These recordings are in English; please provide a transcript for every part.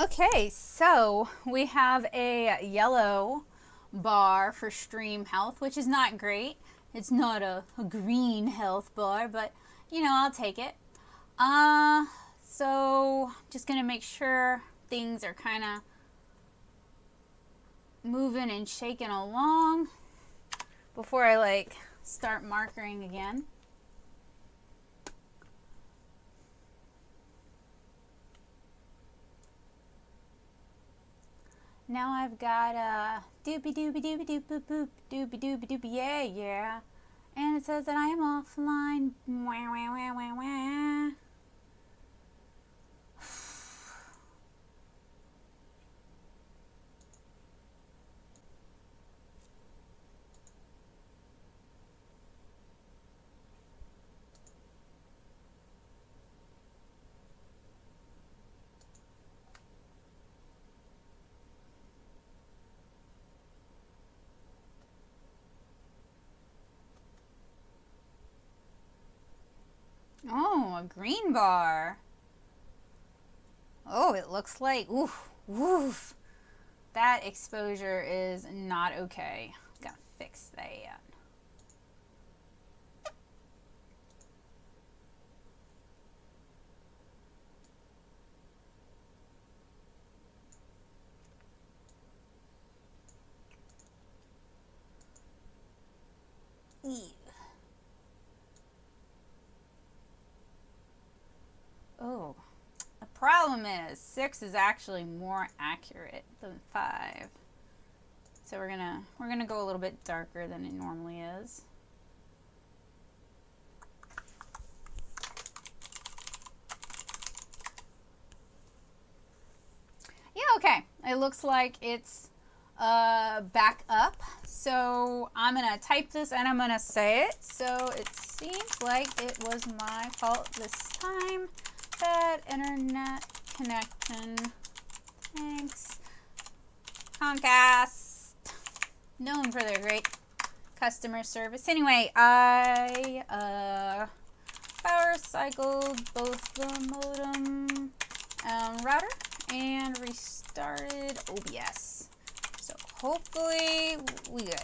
Okay, so we have a yellow bar for stream health, which is not great. It's not a green health bar, but you know, I'll take it. So just gonna make sure things are kind of moving and shaking along before I like start markering again. Now I've got a doopy doopy doopy doop boop boop doopy doopy doopy yeah. And it says that I am offline. Wah, wah, wah, wah, wah. Oh, a green bar. Oh, it looks like, oof, woof. That exposure is not okay. Gotta fix that. Ew. Oh, the problem is 6 is actually more accurate than 5. So we're gonna go a little bit darker than it normally is. Yeah, okay. It looks like it's back up. So I'm gonna type this and I'm gonna say it. So it seems like it was my fault this time. Bad internet connection. Thanks. Comcast. Known for their great customer service. Anyway, I power cycled both the modem router and restarted OBS. So hopefully we good.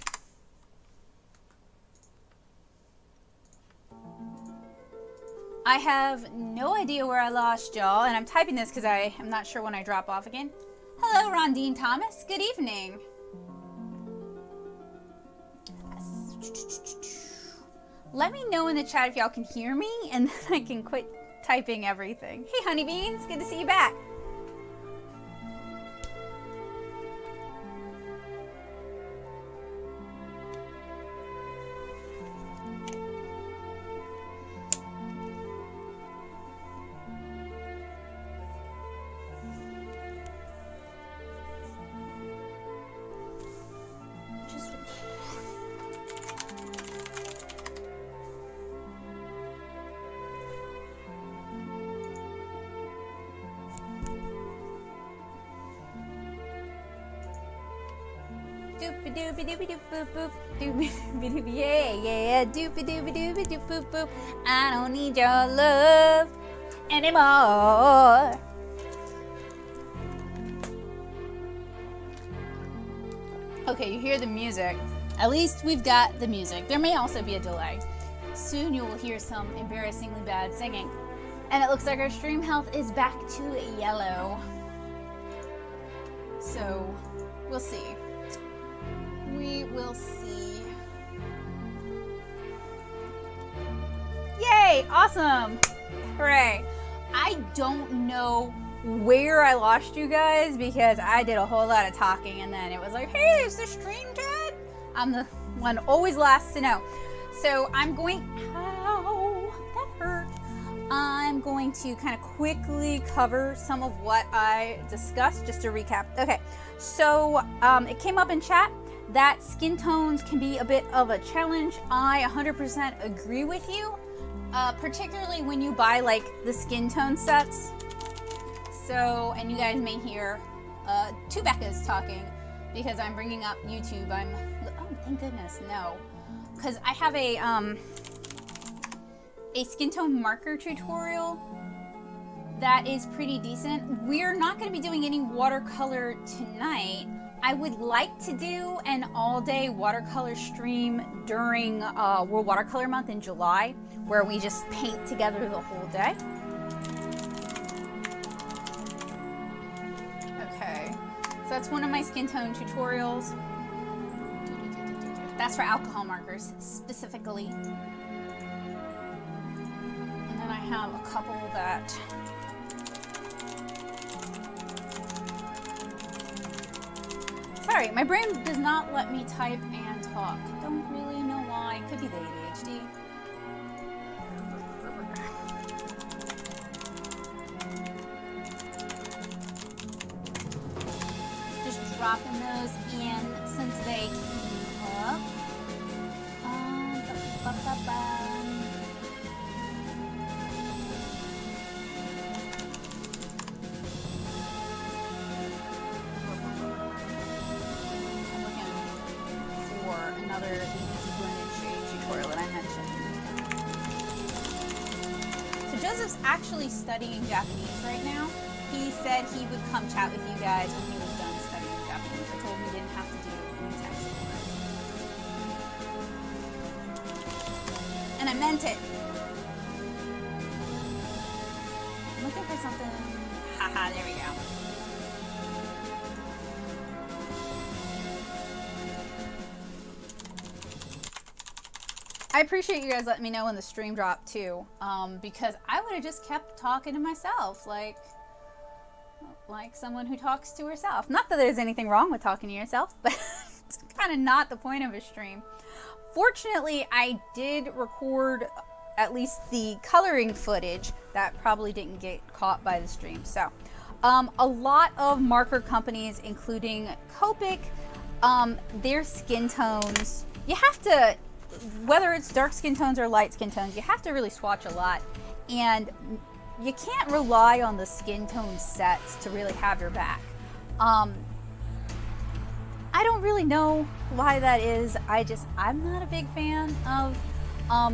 I have no idea where I lost y'all, and I'm typing this because I am not sure when I drop off again. Hello, Rondine Thomas. Good evening. Let me know in the chat if y'all can hear me, and then I can quit typing everything. Hey, honeybeans. Good to see you back. Doopy doopy doopy doop boop boop. Doopy doopy doopy yeah. Doopy doopy doopy doop boop boop. I don't need your love anymore. Okay, you hear the music. At least we've got the music. There may also be a delay. Soon you will hear some embarrassingly bad singing. And it looks like our stream health is back to yellow. So, we'll see. We will see. Yay! Awesome! Hooray! I don't know where I lost you guys because I did a whole lot of talking and then it was like, hey, is the stream dead? I'm the one always last to know. So I'm going, ow, that hurt. I'm going to kind of quickly cover some of what I discussed just to recap. Okay, so it came up in chat that skin tones can be a bit of a challenge. I 100% agree with you, particularly when you buy like the skin tone sets. So, and you guys may hear two Beccas talking because I'm bringing up YouTube. Oh, thank goodness, no. Because I have a skin tone marker tutorial that is pretty decent. We're not going to be doing any watercolor tonight. I would like to do an all-day watercolor stream during World Watercolor Month in July, where we just paint together the whole day. Okay, so that's one of my skin tone tutorials. That's for alcohol markers specifically. And then I have a couple that sorry, my brain does not let me type and talk. Don't really know why. Could be the ADHD. Just dropping those in since they came up. Another easy blended shade tutorial that I mentioned. So Joseph's actually studying Japanese right now. He said he would come chat with you guys when he was done studying Japanese. I told him we didn't have to do any text for it. And I meant it. I'm looking for something. Haha, there we go. I appreciate you guys letting me know when the stream dropped too, because I would have just kept talking to myself like someone who talks to herself. Not that there's anything wrong with talking to yourself, but it's kind of not the point of a stream. Fortunately, I did record at least the coloring footage that probably didn't get caught by the stream. So a lot of marker companies, including Copic, their skin tones, you have to, whether it's dark skin tones or light skin tones, you have to really swatch a lot, and you can't rely on the skin tone sets to really have your back. I don't really know why that is. I'm not a big fan of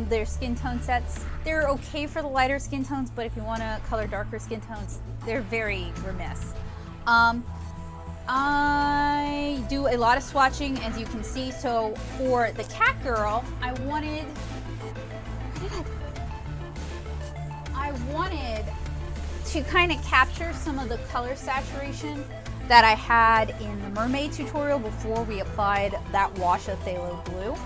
their skin tone sets. They're okay for the lighter skin tones, but if you want to color darker skin tones, they're very remiss. I do a lot of swatching, as you can see. So for the cat girl, I wanted to kind of capture some of the color saturation that I had in the mermaid tutorial before we applied that wash of phthalo blue.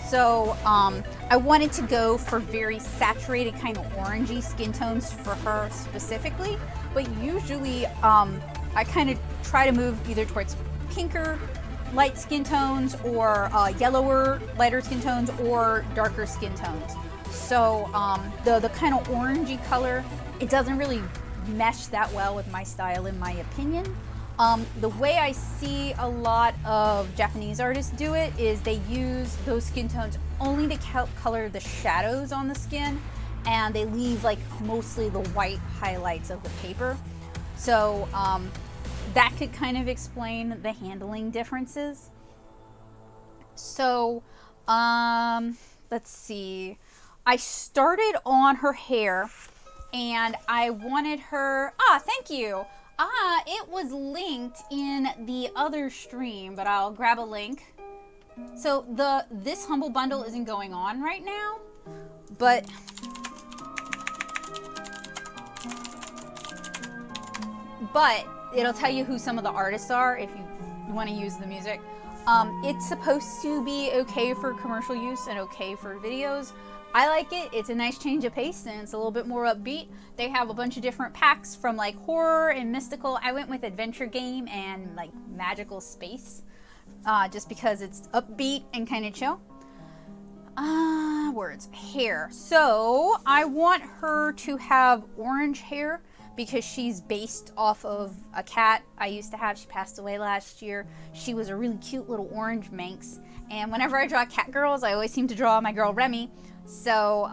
So I wanted to go for very saturated kind of orangey skin tones for her specifically, but usually I kind of try to move either towards pinker light skin tones or yellower lighter skin tones or darker skin tones. So the kind of orangey color, it doesn't really mesh that well with my style in my opinion. The way I see a lot of Japanese artists do it is they use those skin tones only to color the shadows on the skin, and they leave like mostly the white highlights of the paper. So that could kind of explain the handling differences. So let's see. I started on her hair and I wanted her, thank you. It was linked in the other stream, but I'll grab a link. So this Humble Bundle isn't going on right now, but it'll tell you who some of the artists are if you want to use the music. It's supposed to be okay for commercial use and okay for videos. I like it. It's a nice change of pace and it's a little bit more upbeat. They have a bunch of different packs from like horror and mystical. I went with adventure game and like magical space just because it's upbeat and kind of chill. Hair. So I want her to have orange hair because she's based off of a cat I used to have. She passed away last year. She was a really cute little orange Manx. And whenever I draw cat girls, I always seem to draw my girl Remy. So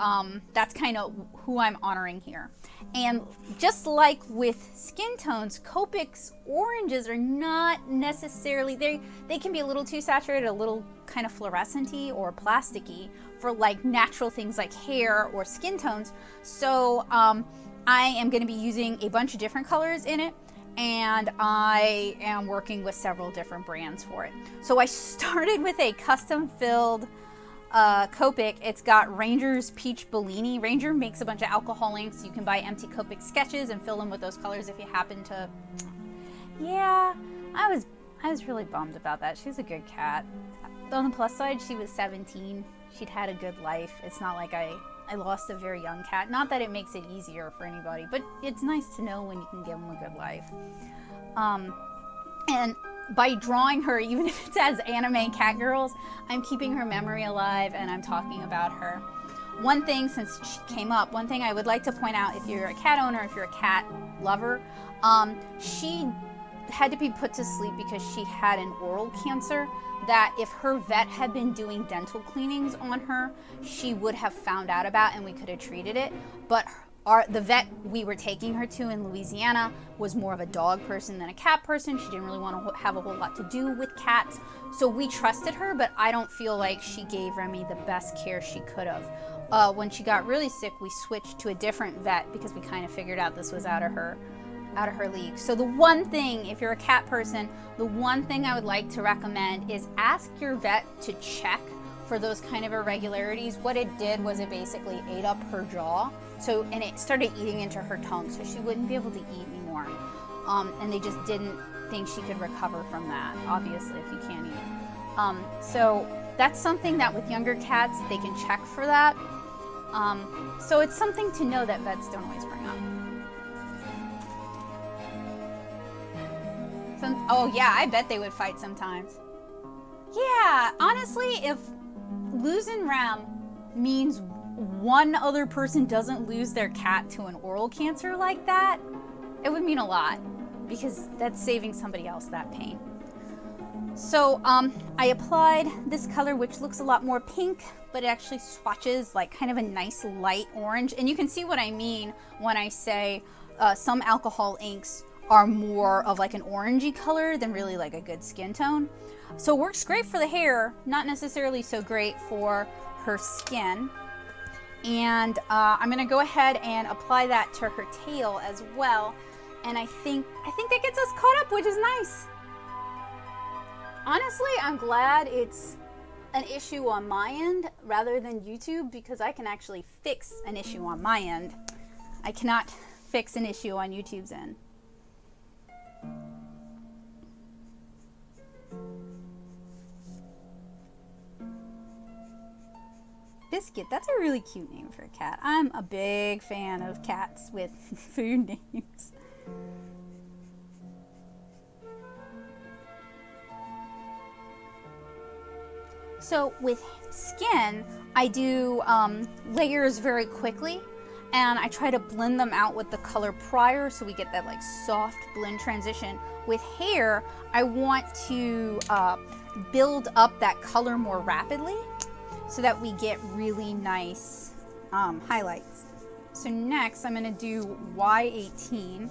that's kind of who I'm honoring here. And just like with skin tones, Copic's oranges are not necessarily, they can be a little too saturated, a little kind of fluorescent-y or plasticky for like natural things like hair or skin tones. So I am going to be using a bunch of different colors in it, and I am working with several different brands for it. So I started with a custom filled Copic. It's got Ranger's Peach Bellini. Ranger makes a bunch of alcohol inks. You can buy empty Copic sketches and fill them with those colors if you happen to. Yeah, I was really bummed about that. She's a good cat. On the plus side, she was 17. She'd had a good life. It's not like I lost a very young cat. Not that it makes it easier for anybody, but it's nice to know when you can give them a good life. And by drawing her, even if it's as anime cat girls, I'm keeping her memory alive and I'm talking about her. One thing, since she came up, one thing I would like to point out, if you're a cat owner, if you're a cat lover, she had to be put to sleep because she had an oral cancer that if her vet had been doing dental cleanings on her, she would have found out about and we could have treated it. But the vet we were taking her to in Louisiana was more of a dog person than a cat person. She didn't really want to have a whole lot to do with cats. So we trusted her, but I don't feel like she gave Remy the best care she could have. When she got really sick, we switched to a different vet because we kind of figured out this was out of her league. So the one thing, if you're a cat person, the one thing I would like to recommend is ask your vet to check for those kind of irregularities. What it did was it basically ate up her jaw. So, and it started eating into her tongue, so she wouldn't be able to eat anymore. And they just didn't think she could recover from that, obviously, if you can't eat. So that's something that with younger cats, they can check for that. So it's something to know that vets don't always bring up. Oh yeah, I bet they would fight sometimes. Yeah, honestly, if losing Rem means one other person doesn't lose their cat to an oral cancer like that, it would mean a lot because that's saving somebody else that pain. So I applied this color, which looks a lot more pink, but it actually swatches like kind of a nice light orange. And you can see what I mean when I say some alcohol inks are more of like an orangey color than really like a good skin tone. So it works great for the hair, not necessarily so great for her skin. And I'm gonna go ahead and apply that to her tail as well. And I think that gets us caught up, which is nice. Honestly, I'm glad it's an issue on my end rather than YouTube, because I can actually fix an issue on my end. I cannot fix an issue on YouTube's end. Biscuit, that's a really cute name for a cat. I'm a big fan of cats with food names. So with skin, I do layers very quickly, and I try to blend them out with the color prior so we get that like soft blend transition. With hair, I want to build up that color more rapidly so that we get really nice highlights. So next I'm gonna do Y18.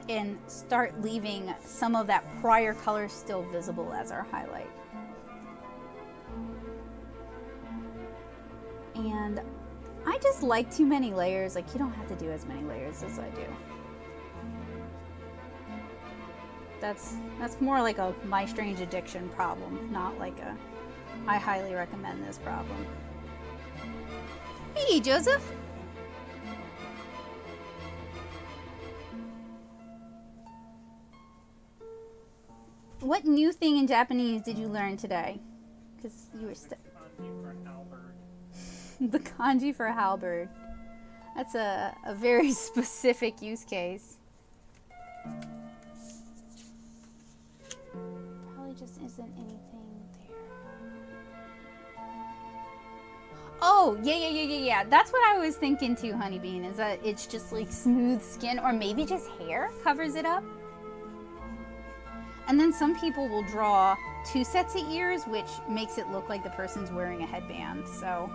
And start leaving some of that prior color still visible as our highlight. And I just like too many layers. Like, you don't have to do as many layers as I do. That's more like a My Strange Addiction problem, not like a I highly recommend this problem. Hey, Joseph. What new thing in Japanese did you learn today? Because you were the kanji for halberd. That's a very specific use case. Probably just isn't anything there. Oh, yeah. That's what I was thinking too, Honeybean, is that it's just like smooth skin, or maybe just hair covers it up. And then some people will draw 2 sets of ears, which makes it look like the person's wearing a headband, so.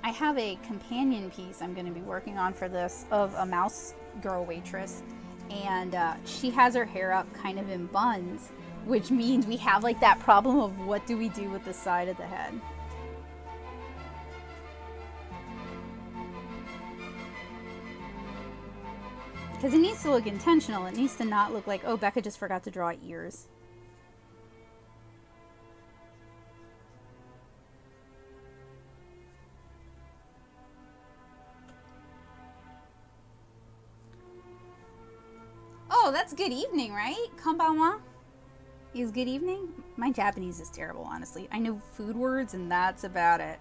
I have a companion piece I'm going to be working on for this of a mouse girl waitress, and she has her hair up kind of in buns, which means we have like that problem of what do we do with the side of the head. Because it needs to look intentional. It needs to not look like, oh, Becca just forgot to draw ears. Oh, that's good evening, right? Konbanwa is good evening. My Japanese is terrible, honestly. I know food words and that's about it.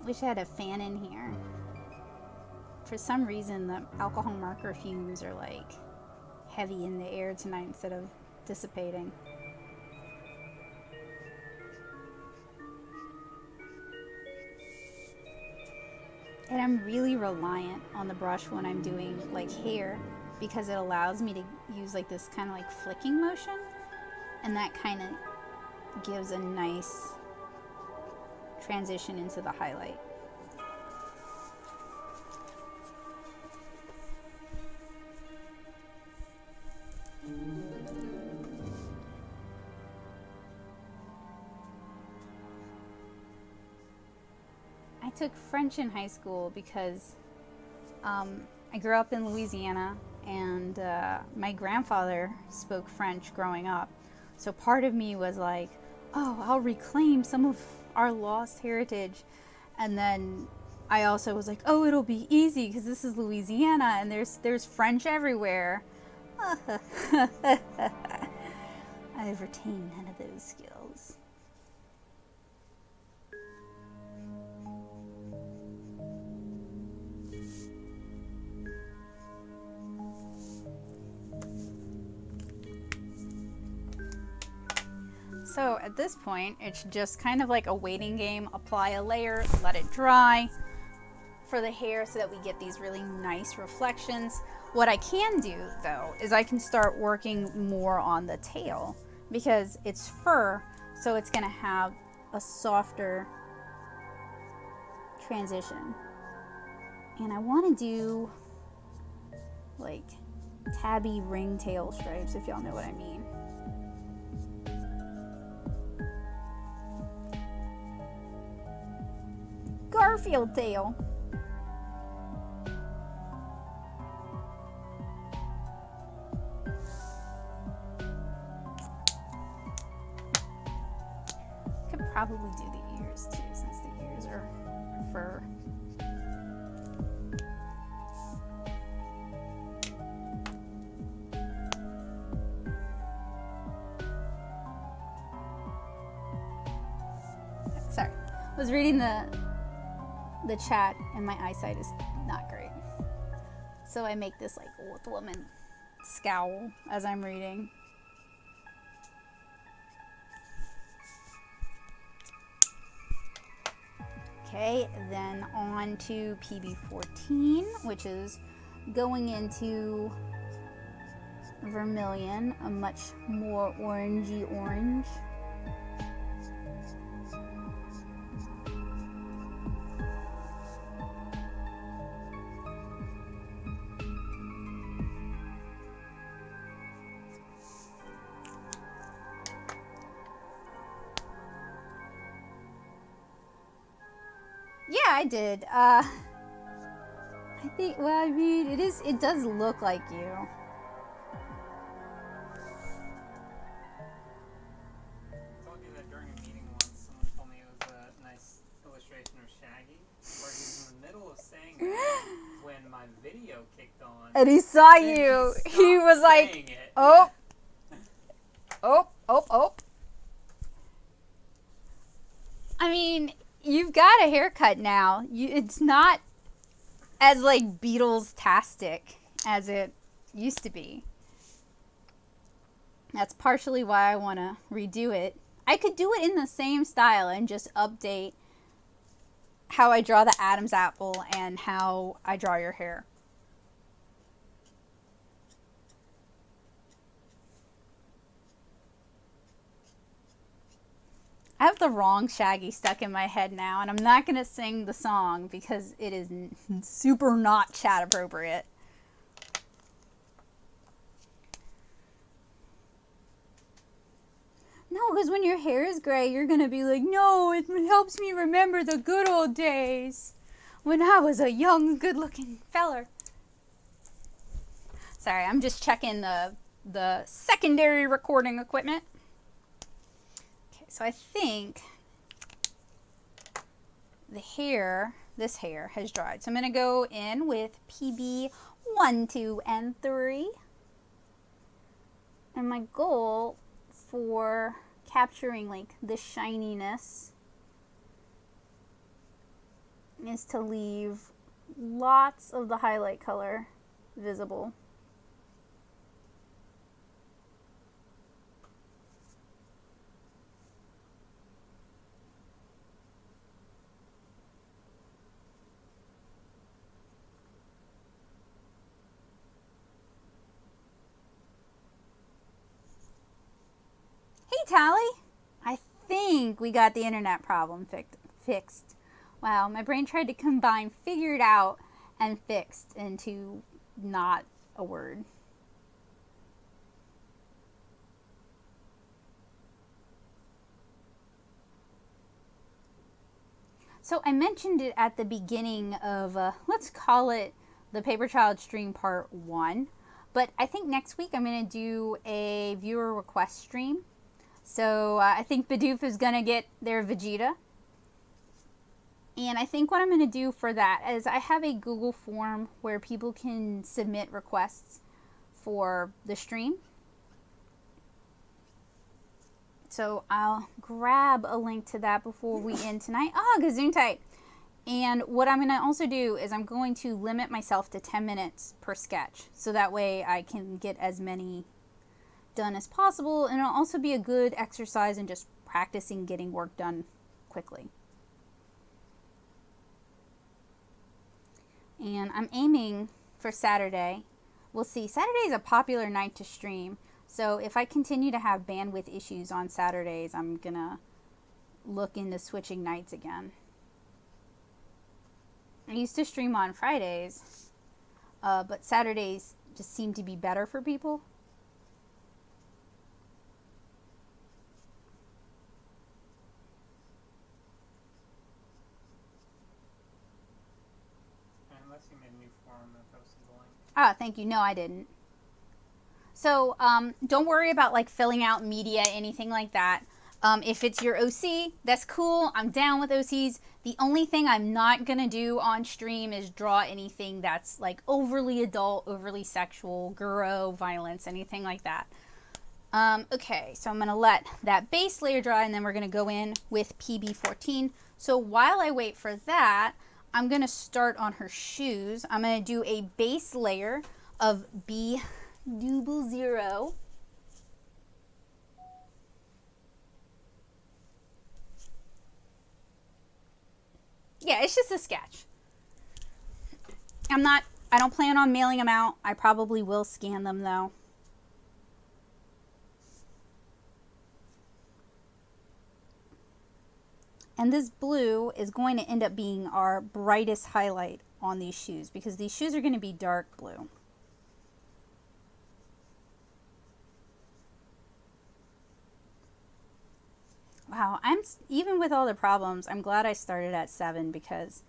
Wish I had a fan in here. For some reason, the alcohol marker fumes are like heavy in the air tonight instead of dissipating. And I'm really reliant on the brush when I'm doing like hair because it allows me to use like this kind of like flicking motion, and that kind of gives a nice transition into the highlight. I took French in high school because I grew up in Louisiana, and my grandfather spoke French growing up. So part of me was like, oh, I'll reclaim some of our lost heritage. And then I also was like, oh, it'll be easy because this is Louisiana and there's French everywhere. I've retained none of those skills. So at this point, it's just kind of like a waiting game. Apply a layer, let it dry for the hair so that we get these really nice reflections. What I can do though, is I can start working more on the tail because it's fur, so it's gonna have a softer transition. And I wanna do like tabby ringtail stripes, if y'all know what I mean. Garfield tail. Could probably do the ears too, since the ears are fur. Sorry, I was reading the chat and my eyesight is not great. So I make this like old woman scowl as I'm reading. Okay, then on to PB14, which is going into vermilion, a much more orangey orange. Yeah, I did. I think, well, I mean, it does look like you. I told you that during a meeting once, someone told me it was a nice illustration of Shaggy, where he was in the middle of saying that when my video kicked on. And he saw you. He was like, oh, oh, oh, oh. I mean, you've got a haircut now. It's not as like Beatles-tastic as it used to be. That's partially why I want to redo it. I could do it in the same style and just update how I draw the Adam's apple and how I draw your hair. I have the wrong Shaggy stuck in my head now, and I'm not going to sing the song because it is super not chat appropriate. No, because when your hair is gray, you're going to be like, no, it helps me remember the good old days when I was a young, good-looking feller. Sorry, I'm just checking the secondary recording equipment. So I think this hair has dried. So I'm going to go in with PB 1, 2, and 3. And my goal for capturing like the shininess is to leave lots of the highlight color visible. Tally, I think we got the internet problem fixed. Wow, my brain tried to combine figured out and fixed into not a word. So I mentioned it at the beginning of, let's call it the Paper Child stream part 1. But I think next week I'm going to do a viewer request stream. So I think Bidoof is going to get their Vegeta. And I think what I'm going to do for that is I have a Google form where people can submit requests for the stream. So I'll grab a link to that before we end tonight. Ah, Gesundheit. And what I'm going to also do is I'm going to limit myself to 10 minutes per sketch. So that way I can get as many done as possible, and it'll also be a good exercise in just practicing getting work done quickly. And I'm aiming for Saturday. We'll see. Saturday is a popular night to stream, so if I continue to have bandwidth issues on Saturdays, I'm gonna look into switching nights again. I used to stream on Fridays, but Saturdays just seem to be better for people. Ah, thank you. No, I didn't. So don't worry about like filling out media, anything like that. If it's your OC, that's cool. I'm down with OCs. The only thing I'm not going to do on stream is draw anything that's like overly adult, overly sexual, guro, violence, anything like that. Okay, so I'm going to let that base layer dry, and then we're going to go in with PB14. So while I wait for that, I'm going to start on her shoes. I'm going to do a base layer of B00. Yeah, it's just a sketch. I don't plan on mailing them out. I probably will scan them though. And this blue is going to end up being our brightest highlight on these shoes because these shoes are going to be dark blue. Wow, even with all the problems, I'm glad I started at 7 because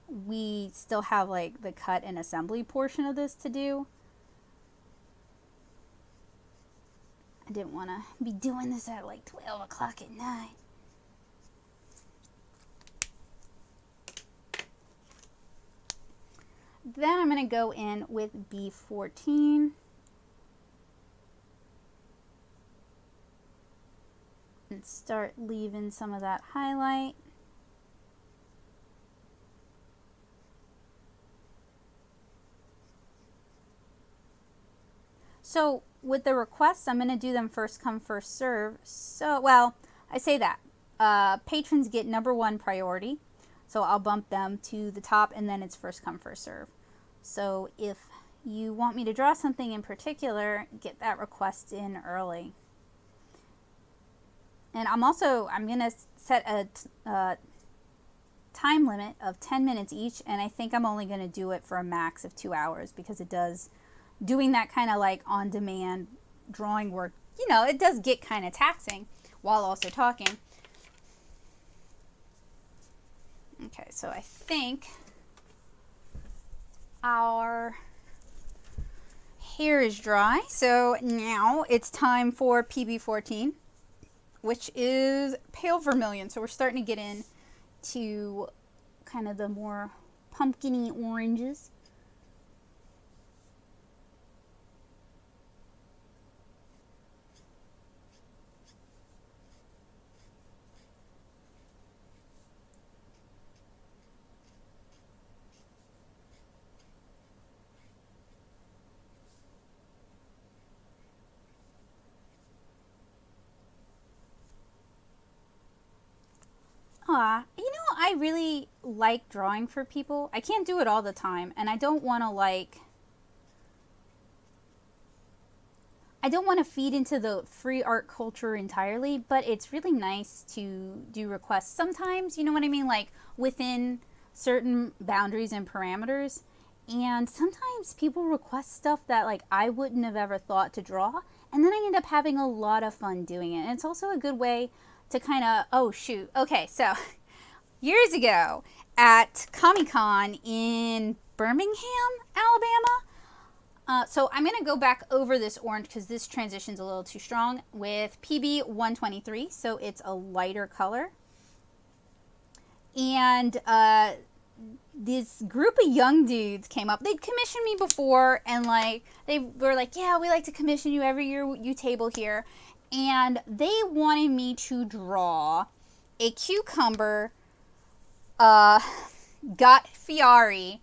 we still have like the cut and assembly portion of this to do. I didn't want to be doing this at like 12 o'clock at night. Then I'm going to go in with B14. And start leaving some of that highlight. So with the requests, I'm going to do them first come, first serve. So, well, I say that. Patrons get #1 priority. So I'll bump them to the top, and then it's first come, first serve. So if you want me to draw something in particular, get that request in early. And I'm going to set a time limit of 10 minutes each, and I think I'm only going to do it for a max of 2 hours, because doing that kind of like on-demand drawing work, you know, it does get kind of taxing while also talking. Okay, so I think our hair is dry, so now it's time for PB14, which is pale vermilion. So we're starting to get into kind of the more pumpkin-y oranges. You know, I really like drawing for people. I can't do it all the time, and I don't want to feed into the free art culture entirely, but it's really nice to do requests sometimes, you know what I mean, like within certain boundaries and parameters. And sometimes people request stuff that like I wouldn't have ever thought to draw, and then I end up having a lot of fun doing it. And it's also a good way to kind of, oh shoot, okay, so years ago at Comic-Con in Birmingham, Alabama, so I'm going to go back over this orange because this transition's a little too strong with PB 123, so it's a lighter color. And this group of young dudes came up. They'd commissioned me before, and like they were like, yeah, we like to commission you every year you table here. And they wanted me to draw a cucumber, Guy Fieri,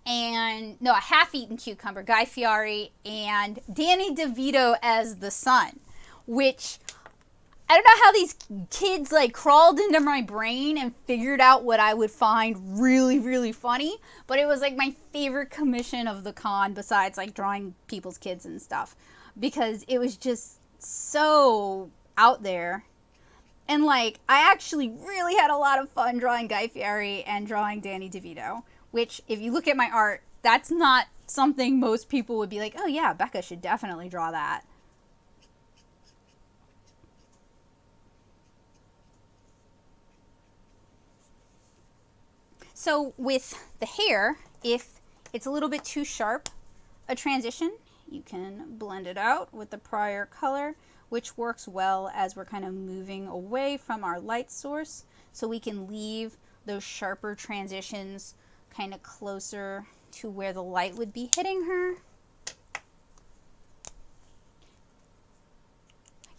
and no, a half-eaten cucumber, Guy Fieri, and Danny DeVito as the son, which I don't know how these kids like crawled into my brain and figured out what I would find really, really funny, but it was like my favorite commission of the con besides like drawing people's kids and stuff, because it was just so out there. And like I actually really had a lot of fun drawing Guy Fieri and drawing Danny DeVito, which if you look at my art, that's not something most people would be like, oh yeah, Becca should definitely draw that. So with the hair, if it's a little bit too sharp a transition, you can blend it out with the prior color, which works well as we're kind of moving away from our light source, so we can leave those sharper transitions kind of closer to where the light would be hitting her.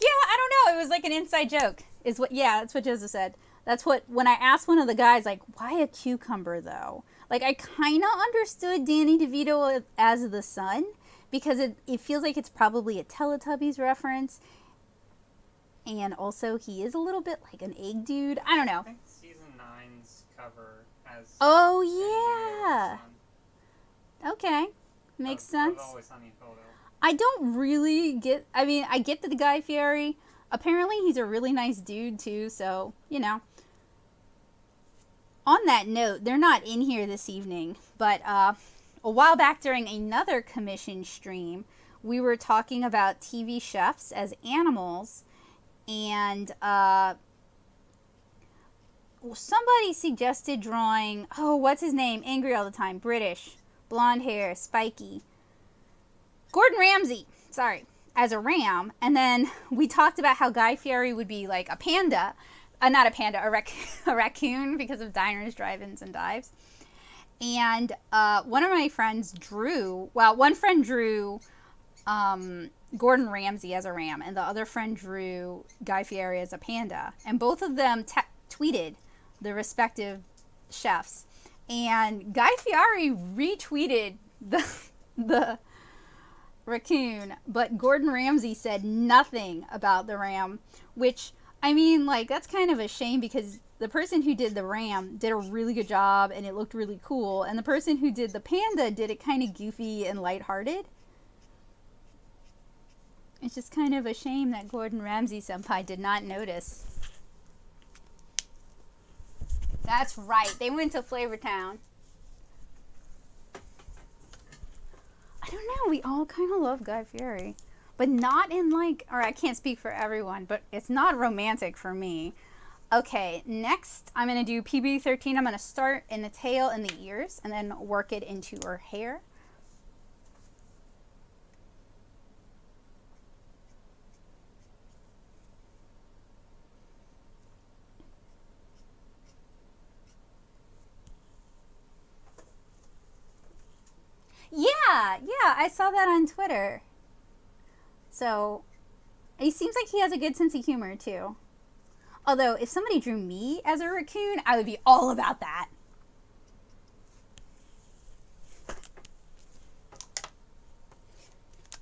Yeah, I don't know, it was like an inside joke is what, yeah, that's what Joseph said. That's what, when I asked one of the guys, like, why a cucumber though? Like, I kind of understood Danny DeVito as the son, because it feels like it's probably a Teletubbies reference. And also, he is a little bit like an egg dude. I don't know. I think season 9's cover has... Oh, yeah. Okay. Makes sense. Always Sunny in Philadelphia. I don't really get... I mean, I get the Guy Fieri. Apparently, he's a really nice dude, too. So, you know. On that note, they're not in here this evening. But, a while back during another commission stream, we were talking about TV chefs as animals, and somebody suggested drawing, oh, what's his name? Angry all the time, British, blonde hair, spiky. Gordon Ramsay, sorry, as a ram. And then we talked about how Guy Fieri would be like a panda, not a panda, a raccoon because of diners, drive-ins, and dives. And one of my friends drew, well, one friend drew Gordon Ramsay as a ram, and the other friend drew Guy Fieri as a panda. And both of them tweeted the respective chefs. And Guy Fieri retweeted the raccoon, but Gordon Ramsay said nothing about the ram, which, I mean, like, that's kind of a shame because the person who did the ram did a really good job and it looked really cool, and the person who did the panda did it kind of goofy and lighthearted. It's just kind of a shame that Gordon Ramsay senpai did not notice. That's right, they went to Flavortown. I don't know, we all kind of love Guy Fieri. But not in like, or I can't speak for everyone, but it's not romantic for me. Okay, next I'm going to do PB13. I'm going to start in the tail and the ears and then work it into her hair. Yeah, I saw that on Twitter. So, he seems like he has a good sense of humor too. Although, if somebody drew me as a raccoon, I would be all about that.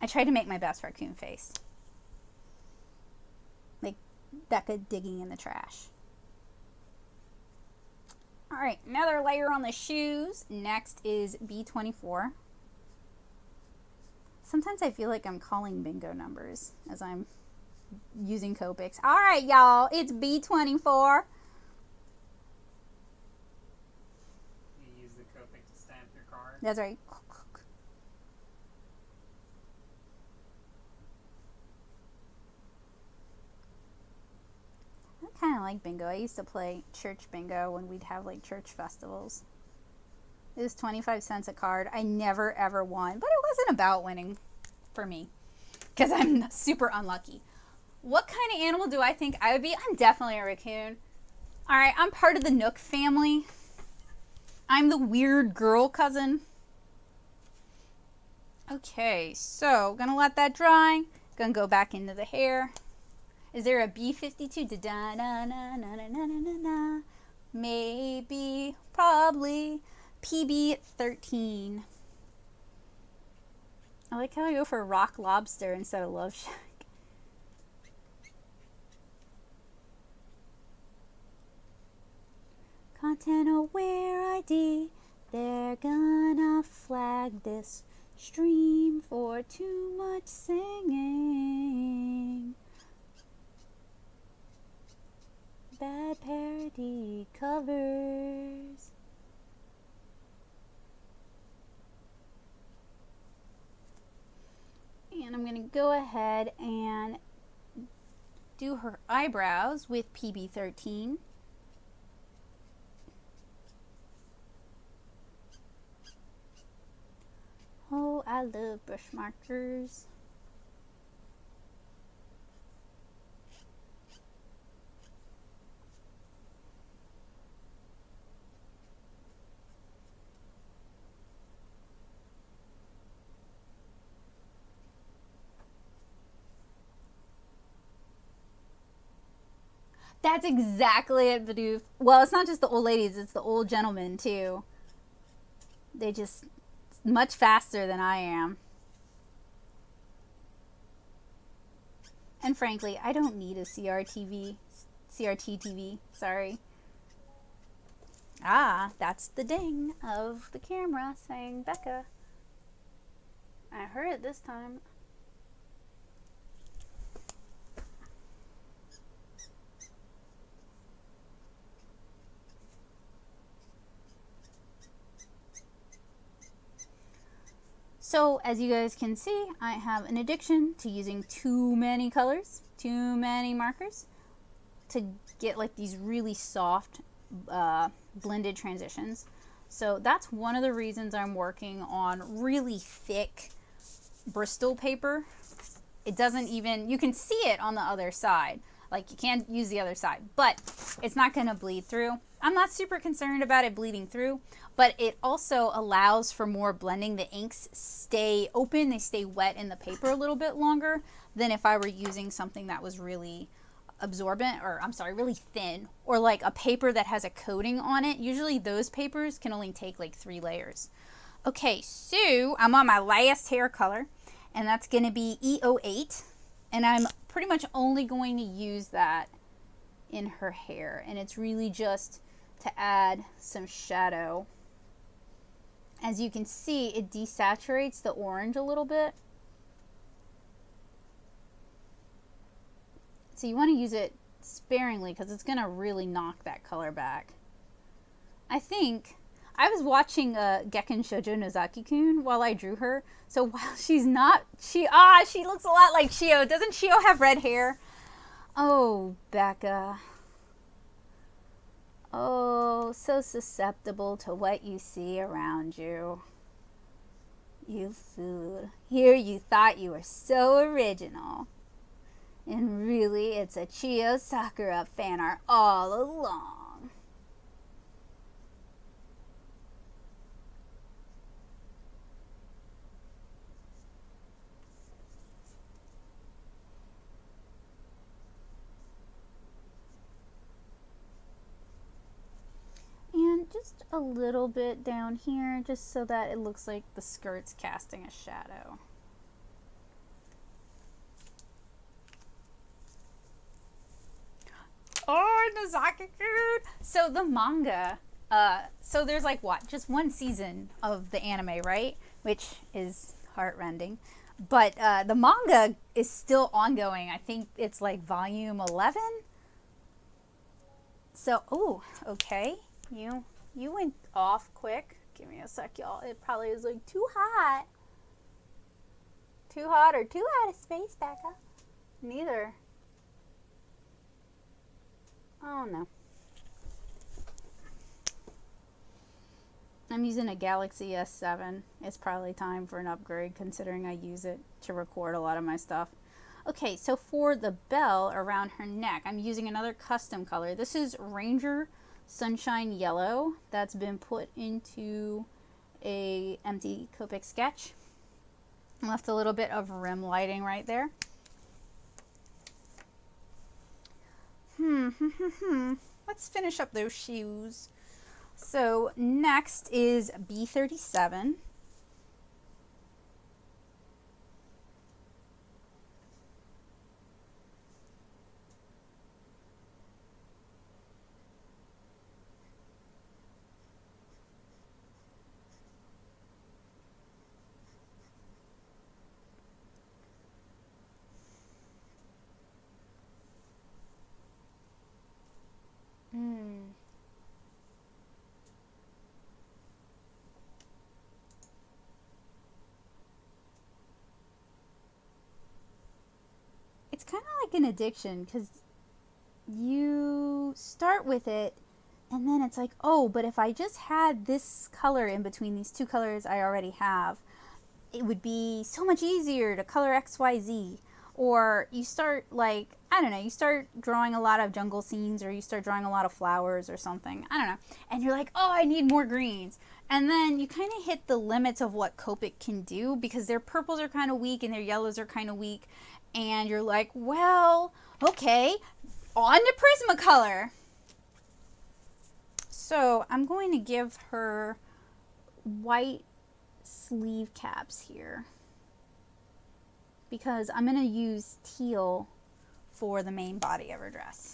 I tried to make my best raccoon face. Like Becca digging in the trash. Alright, another layer on the shoes. Next is B24. Sometimes I feel like I'm calling bingo numbers as I'm using Copics. Alright, y'all, it's B24. You use the Copic to stamp your card? That's right. I kind of like bingo. I used to play church bingo when we'd have like church festivals. It was 25 cents a card. I never ever won, but it wasn't about winning for me because I'm super unlucky. What kind of animal do I think I would be? I'm definitely a raccoon. All right, I'm part of the Nook family. I'm the weird girl cousin. Okay, so gonna let that dry. Gonna go back into the hair. Is there a B52? Da-da-na-na-na-na-na-na-na. Maybe, probably. PB13. I like how I go for Rock Lobster instead of Love Shack. Content aware ID. They're gonna flag this stream for too much singing. Bad parody covers. And I'm going to go ahead and do her eyebrows with PB13. Oh, I love brush markers. That's exactly it, Bidoof. Well, it's not just the old ladies, it's the old gentlemen, too. They just much faster than I am. And frankly, I don't need a CRT TV, sorry. Ah, that's the ding of the camera saying Becca. I heard it this time. So, as you guys can see, I have an addiction to using too many colors, too many markers, to get like these really soft blended transitions. So that's one of the reasons I'm working on really thick Bristol paper. It doesn't even, you can see it on the other side. Like you can't use the other side, but it's not gonna bleed through. I'm not super concerned about it bleeding through, but it also allows for more blending. The inks stay open, they stay wet in the paper a little bit longer than if I were using something that was really absorbent, or I'm sorry, really thin, or like a paper that has a coating on it. Usually those papers can only take like 3 layers. Okay, so I'm on my last hair color, and that's going to be E08, and I'm pretty much only going to use that in her hair, and it's really just to add some shadow. As you can see, it desaturates the orange a little bit. So you want to use it sparingly because it's going to really knock that color back. I think I was watching Gekken Shoujo Nozaki-kun while I drew her. So while she's not, she looks a lot like Shio. Doesn't Shio have red hair? Oh, Becca. Oh, so susceptible to what you see around you. You fool. Here you thought you were so original. And really, it's a Chio Sakura fan art all along. And just a little bit down here, just so that it looks like the skirt's casting a shadow. Oh, Nozaki-kun! So the manga, so there's like what? Just one season of the anime, right? Which is heartrending. But the manga is still ongoing. I think it's like volume 11. So, oh, okay. You went off quick. Give me a sec, y'all. It probably is like too hot. Too hot or too out of space, Becca? Neither. Oh no. I'm using a Galaxy S7. It's probably time for an upgrade considering I use it to record a lot of my stuff. Okay, so for the bell around her neck, I'm using another custom color. This is Ranger Sunshine Yellow that's been put into a empty Copic sketch. Left a little bit of rim lighting right there. Let's finish up those shoes. So next is B37. It's kind of like an addiction because you start with it and then it's like, oh, but if I just had this color in between these two colors I already have, it would be so much easier to color XYZ. Or you start like, I don't know, you start drawing a lot of jungle scenes or you start drawing a lot of flowers or something. I don't know. And you're like, oh, I need more greens. And then you kind of hit the limits of what Copic can do because their purples are kind of weak and their yellows are kind of weak. And you're like, well, okay, on to Prismacolor. So I'm going to give her white sleeve caps here because I'm going to use teal for the main body of her dress.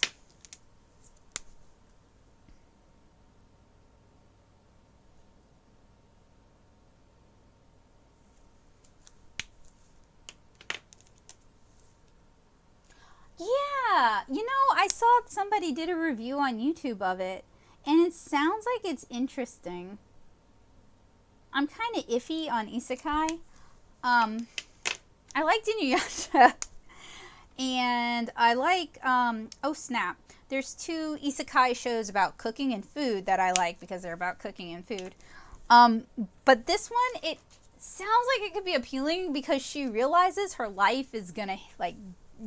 Yeah, you know, I saw somebody did a review on YouTube of it, and it sounds like it's interesting. I'm kind of iffy on isekai. I liked Inuyasha, and I like, oh snap, there's two isekai shows about cooking and food that I like because they're about cooking and food. But this one, it sounds like it could be appealing because she realizes her life is gonna, like,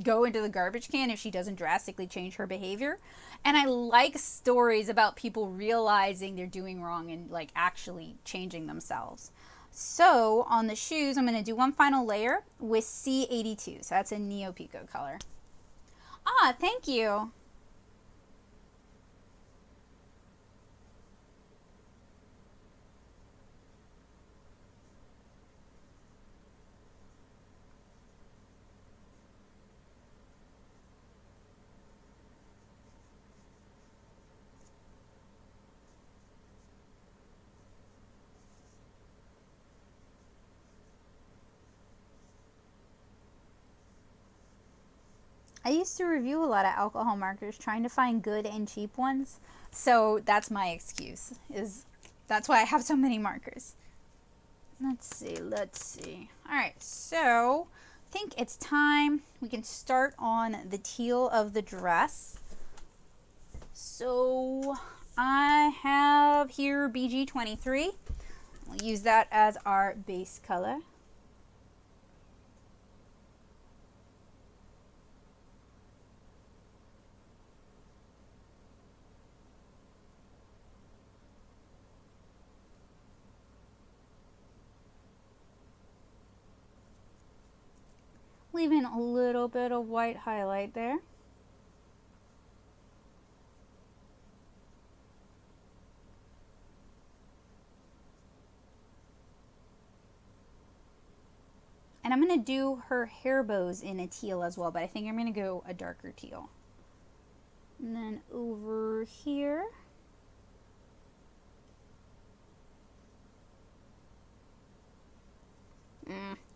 go into the garbage can if she doesn't drastically change her behavior. And I like stories about people realizing they're doing wrong and like actually changing themselves. So on the shoes, I'm going to do one final layer with C82. So that's a Neo Pico color. Ah, thank you. I used to review a lot of alcohol markers trying to find good and cheap ones. So that's my excuse, that's why I have so many markers. Let's see. All right, so I think it's time we can start on the teal of the dress. So I have here BG23. We'll use that as our base color. Leaving a little bit of white highlight there. And I'm going to do her hair bows in a teal as well, but I think I'm going to go a darker teal. And then over here.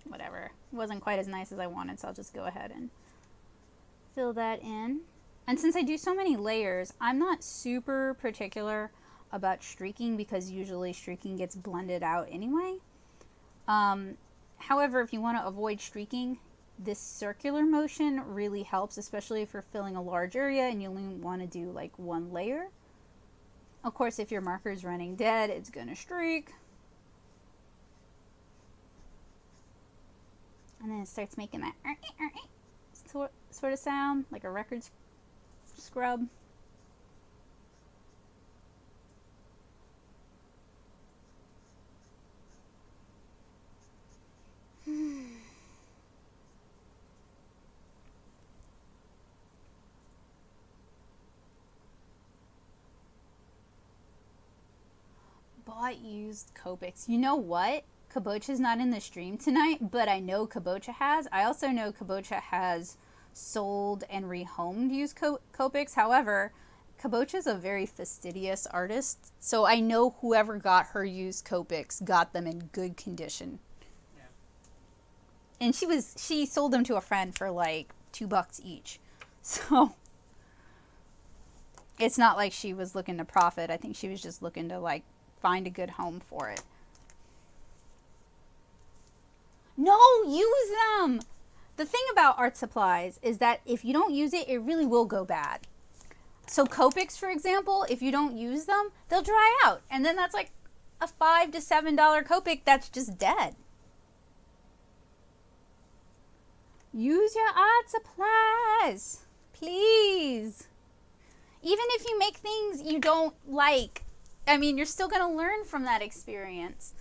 Whatever. Wasn't quite as nice as I wanted, so I'll just go ahead and fill that in. And since I do so many layers, I'm not super particular about streaking because usually streaking gets blended out anyway. However, if you want to avoid streaking, this circular motion really helps, especially if you're filling a large area and you only want to do like one layer. Of course, if your marker is running dead, it's going to streak. And then it starts making that sort of sound, like a record scrub. Bought used Copics. You know what? Kabocha's not in the stream tonight, but I know Kabocha has. I also know Kabocha has sold and rehomed used Copics. However, Kabocha's a very fastidious artist, so I know whoever got her used Copics got them in good condition. Yeah. And she sold them to a friend for like $2 each. So it's not like she was looking to profit. I think she was just looking to like find a good home for it. No, use them! The thing about art supplies is that if you don't use it, it really will go bad. So Copics, for example, if you don't use them, they'll dry out. And then that's like a $5 to $7 Copic that's just dead. Use your art supplies, please. Even if you make things you don't like, I mean, you're still going to learn from that experience.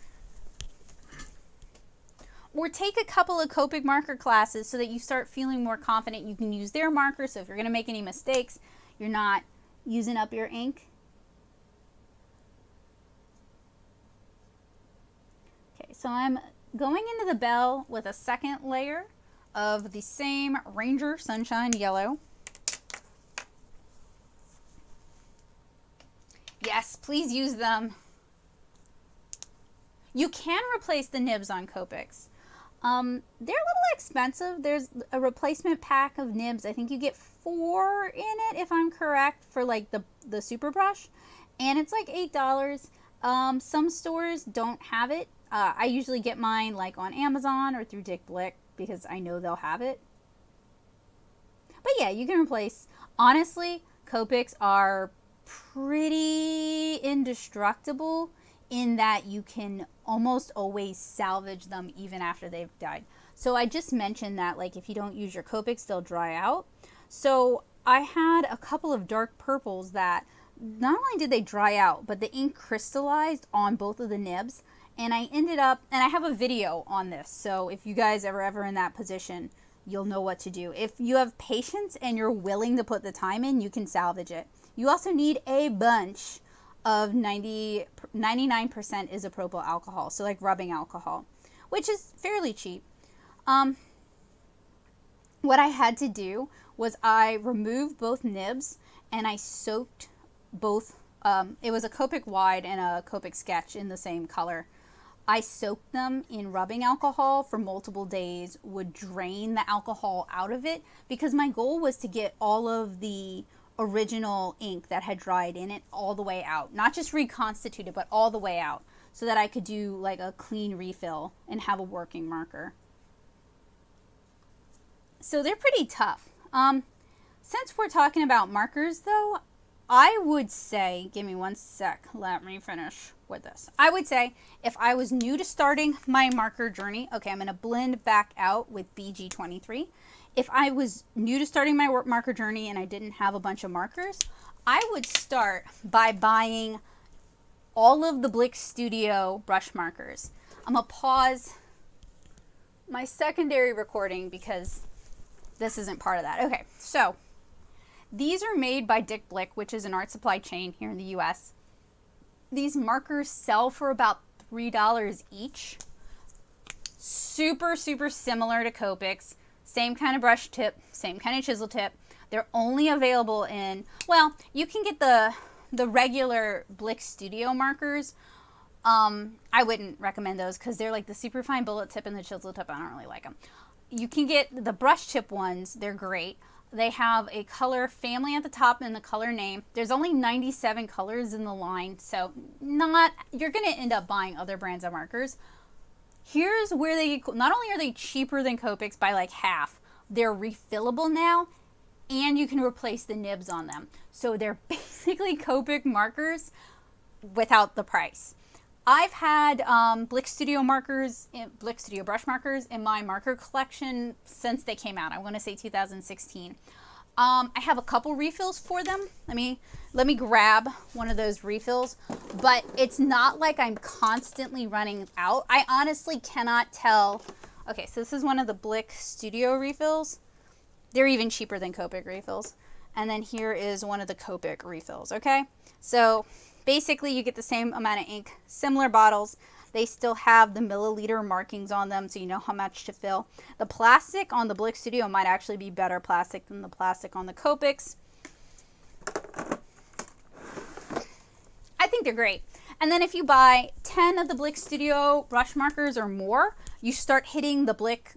Or take a couple of Copic marker classes so that you start feeling more confident you can use their marker. So if you're going to make any mistakes, you're not using up your ink. Okay, so I'm going into the bell with a second layer of the same Ranger Sunshine Yellow. Yes, please use them. You can replace the nibs on Copics. They're a little expensive. There's a replacement pack of nibs. I think you get 4 in it, if I'm correct, for like the super brush. And it's like $8. Some stores don't have it. I usually get mine like on Amazon or through Dick Blick because I know they'll have it. But yeah, you can replace. Honestly, Copics are pretty indestructible in that you can almost always salvage them even after they've died. So I just mentioned that like if you don't use your Copics, they'll dry out. So I had a couple of dark purples that not only did they dry out, but the ink crystallized on both of the nibs. And I ended up, and I have a video on this, so if you guys are ever in that position, you'll know what to do. If you have patience and you're willing to put the time in, you can salvage it. You also need a bunch of 99% isopropyl alcohol, so like rubbing alcohol, which is fairly cheap. What I had to do was I removed both nibs and I soaked both, it was a Copic wide and a Copic sketch in the same color. I soaked them in rubbing alcohol for multiple days, would drain the alcohol out of it, because my goal was to get all of the original ink that had dried in it all the way out. Not just reconstitute it, but all the way out, so that I could do like a clean refill and have a working marker. So they're pretty tough. Since we're talking about markers though, I would say, give me one sec, let me finish with this. I would say if I was new to starting my marker journey, okay, I'm going to blend back out with BG23. If I was new to starting my marker journey and I didn't have a bunch of markers, I would start by buying all of the Blick Studio brush markers. I'm going to pause my secondary recording because this isn't part of that. Okay, so these are made by Dick Blick, which is an art supply chain here in the US. These markers sell for about $3 each. Super, super similar to Copics. Same kind of brush tip, same kind of chisel tip. They're only available in, well, you can get the regular Blick Studio markers. I wouldn't recommend those because they're like the super fine bullet tip and the chisel tip. I don't really like them. You can get the brush tip ones. They're great. They have a color family at the top and the color name. There's only 97 colors in the line, so you're going to end up buying other brands of markers. Here's where not only are they cheaper than Copics by like half, they're refillable now, and you can replace the nibs on them. So they're basically Copic markers without the price. I've had Blick Studio brush markers in my marker collection since they came out. I want to say 2016. I have a couple refills for them. Let me grab one of those refills, but it's not like I'm constantly running out. I honestly cannot tell. Okay, so this is one of the Blick Studio refills. They're even cheaper than Copic refills. And then here is one of the Copic refills, okay? So basically, you get the same amount of ink, similar bottles. They still have the milliliter markings on them, so you know how much to fill. The plastic on the Blick Studio might actually be better plastic than the plastic on the Copics. I think they're great. And then if you buy 10 of the Blick Studio brush markers or more, you start hitting the Blick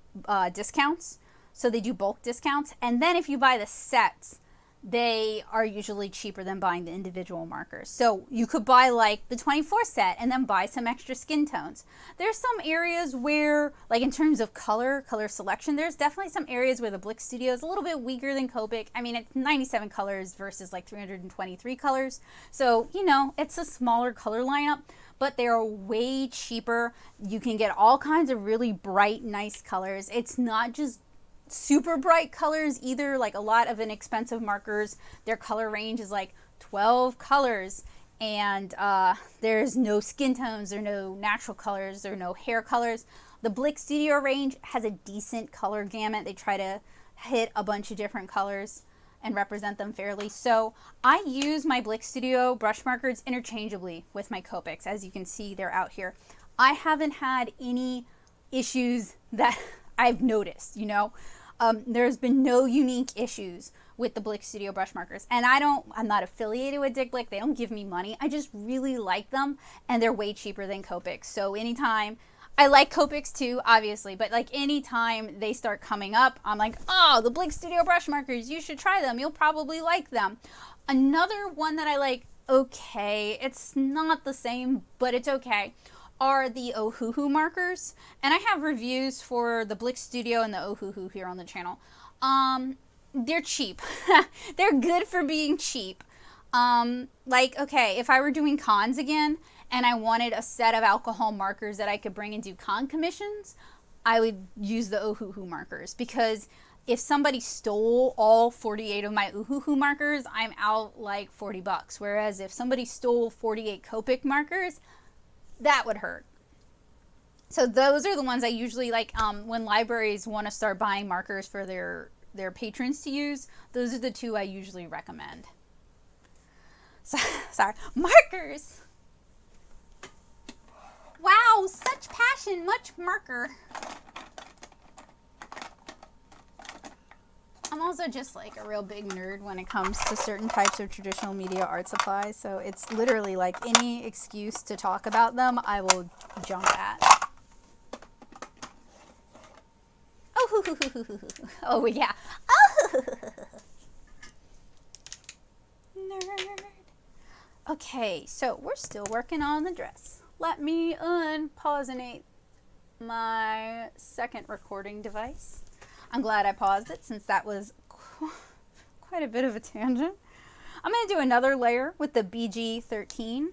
discounts. So they do bulk discounts. And then if you buy the sets, they are usually cheaper than buying the individual markers. So you could buy like the 24 set and then buy some extra skin tones. There's some areas where, like in terms of color selection, there's definitely some areas where the Blick Studio is a little bit weaker than Copic. I mean, it's 97 colors versus like 323 colors. So, you know, it's a smaller color lineup, but they're way cheaper. You can get all kinds of really bright, nice colors. It's not just super bright colors either. Like a lot of inexpensive markers, their color range is like 12 colors, and there's no skin tones, there are no natural colors, there are no hair colors. The Blick Studio range has a decent color gamut. They try to hit a bunch of different colors and represent them fairly. So I use my Blick Studio brush markers interchangeably with my Copics. As you can see, they're out here. I haven't had any issues that I've noticed, you know. There's been no unique issues with the Blick Studio brush markers. And I'm not affiliated with Dick Blick. They don't give me money. I just really like them, and they're way cheaper than Copics. So anytime, I like Copics too, obviously, but like anytime they start coming up, I'm like, oh, the Blick Studio brush markers, you should try them. You'll probably like them. Another one that I like, okay, it's not the same, but it's okay, are the Ohuhu markers. And I have reviews for the Blick Studio and the Ohuhu here on the channel. They're cheap. They're good for being cheap. Like, okay, if I were doing cons again and I wanted a set of alcohol markers that I could bring and do con commissions, I would use the Ohuhu markers, because if somebody stole all 48 of my Ohuhu markers, I'm out like 40 bucks. Whereas if somebody stole 48 Copic markers, that would hurt. So those are the ones I usually like when libraries want to start buying markers for their patrons to use. Those are the two I usually recommend. So, sorry. Markers! Wow, such passion, much marker. I'm also just like a real big nerd when it comes to certain types of traditional media art supplies. So it's literally like any excuse to talk about them, I will jump at. Oh yeah. Nerd. Okay, so we're still working on the dress. Let me unpausinate my second recording device. I'm glad I paused it since that was quite a bit of a tangent. I'm going to do another layer with the BG13.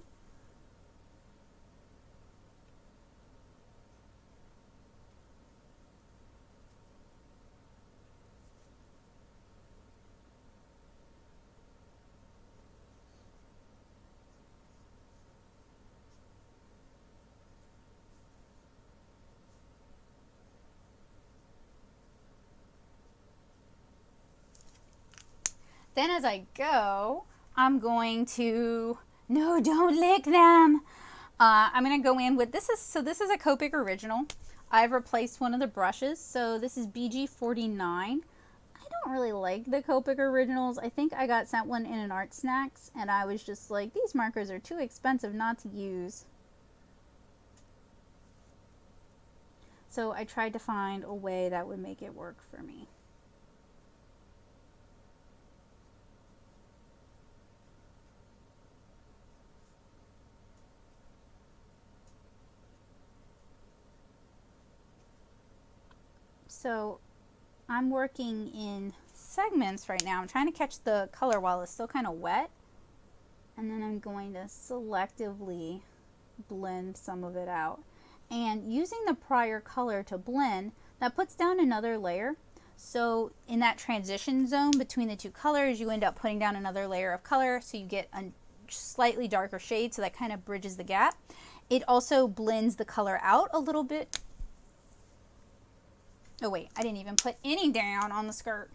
Then as I go, I'm going to, no, don't lick them. I'm going to go in with, this is a Copic original. I've replaced one of the brushes. So this is BG49. I don't really like the Copic originals. I think I got sent one in an Art Snacks and I was just like, these markers are too expensive not to use. So I tried to find a way that would make it work for me. So I'm working in segments right now. I'm trying to catch the color while it's still kind of wet. And then I'm going to selectively blend some of it out. And using the prior color to blend, that puts down another layer. So in that transition zone between the two colors, you end up putting down another layer of color. So you get a slightly darker shade. So that kind of bridges the gap. It also blends the color out a little bit. Oh wait, I didn't even put any down on the skirt.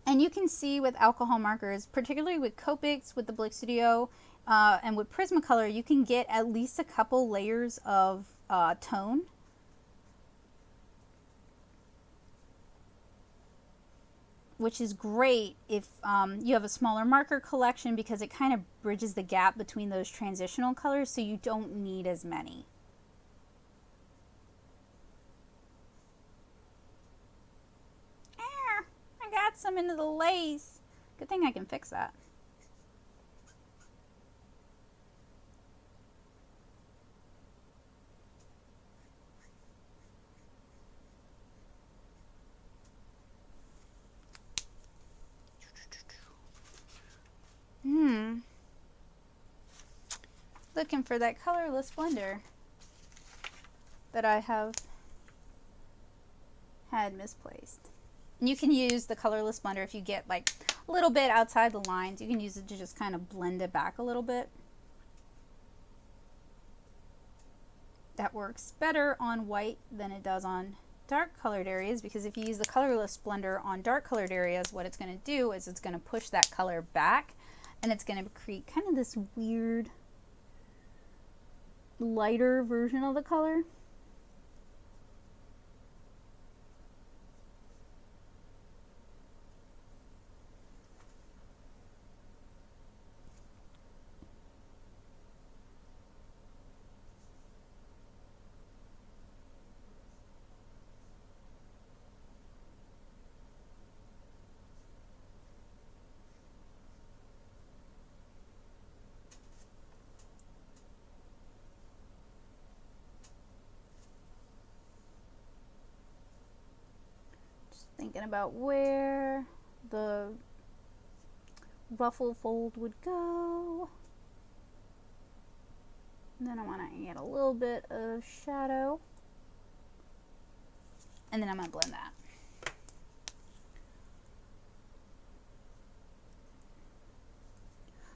And you can see with alcohol markers, particularly with Copics, with the Blick Studio, and with Prismacolor, you can get at least a couple layers of tone. Which is great if you have a smaller marker collection because it kind of bridges the gap between those transitional colors so you don't need as many. I got some into the lace. Good thing I can fix that. Looking for that colorless blender that I have had misplaced. And you can use the colorless blender if you get like a little bit outside the lines. You can use it to just kind of blend it back a little bit. That works better on white than it does on dark colored areas, because if you use the colorless blender on dark colored areas, what it's going to do is it's going to push that color back and it's going to create kind of this weird lighter version of the color. Thinking about where the ruffle fold would go. And then I want to add a little bit of shadow. And then I'm going to blend that.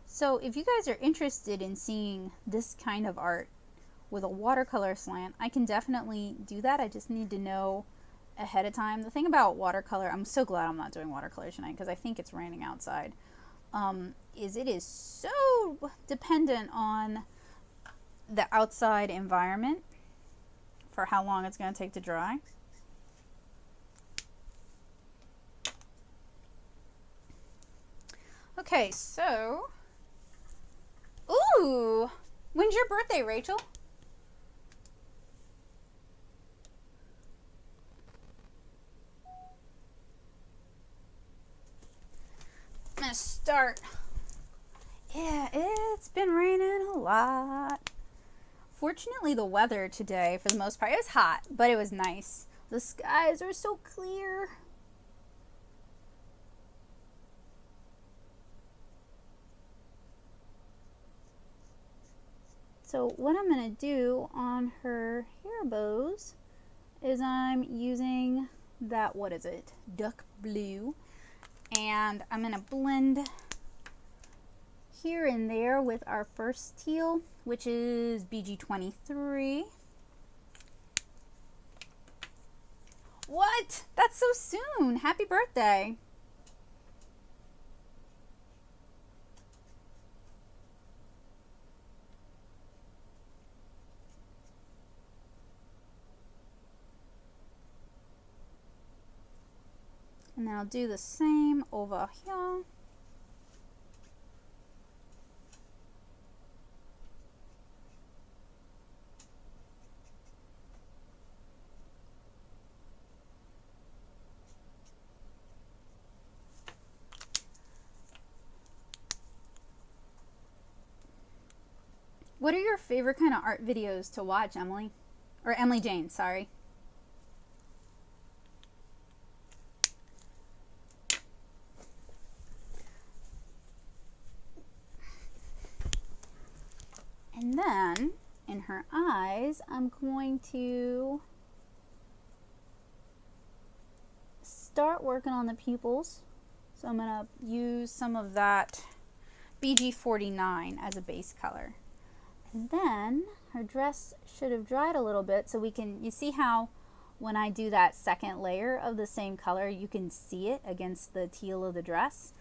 So if you guys are interested in seeing this kind of art with a watercolor slant, I can definitely do that. I just need to know ahead of time. The thing about watercolor, I'm so glad I'm not doing watercolor tonight because I think it's raining outside, is it is so dependent on the outside environment for how long it's going to take to dry. Okay, so, ooh, when's your birthday, Rachel? I'm gonna start. Yeah, it's been raining a lot. Fortunately, the weather today, for the most part, it was hot, but it was nice. The skies are so clear. So what I'm going to do on her hair bows is I'm using that, what is it, duck blue, and I'm going to blend here and there with our first teal, which is BG23. What? That's so soon. Happy birthday. And then I'll do the same over here. What are your favorite kind of art videos to watch, Emily? Or Emily Jane, sorry. And then, in her eyes, I'm going to start working on the pupils. So I'm going to use some of that BG49 as a base color. And then her dress should have dried a little bit, so we can, you see how when I do that second layer of the same color, you can see it against the teal of the dress.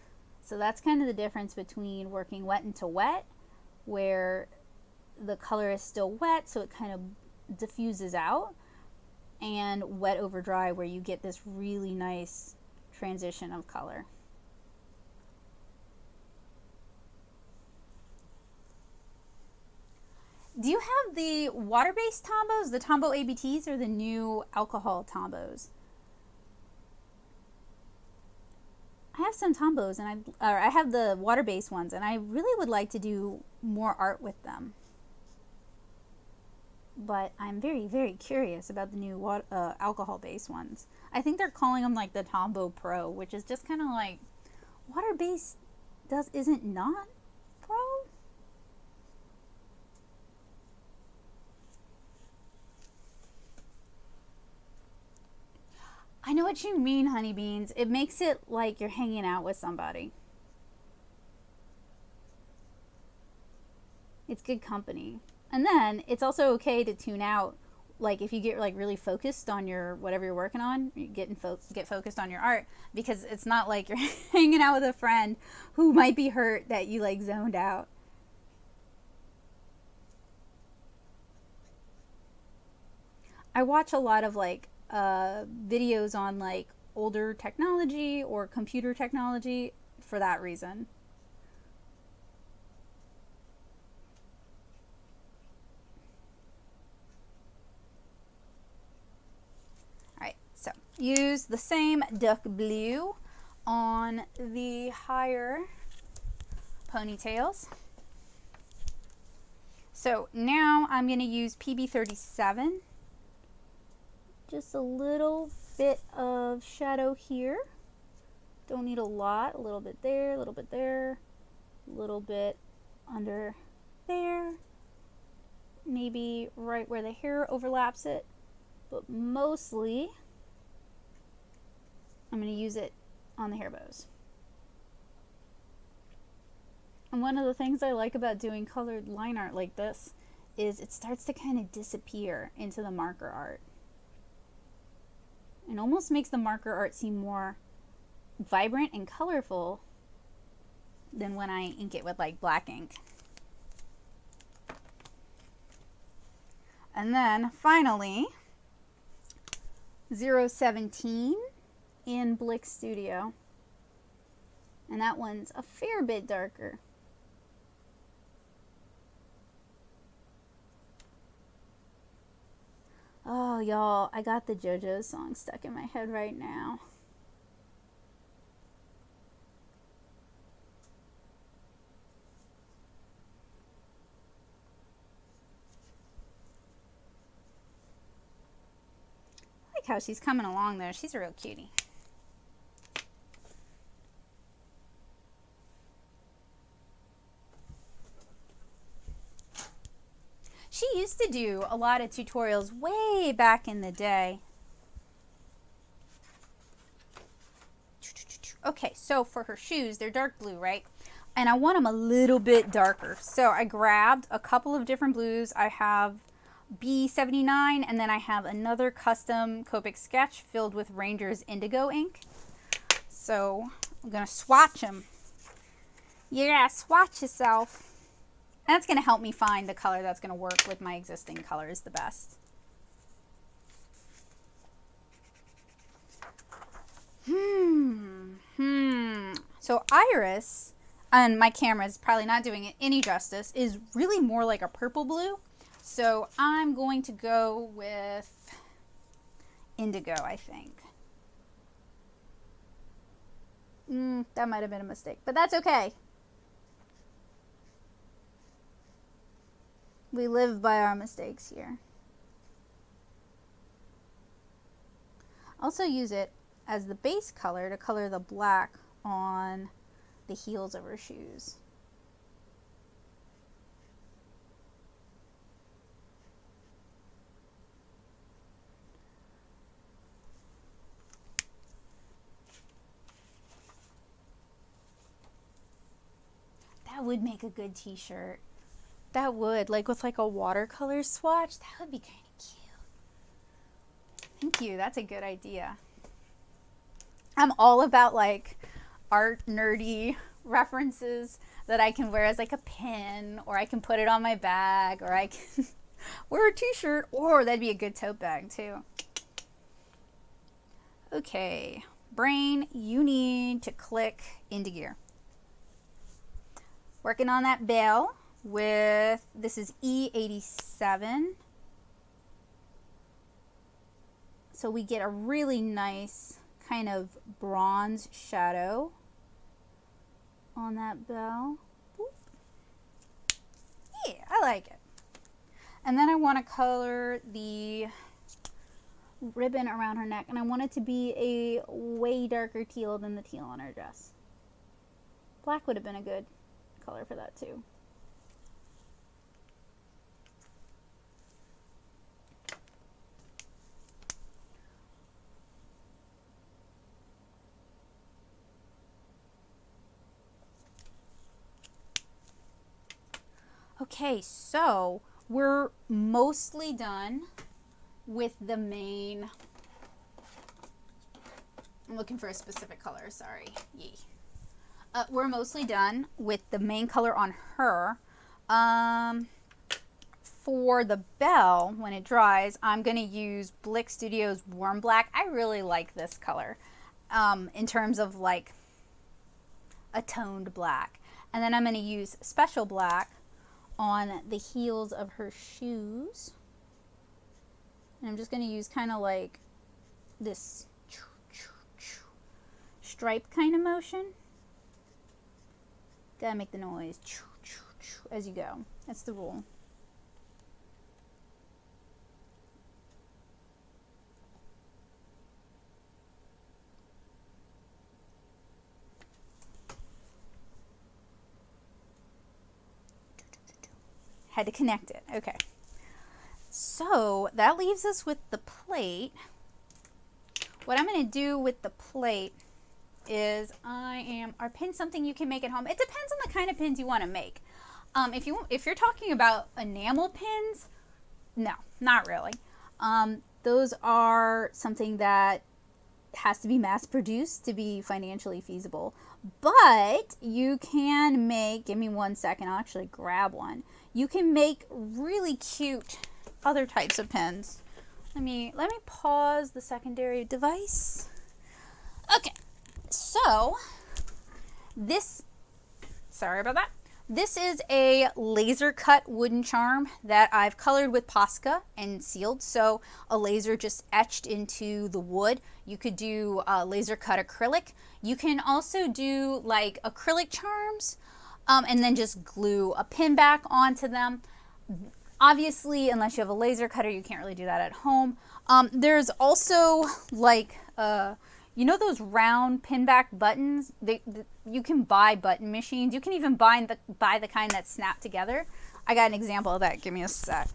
So that's kind of the difference between working wet into wet, where the color is still wet, so it kind of diffuses out, and wet over dry, where you get this really nice transition of color. Do you have the water-based Tombows, the Tombow ABTs, or the new alcohol Tombows? I have some Tombows, and I have the water-based ones, and I really would like to do more art with them. But I'm very, very curious about the new alcohol-based ones. I think they're calling them like the Tombow Pro, which is just kind of like water-based isn't not pro. I know what you mean, honeybeans. It makes it like you're hanging out with somebody. It's good company. And then it's also okay to tune out, like if you get like really focused on your whatever you're working on, you get focused on your art, because it's not like you're hanging out with a friend who might be hurt that you like zoned out. I watch a lot of like videos on like older technology or computer technology for that reason. Alright, so use the same duck blue on the higher ponytails. So now I'm going to use PB37. Just a little bit of shadow here. Don't need a lot. A little bit there, a little bit there, a little bit under there. Maybe right where the hair overlaps it. But mostly, I'm going to use it on the hair bows. And one of the things I like about doing colored line art like this is it starts to kind of disappear into the marker art. It almost makes the marker art seem more vibrant and colorful than when I ink it with like black ink. And then finally, 017 in Blick Studio. And that one's a fair bit darker. Oh, y'all, I got the JoJo song stuck in my head right now. I like how she's coming along there. She's a real cutie. She used to do a lot of tutorials way back in the day. Okay, so for her shoes, they're dark blue, right? And I want them a little bit darker. So I grabbed a couple of different blues. I have B79, and then I have another custom Copic sketch filled with Ranger's Indigo ink. So I'm gonna swatch them. Yeah, swatch yourself. And that's going to help me find the color that's going to work with my existing colors the best. So Iris, and my camera is probably not doing it any justice, is really more like a purple blue. So I'm going to go with indigo, I think. That might have been a mistake, but that's okay. We live by our mistakes here. Also use it as the base color to color the black on the heels of her shoes. That would make a good t-shirt. That would, like with like a watercolor swatch, that would be kind of cute. Thank you, that's a good idea. I'm all about like art nerdy references that I can wear as like a pin, or I can put it on my bag, or I can wear a t-shirt, or that'd be a good tote bag too. Okay, brain, you need to click into gear. Working on that bell. With, this is E87. So we get a really nice kind of bronze shadow on that bell. Boop. Yeah, I like it. And then I want to color the ribbon around her neck, and I want it to be a way darker teal than the teal on her dress. Black would have been a good color for that too. Okay, so we're mostly done with the main. I'm looking for a specific color, sorry. Yee. We're mostly done with the main color on her. For the bell, when it dries, I'm going to use Blick Studios Warm Black. I really like this color in terms of like a toned black. And then I'm going to use Special Black on the heels of her shoes. And I'm just going to use kind of like this stripe kind of motion. Gotta make the noise as you go. That's the rule. Had to connect it. Okay. So that leaves us with the plate. What I'm going to do with the plate is are pins something you can make at home? It depends on the kind of pins you want to make. If you're talking about enamel pins, no, not really. Those are something that has to be mass produced to be financially feasible. But you can make, give me 1 second, I'll actually grab one. You can make really cute other types of pins. Let me pause the secondary device. Okay, so Sorry about that. This is a laser cut wooden charm that I've colored with Posca and sealed. So a laser just etched into the wood. You could do laser cut acrylic. You can also do like acrylic charms and then just glue a pin back onto them. Obviously, unless you have a laser cutter, you can't really do that at home. There's also like, you know those round pinback buttons? You can buy button machines. You can even buy the kind that snap together. I got an example of that. Give me a sec.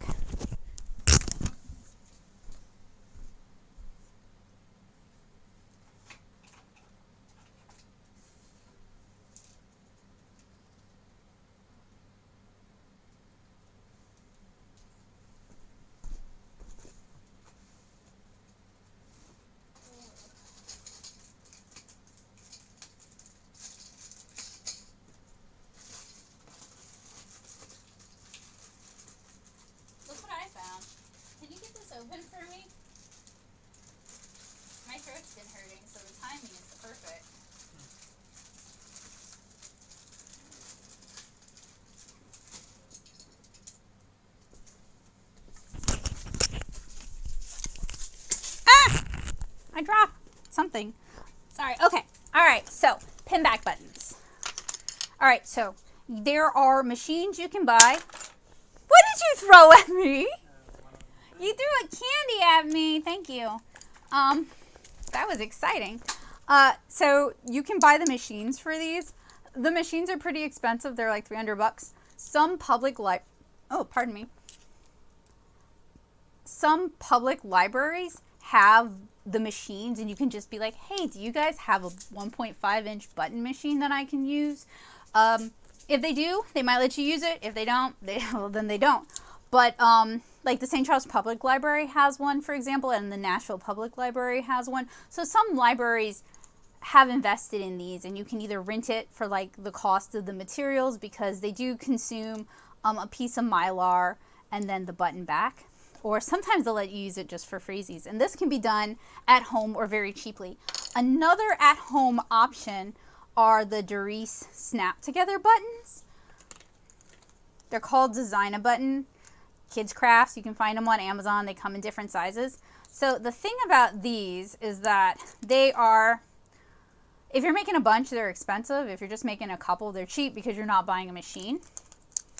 Open for me? My throat's been hurting, so the timing is perfect. Ah! I dropped something. Sorry. Okay. All right. So, pin back buttons. All right. So, there are machines you can buy. What did you throw at me? You threw a candy at me. Thank you. That was exciting. So you can buy the machines for these. The machines are pretty expensive. They're like $300. Some public Some public libraries have the machines, and you can just be like, "Hey, do you guys have a 1.5-inch button machine that I can use?" If they do, they might let you use it. If they don't, then they don't. But like the St. Charles Public Library has one, for example, and the Nashville Public Library has one. So some libraries have invested in these, and you can either rent it for like the cost of the materials, because they do consume a piece of Mylar and then the button back, or sometimes they'll let you use it just for freezies. And this can be done at home or very cheaply. Another at-home option are the Doris snap together buttons. They're called Design-A-Button. Kids Crafts, you can find them on Amazon. They come in different sizes. So the thing about these is that they are, if you're making a bunch, they're expensive. If you're just making a couple, they're cheap because you're not buying a machine.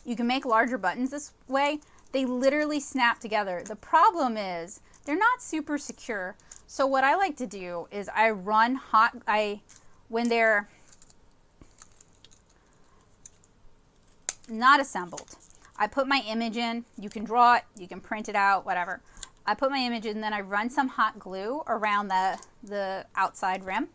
You can make larger buttons this way. They literally snap together. The problem is they're not super secure. So what I like to do is I run when they're not assembled, I put my image in. You can draw it, you can print it out, whatever. I put my image in, and then I run some hot glue around the outside rim.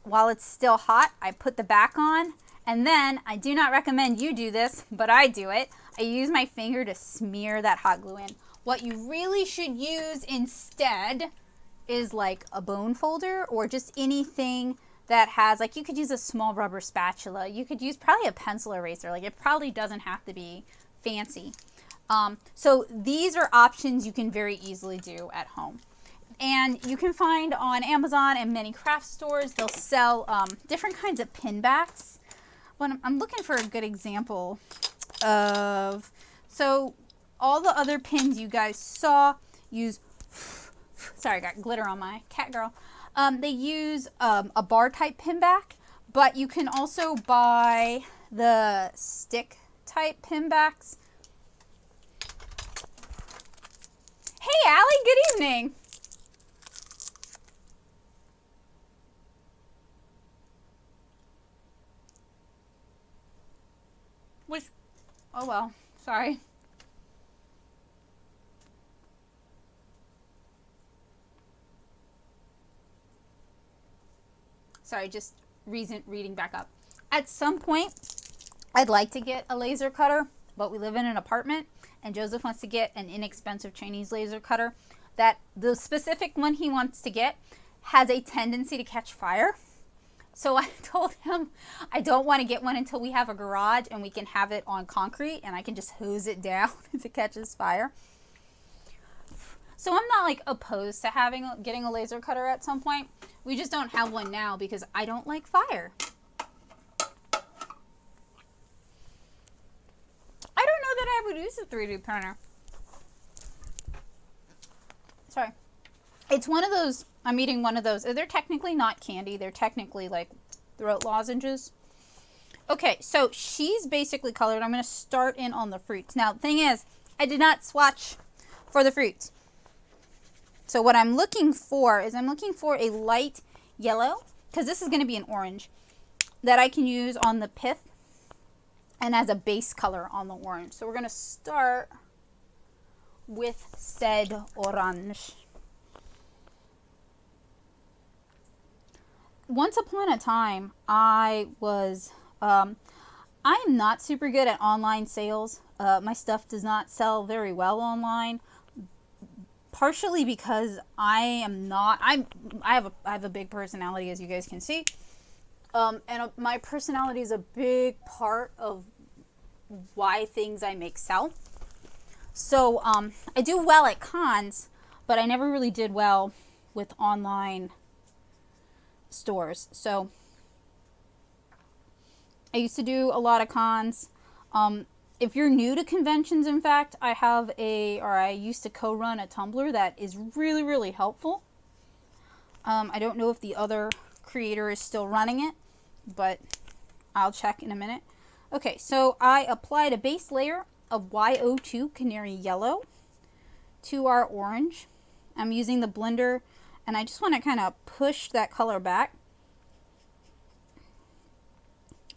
While it's still hot, I put the back on, and then I do not recommend you do this, but I do it. I use my finger to smear that hot glue in. What you really should use instead is like a bone folder, or just anything that has, like, you could use a small rubber spatula. You could use probably a pencil eraser. Like, it probably doesn't have to be fancy. So these are options you can very easily do at home. And you can find on Amazon and many craft stores, they'll sell different kinds of pin backs. When I'm looking for a good example of, so all the other pins you guys saw use, sorry, I got glitter on my cat girl. They use a bar type pin back, but you can also buy the stick type pin backs. Hey Allie, good evening. Oh well, sorry. Sorry, just reading back up. At some point, I'd like to get a laser cutter, but we live in an apartment, and Joseph wants to get an inexpensive Chinese laser cutter. That the specific one he wants to get has a tendency to catch fire. So I told him I don't want to get one until we have a garage and we can have it on concrete and I can just hose it down if it catches fire. So I'm not like opposed to getting a laser cutter at some point. We just don't have one now because I don't like fire. would use a 3D printer. Sorry. It's one of those, I'm eating one of those. They're technically not candy. They're technically like throat lozenges. Okay, so she's basically colored. I'm going to start in on the fruits. Now, the thing is, I did not swatch for the fruits. So what I'm looking for is I'm looking for a light yellow, because this is going to be an orange, that I can use on the pith and as a base color on the orange. So we're going to start with said orange. Once upon a time, I am not super good at online sales. My stuff does not sell very well online, partially because I have a big personality, as you guys can see. And my personality is a big part of why things I make sell. So I do well at cons, but I never really did well with online stores. So I used to do a lot of cons. If you're new to conventions, in fact, I used to co-run a Tumblr that is really, really helpful. I don't know if the other creator is still running it, but I'll check in a minute. Okay, so I applied a base layer of YO2 Canary Yellow to our orange. I'm using the blender, and I just want to kind of push that color back.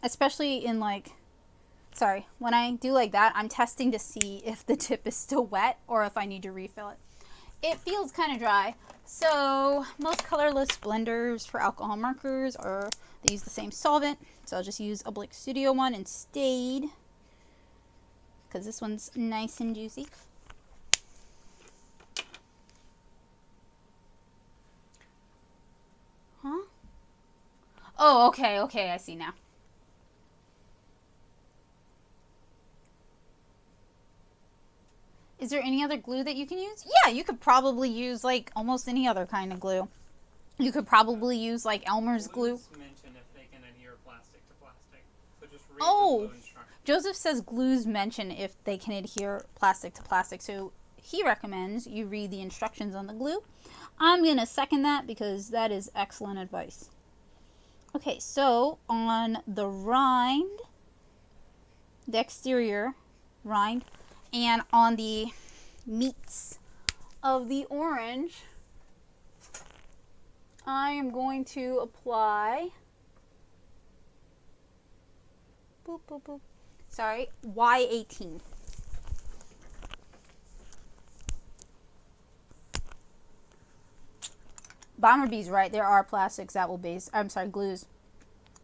Especially in when I do like that, I'm testing to see if the tip is still wet or if I need to refill it. It feels kind of dry. So most colorless blenders for alcohol markers they use the same solvent. So I'll just use a Blick Studio one instead, because this one's nice and juicy. Huh? Oh, okay, I see now. Is there any other glue that you can use? Yeah, you could probably use like almost any other kind of glue. You could probably use like Elmer's glue. Mention if they can adhere plastic to plastic. So just read the glue instructions. Joseph says glues mention if they can adhere plastic to plastic. So he recommends you read the instructions on the glue. I'm going to second that because that is excellent advice. Okay, so on the rind, the exterior rind, and on the meats of the orange, I am going to apply Y18. Bomber Bee's right. There are plastics that will glues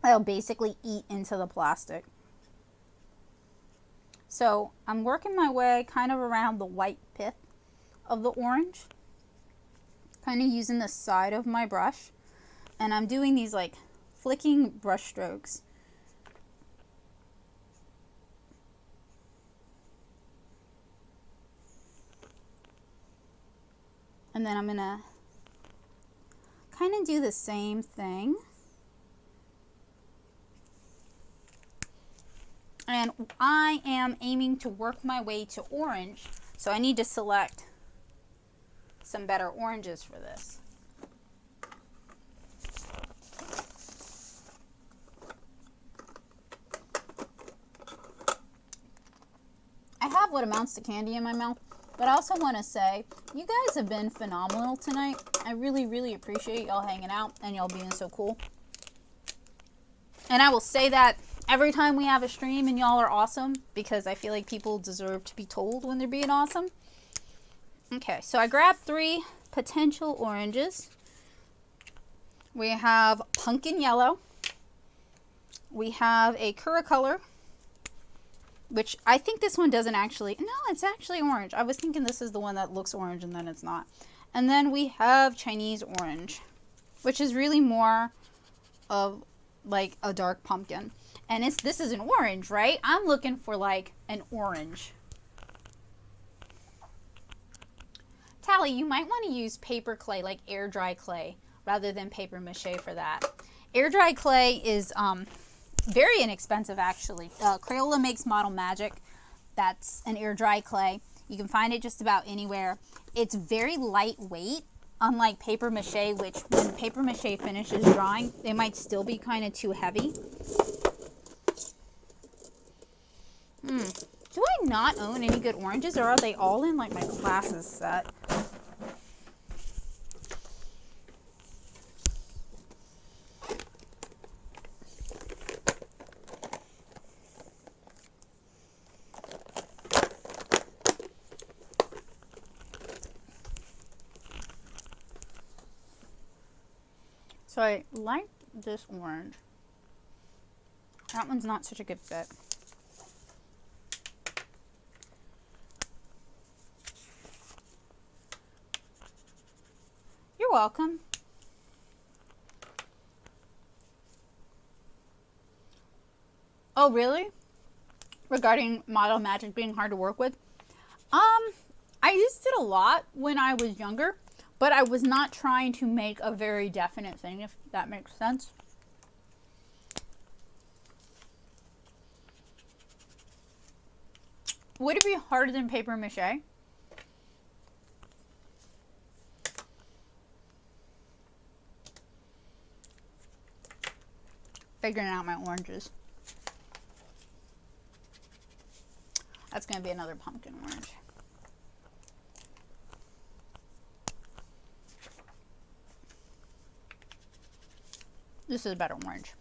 that'll basically eat into the plastic. So I'm working my way kind of around the white pith of the orange, kind of using the side of my brush, and I'm doing these like flicking brush strokes. And then I'm gonna kind of do the same thing. And I am aiming to work my way to orange, so I need to select some better oranges for this. I have what amounts to candy in my mouth, but I also want to say, you guys have been phenomenal tonight. I really, really appreciate y'all hanging out and y'all being so cool. And I will say that every time we have a stream and y'all are awesome, because I feel like people deserve to be told when they're being awesome. Okay, so I grabbed 3 potential oranges. We have pumpkin yellow. We have a Watercolor, which I think this one doesn't actually, no, it's actually orange. I was thinking this is the one that looks orange and then it's not. And then we have Chinese orange, which is really more of like a dark pumpkin. And this is an orange, right? I'm looking for like an orange. Tally, you might want to use paper clay, like air dry clay, rather than paper mache for that. Air dry clay is very inexpensive, actually. Crayola makes Model Magic, That's an air dry clay. You can find it just about anywhere. It's very lightweight, unlike paper mache, which when paper mache finishes drying, they might still be kind of too heavy. Do I not own any good oranges, or are they all in like my classes set? So I like this orange. That one's not such a good fit. You're welcome. Oh, really? Regarding Model Magic being hard to work with? I used it a lot when I was younger, but I was not trying to make a very definite thing, if that makes sense. Would it be harder than paper mache? Figuring out my oranges. That's going to be another pumpkin orange. This is a better orange.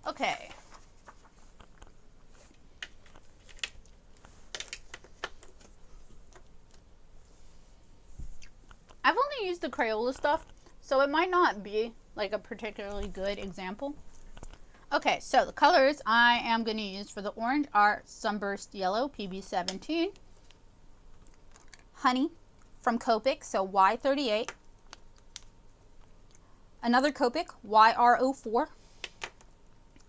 Okay. I've only used the Crayola stuff, so it might not be like a particularly good example. Okay, so the colors I am going to use for the orange are Sunburst Yellow, PB17, Honey from Copic, so Y38, another Copic, YR04,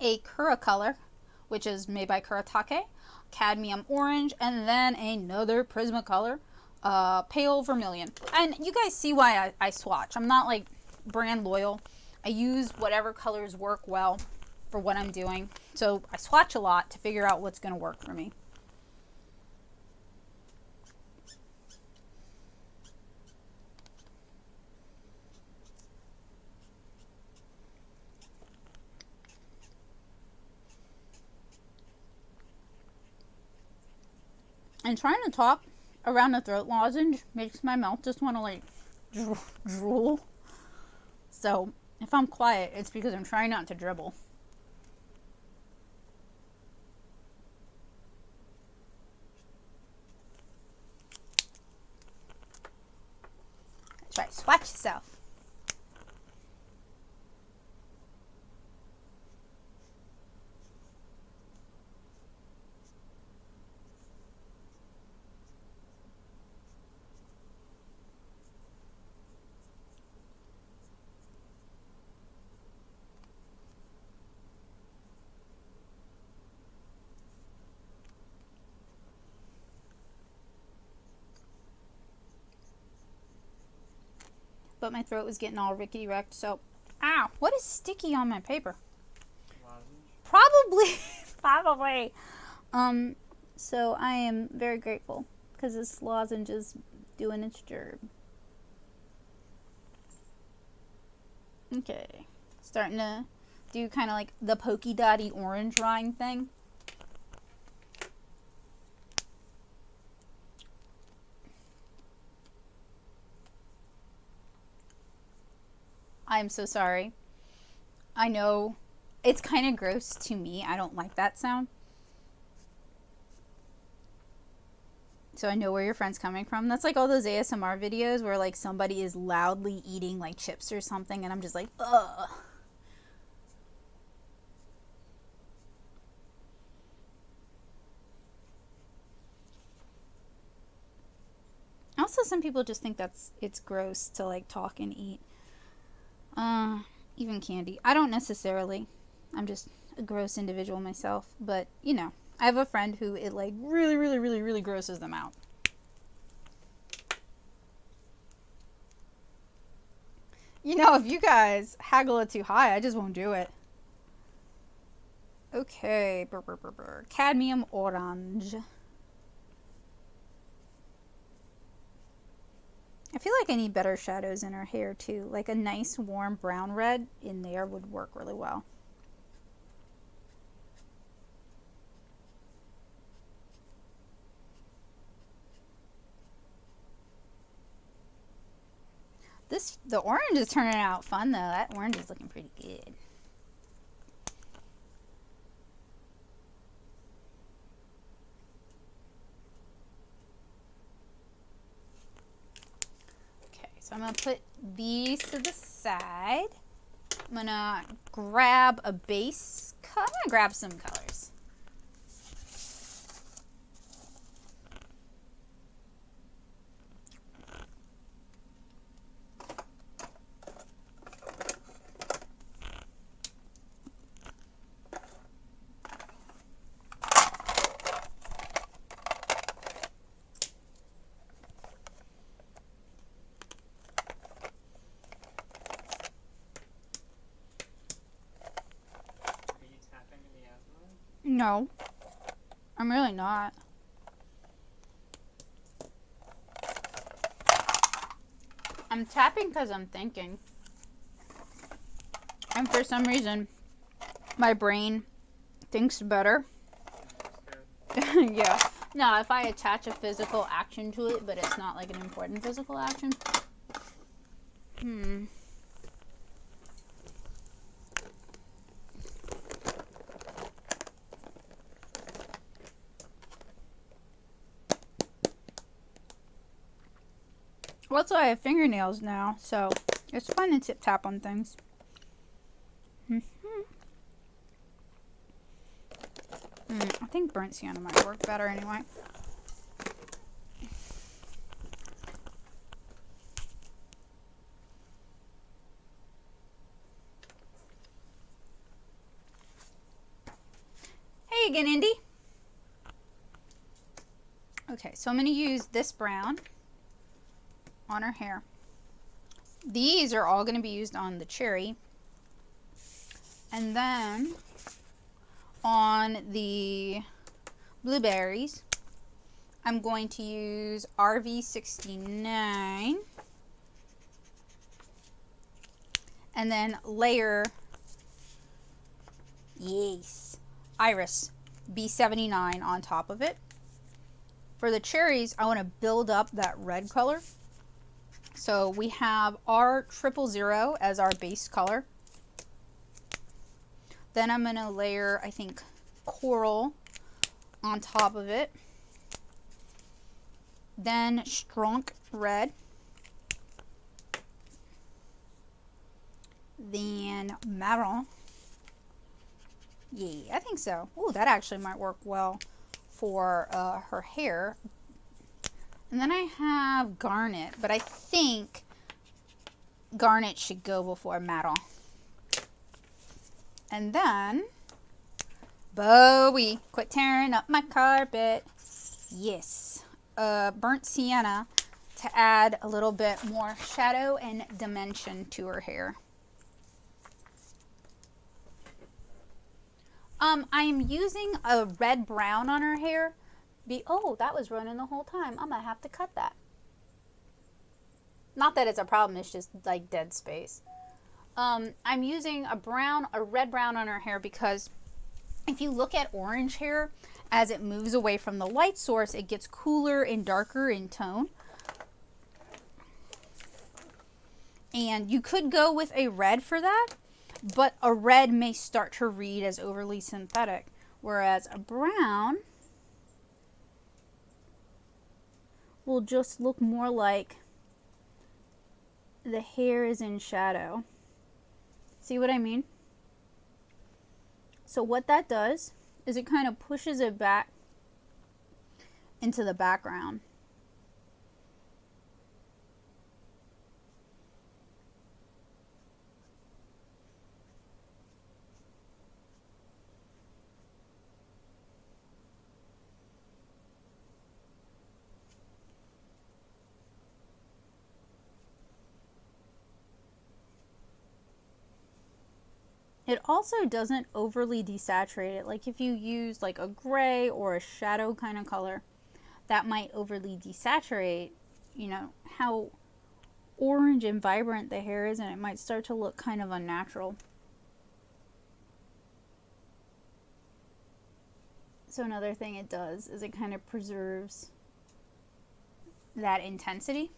a Color, which is made by Kuretake, Cadmium Orange, and then another Prismacolor, Pale Vermilion. And you guys see why I swatch. I'm not like brand loyal. I use whatever colors work well for what I'm doing. So I swatch a lot to figure out what's going to work for me. And trying to talk around the throat lozenge makes my mouth just want to like drool. So if I'm quiet, it's because I'm trying not to dribble. That's right, swatch yourself. But my throat was getting all rickety wrecked, so ow, what is sticky on my paper? Probably probably. So I am very grateful because this lozenge is doing its job. Okay, starting to do kind of like the pokey dotty orange line thing. I'm so sorry. I know it's kind of gross to me. I don't like that sound. So I know where your friend's coming from. That's like all those ASMR videos where like somebody is loudly eating like chips or something and I'm just like, ugh. Also, some people just think it's gross to like talk and eat. Even candy. I don't necessarily. I'm just a gross individual myself. But, you know, I have a friend who it like really grosses them out. You know, if you guys haggle it too high, I just won't do it. Okay. Cadmium orange. I feel like I need better shadows in her hair too. Like a nice warm brown red in there would work really well. The orange is turning out fun though. That orange is looking pretty good. Okay, so I'm gonna put these to the side. I'm gonna grab a base color. I'm gonna grab some colors. No, I'm really not. I'm tapping because I'm thinking. And for some reason, my brain thinks better. Yeah. No, if I attach a physical action to it, but it's not like an important physical action. Also, I have fingernails now, so it's fun to tip tap on things. I think burnt sienna might work better anyway. Hey again, Indy. Okay, so I'm going to use this brown on her hair. These are all going to be used on the cherry. And then on the blueberries, I'm going to use RV69 and then layer, yes, Iris B79 on top of it. For the cherries, I want to build up that red color. So we have our 000 as our base color. Then I'm going to layer, I think, coral on top of it. Then strunk red. Then marron. Yeah, I think so. Ooh, that actually might work well for her hair. And then I have garnet, but I think garnet should go before marron. And then, Bowie, quit tearing up my carpet. Yes, burnt sienna to add a little bit more shadow and dimension to her hair. I'm using a red brown on her hair. Oh, that was running the whole time. I'm gonna have to cut that. Not that it's a problem, it's just like dead space. I'm using a red brown on her hair because if you look at orange hair, as it moves away from the light source, it gets cooler and darker in tone. And you could go with a red for that, but a red may start to read as overly synthetic, whereas a brown will just look more like the hair is in shadow. See what I mean? So what that does is it kind of pushes it back into the background. It also doesn't overly desaturate it. Like if you use like a gray or a shadow kind of color, that might overly desaturate, you know, how orange and vibrant the hair is, and it might start to look kind of unnatural. So another thing it does is it kind of preserves that intensity.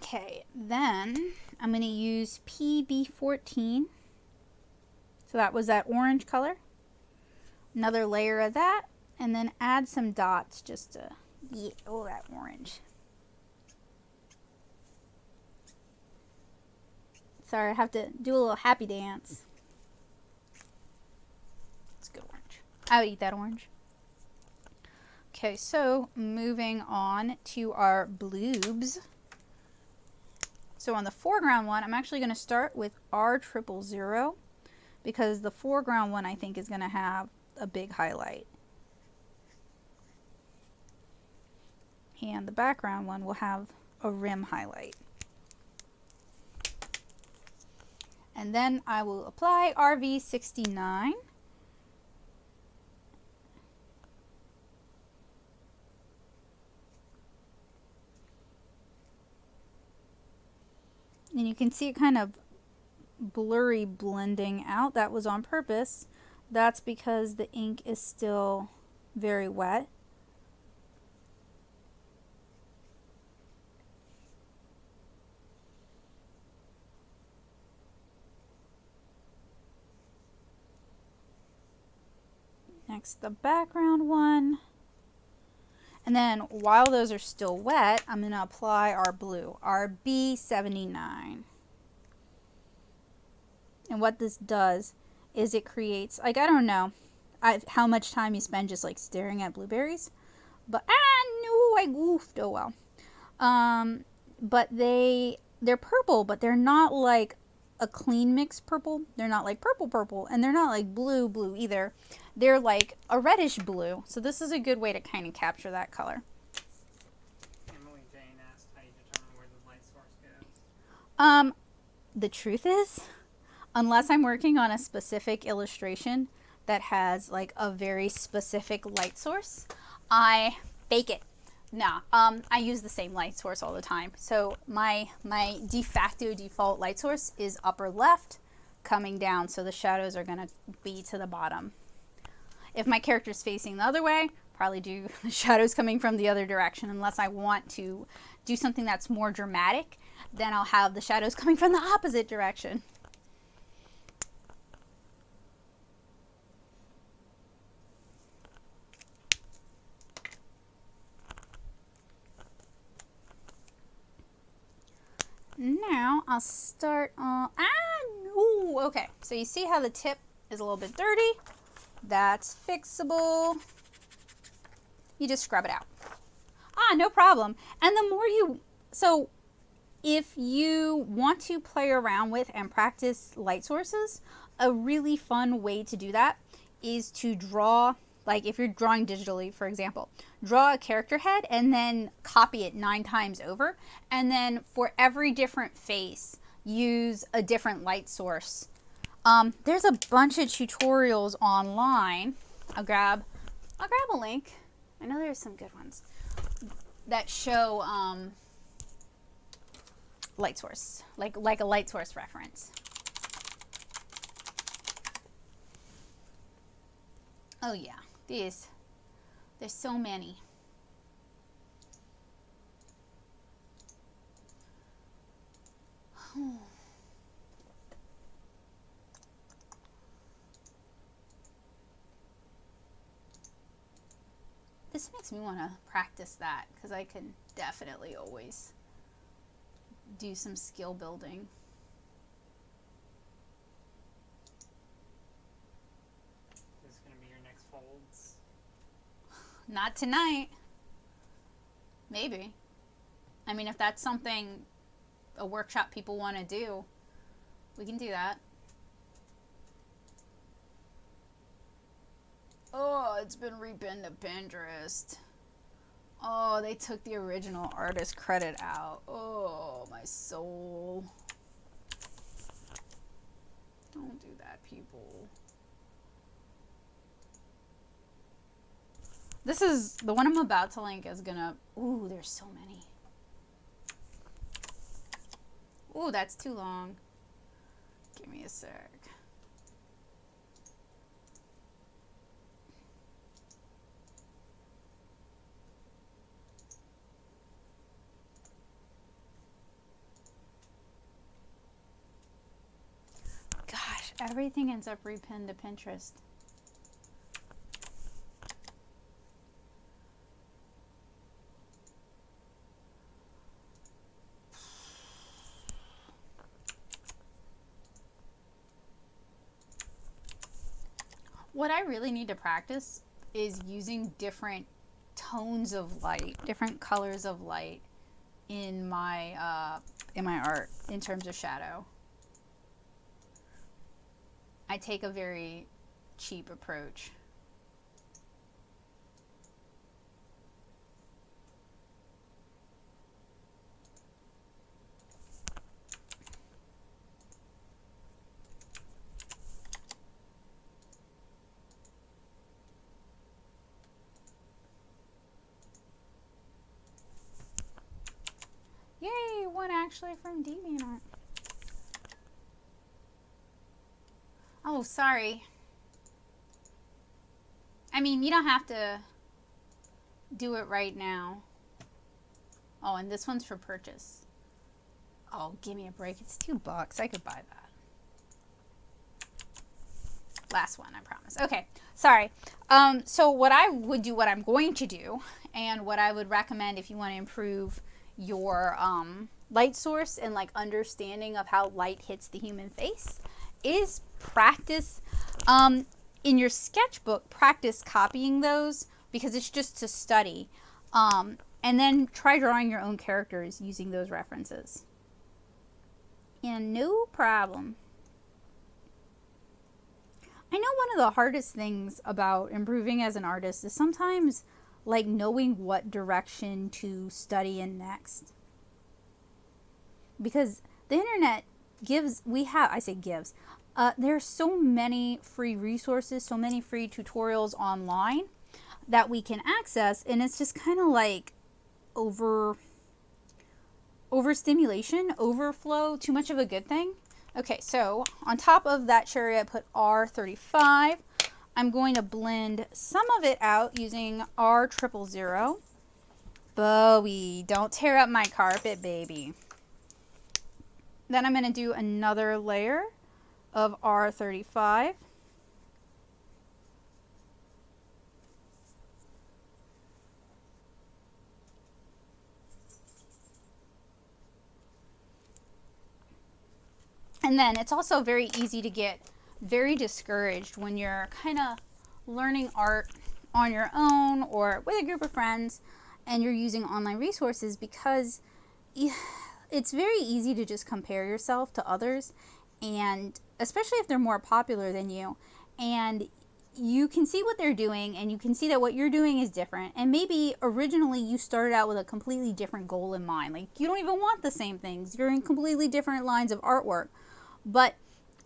Okay, then I'm going to use PB14. So that was that orange color. Another layer of that, and then add some dots just to, yeah, oh, that orange. Sorry, I have to do a little happy dance. It's good orange. I would eat that orange. Okay, so moving on to our bloobs. So on the foreground one, I'm actually going to start with R000 because the foreground one I think is going to have a big highlight. And the background one will have a rim highlight. And then I will apply RV69. And you can see it kind of blurry blending out. That was on purpose. That's because the ink is still very wet. Next, the background one. And then while those are still wet, I'm going to apply our blue, our B79. And what this does is it creates, like, I don't know how much time you spend just like staring at blueberries, but no, I goofed, oh well. But they're purple, but they're not like a clean mix purple. They're not like purple, and they're not like blue either. They're like a reddish blue. So this is a good way to kind of capture that color. Emily Jane asked how you determine where the light source goes. The truth is, unless I'm working on a specific illustration that has like a very specific light source, I fake it. Nah, I use the same light source all the time. So my de facto default light source is upper left coming down, so the shadows are gonna be to the bottom. If my character's facing the other way, probably do the shadows coming from the other direction. Unless I want to do something that's more dramatic, then I'll have the shadows coming from the opposite direction. Now I'll start on, no, okay. So you see how the tip is a little bit dirty? That's fixable. You just scrub it out. No problem. And the more you, so if you want to play around with and practice light sources, a really fun way to do that is to draw, like if you're drawing digitally, for example, draw a character head and then copy it 9 times over. And then for every different face, use a different light source. There's a bunch of tutorials online. I'll grab a link. I know there's some good ones that show light source, like a light source reference. Oh yeah, there's so many. This makes me want to practice that because I can definitely always do some skill building. This is going to be your next folds. Not tonight. Maybe. I mean, if that's something a workshop people want to do, we can do that. Oh, it's been repinned to Pinterest. Oh, they took the original artist credit out. Oh, my soul. Don't do that, people. This is, the one I'm about to link is gonna, ooh, there's so many. Ooh, that's too long. Give me a sec. Gosh, everything ends up repinned to Pinterest. What I really need to practice is using different tones of light, different colors of light in my art in terms of shadow. I take a very cheap approach. Yay, one actually from DeviantArt. Oh, sorry. I mean, you don't have to do it right now. Oh, and this one's for purchase. Oh, give me a break. It's $2. I could buy that. Last one, I promise. Okay, sorry. So what I would do, what I'm going to do, and what I would recommend if you want to improve your light source and like understanding of how light hits the human face is practice in your sketchbook, practice copying those because it's just to study, and then try drawing your own characters using those references. And no problem. I know one of the hardest things about improving as an artist is sometimes like knowing what direction to study in next. Because the internet gives, there's so many free resources, so many free tutorials online that we can access, and it's just kind of like overstimulation, overflow, too much of a good thing. Okay, so on top of that cherry I put R35. I'm going to blend some of it out using R000. Bowie, don't tear up my carpet, baby. Then I'm going to do another layer of R35. And then it's also very easy to get very discouraged when you're kind of learning art on your own or with a group of friends and you're using online resources, because it's very easy to just compare yourself to others, and especially if they're more popular than you, and you can see what they're doing and you can see that what you're doing is different, and maybe originally you started out with a completely different goal in mind. Like, you don't even want the same things, you're in completely different lines of artwork, but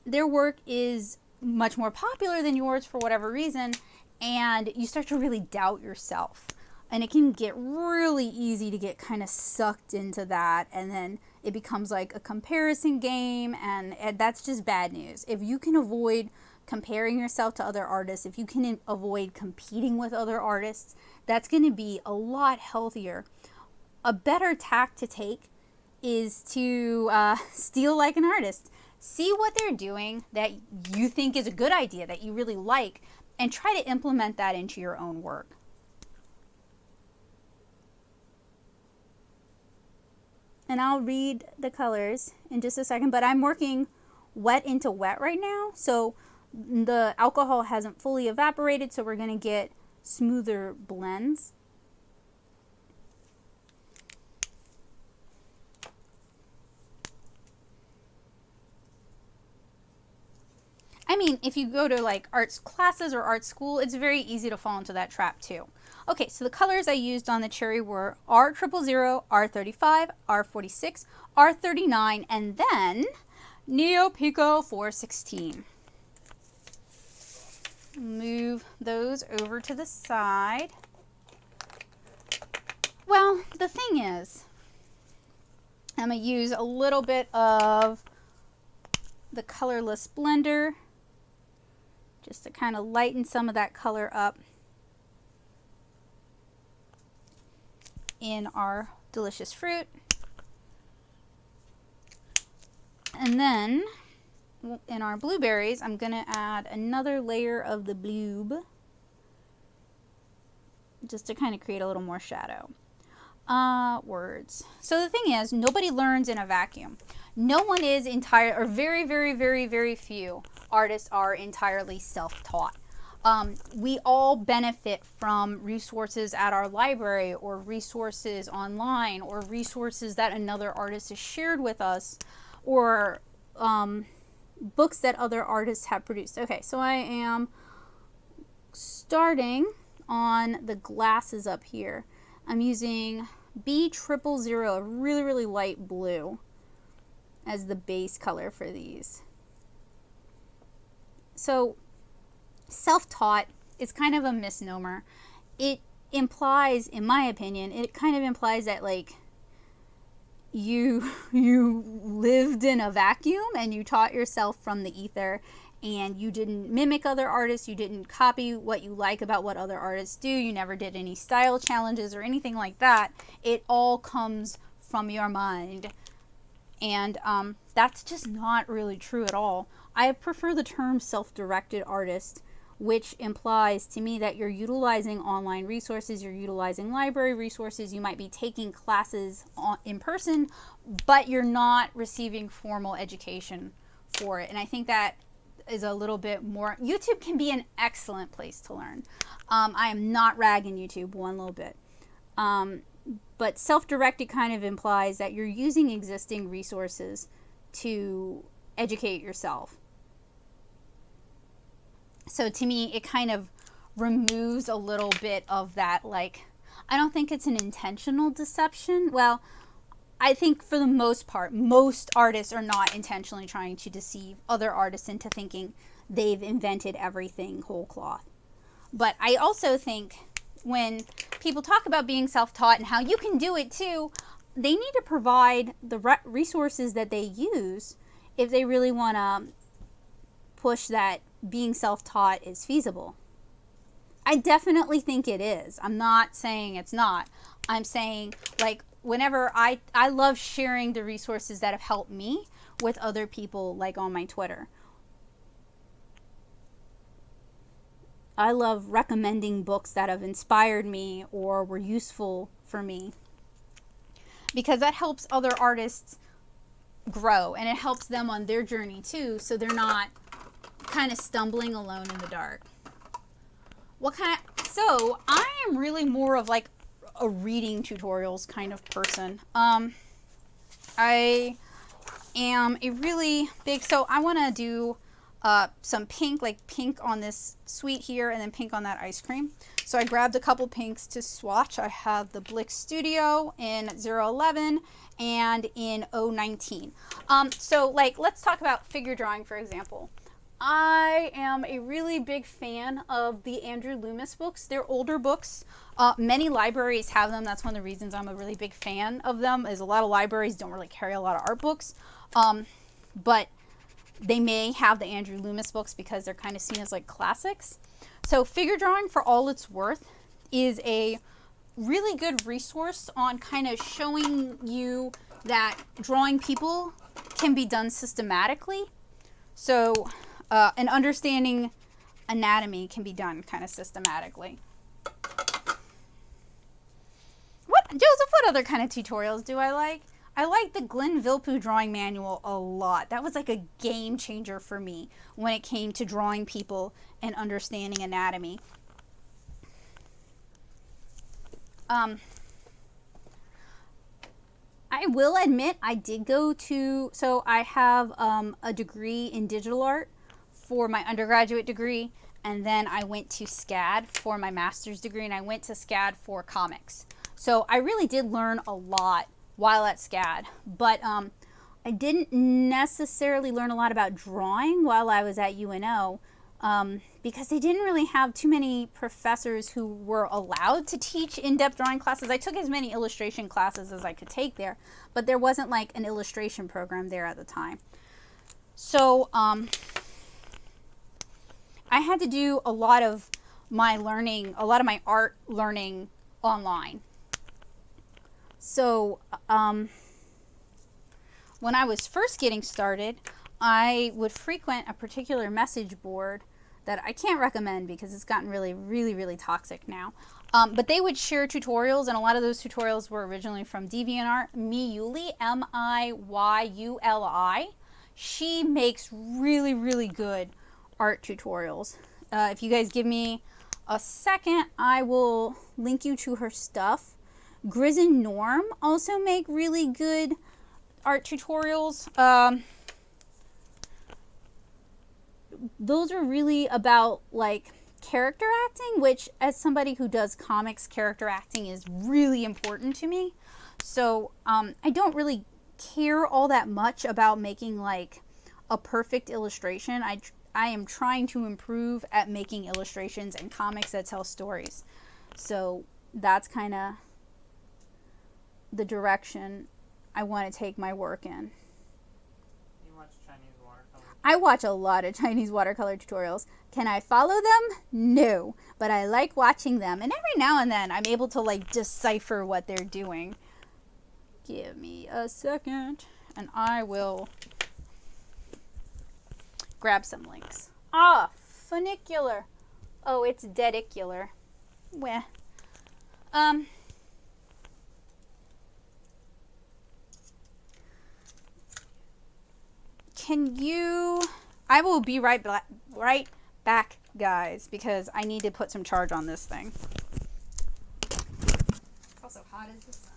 their work is much more popular than yours for whatever reason, and you start to really doubt yourself. And it can get really easy to get kind of sucked into that, and then it becomes like a comparison game, and that's just bad news. If you can avoid comparing yourself to other artists, if you can avoid competing with other artists, that's going to be a lot healthier. A better tack to take is to steal like an artist. See what they're doing that you think is a good idea, that you really like, and try to implement that into your own work. And I'll read the colors in just a second, but I'm working wet into wet right now, so the alcohol hasn't fully evaporated, so we're going to get smoother blends. I mean, if you go to like arts classes or art school, it's very easy to fall into that trap too. Okay, so the colors I used on the cherry were R000, R35, R46, R39, and then Neo Pico 416. Move those over to the side. Well, the thing is, I'm going to use a little bit of the colorless blender just to kind of lighten some of that color up in our delicious fruit. And then in our blueberries, I'm going to add another layer of the bloob just to kind of create a little more shadow. Words. So the thing is, nobody learns in a vacuum. No one is or very, very, very, very few artists are entirely self-taught. We all benefit from resources at our library or resources online or resources that another artist has shared with us or books that other artists have produced. Okay, so I am starting on the glasses up here. I'm using B000, a really, really light blue, as the base color for these. So self-taught is kind of a misnomer. It implies, in my opinion, it kind of implies that like you lived in a vacuum and you taught yourself from the ether, and you didn't mimic other artists, you didn't copy what you like about what other artists do, you never did any style challenges or anything like that. It all comes from your mind. And that's just not really true at all. I prefer the term self-directed artist, which implies to me that you're utilizing online resources, you're utilizing library resources, you might be taking classes in person, but you're not receiving formal education for it. And I think that is a little bit more. YouTube can be an excellent place to learn. I am not ragging YouTube one little bit. But self-directed kind of implies that you're using existing resources to educate yourself. So to me, it kind of removes a little bit of that, like, I don't think it's an intentional deception. Well, I think for the most part, most artists are not intentionally trying to deceive other artists into thinking they've invented everything whole cloth. But I also think when people talk about being self-taught and how you can do it too, they need to provide the resources that they use if they really want to push that being self-taught is feasible. I definitely think it is. I'm not saying it's not. I'm saying, like, whenever I love sharing the resources that have helped me with other people, like on my Twitter. I love recommending books that have inspired me or were useful for me, because that helps other artists grow and it helps them on their journey too, so they're not kind of stumbling alone in the dark. So I am really more of like a reading tutorials kind of person. I am a really big, so I want to do some pink, like pink on this sweet here and then pink on that ice cream. So I grabbed a couple pinks to swatch. I have the Blick Studio in 011 and in 019. So like, let's talk about figure drawing, for example. I am a really big fan of the Andrew Loomis books. They're older books. Many libraries have them. That's one of the reasons I'm a really big fan of them, is a lot of libraries don't really carry a lot of art books. But they may have the Andrew Loomis books because they're kind of seen as like classics. So figure drawing, for all it's worth, is a really good resource on kind of showing you that drawing people can be done systematically. So and understanding anatomy can be done kind of systematically. Joseph, what other kind of tutorials do I like? I like the Glenn Vilppu drawing manual a lot. That was like a game changer for me when it came to drawing people and understanding anatomy. I will admit I did go to, so I have a degree in digital art for my undergraduate degree, and then I went to SCAD for my master's degree, and I went to SCAD for comics. So I really did learn a lot while at SCAD, but I didn't necessarily learn a lot about drawing while I was at UNO, because they didn't really have too many professors who were allowed to teach in-depth drawing classes. I took as many illustration classes as I could take there, but there wasn't like an illustration program there at the time. So I had to do a lot of my learning, a lot of my art learning online. So when I was first getting started, I would frequent a particular message board that I can't recommend because it's gotten really toxic now. But they would share tutorials, and a lot of those tutorials were originally from DeviantArt. Miyuli, M-I-Y-U-L-I. She makes really good art tutorials. If you guys give me a second, I will link you to her stuff. Grizz and Norm also make really good art tutorials. Those are really about like character acting, which as somebody who does comics, character acting is really important to me. So I don't really care all that much about making like a perfect illustration. I am trying to improve at making illustrations and comics that tell stories. So that's kind of the direction I want to take my work in. You watch Chinese watercolor? I watch a lot of Chinese watercolor tutorials. Can I follow them? No, but I like watching them, and every now and then I'm able to like decipher what they're doing. Give me a second and I will grab some links. Ah, funicular. Oh, it's dedicular. Weh. Can you, I will be right back, guys, because I need to put some charge on this thing. It's also hot as the sun.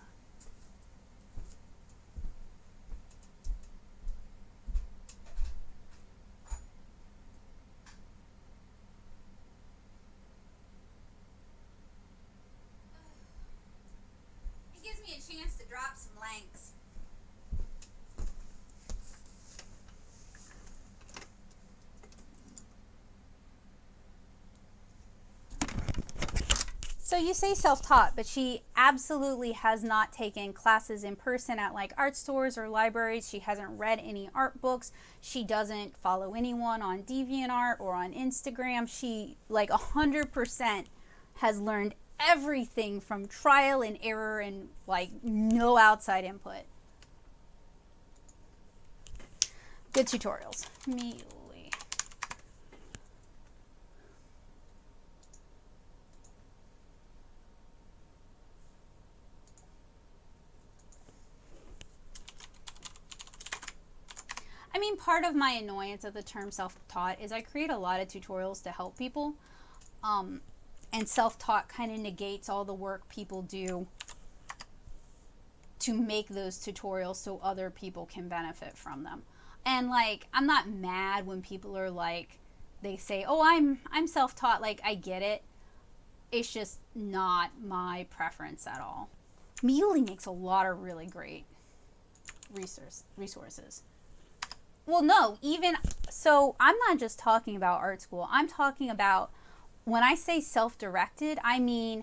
It gives me a chance to drop some links. So you say self-taught, but she absolutely has not taken classes in person at like art stores or libraries. She hasn't read any art books. She doesn't follow anyone on DeviantArt or on Instagram. She like 100% has learned everything from trial and error and like no outside input. Good tutorials. I mean, part of my annoyance of the term self-taught is I create a lot of tutorials to help people, and self-taught kind of negates all the work people do to make those tutorials so other people can benefit from them. And like, I'm not mad when people are like, they say, oh, I'm self-taught, like I get it. It's just not my preference at all. Miyuli makes a lot of really great resources. Well, no, even, so I'm not just talking about art school. I'm talking about, when I say self-directed, I mean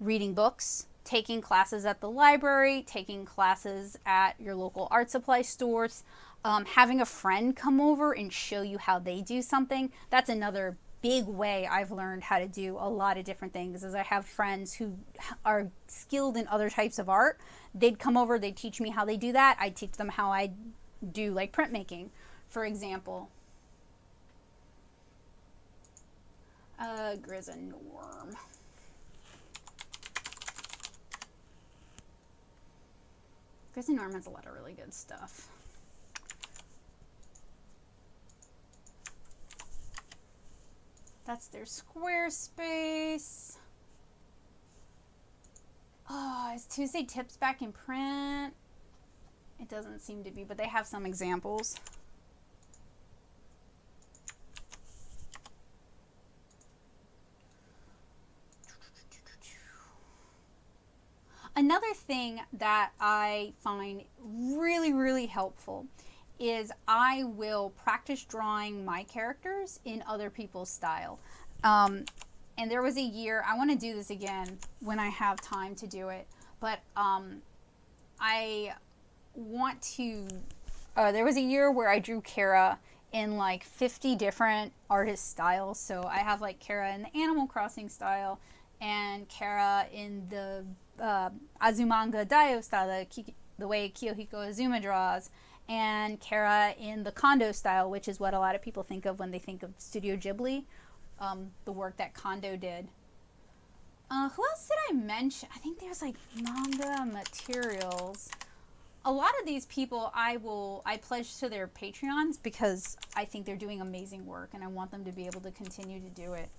reading books, taking classes at the library, taking classes at your local art supply stores, having a friend come over and show you how they do something. That's another big way I've learned how to do a lot of different things, is I have friends who are skilled in other types of art. They'd come over, they'd teach me how they do that. I'd teach them how I do like printmaking, for example. Grizz and Norm. Grizz and Norm has a lot of really good stuff. That's their Squarespace. Oh, is Tuesday Tips back in print? It doesn't seem to be, but they have some examples. Another thing that I find really, really helpful is I will practice drawing my characters in other people's style. And there was a year, I want to do this again when I have time to do it, but I want to, there was a year where I drew Kara in like 50 different artist styles. So I have like Kara in the Animal Crossing style, and Kara in the Azumanga Daioh style, the way Kiyohiko Azuma draws, and Kara in the Kondo style, which is what a lot of people think of when they think of Studio Ghibli, the work that Kondo did. Who else did I mention? I think there's like manga materials. A lot of these people I pledge to their Patreons because I think they're doing amazing work and I want them to be able to continue to do it.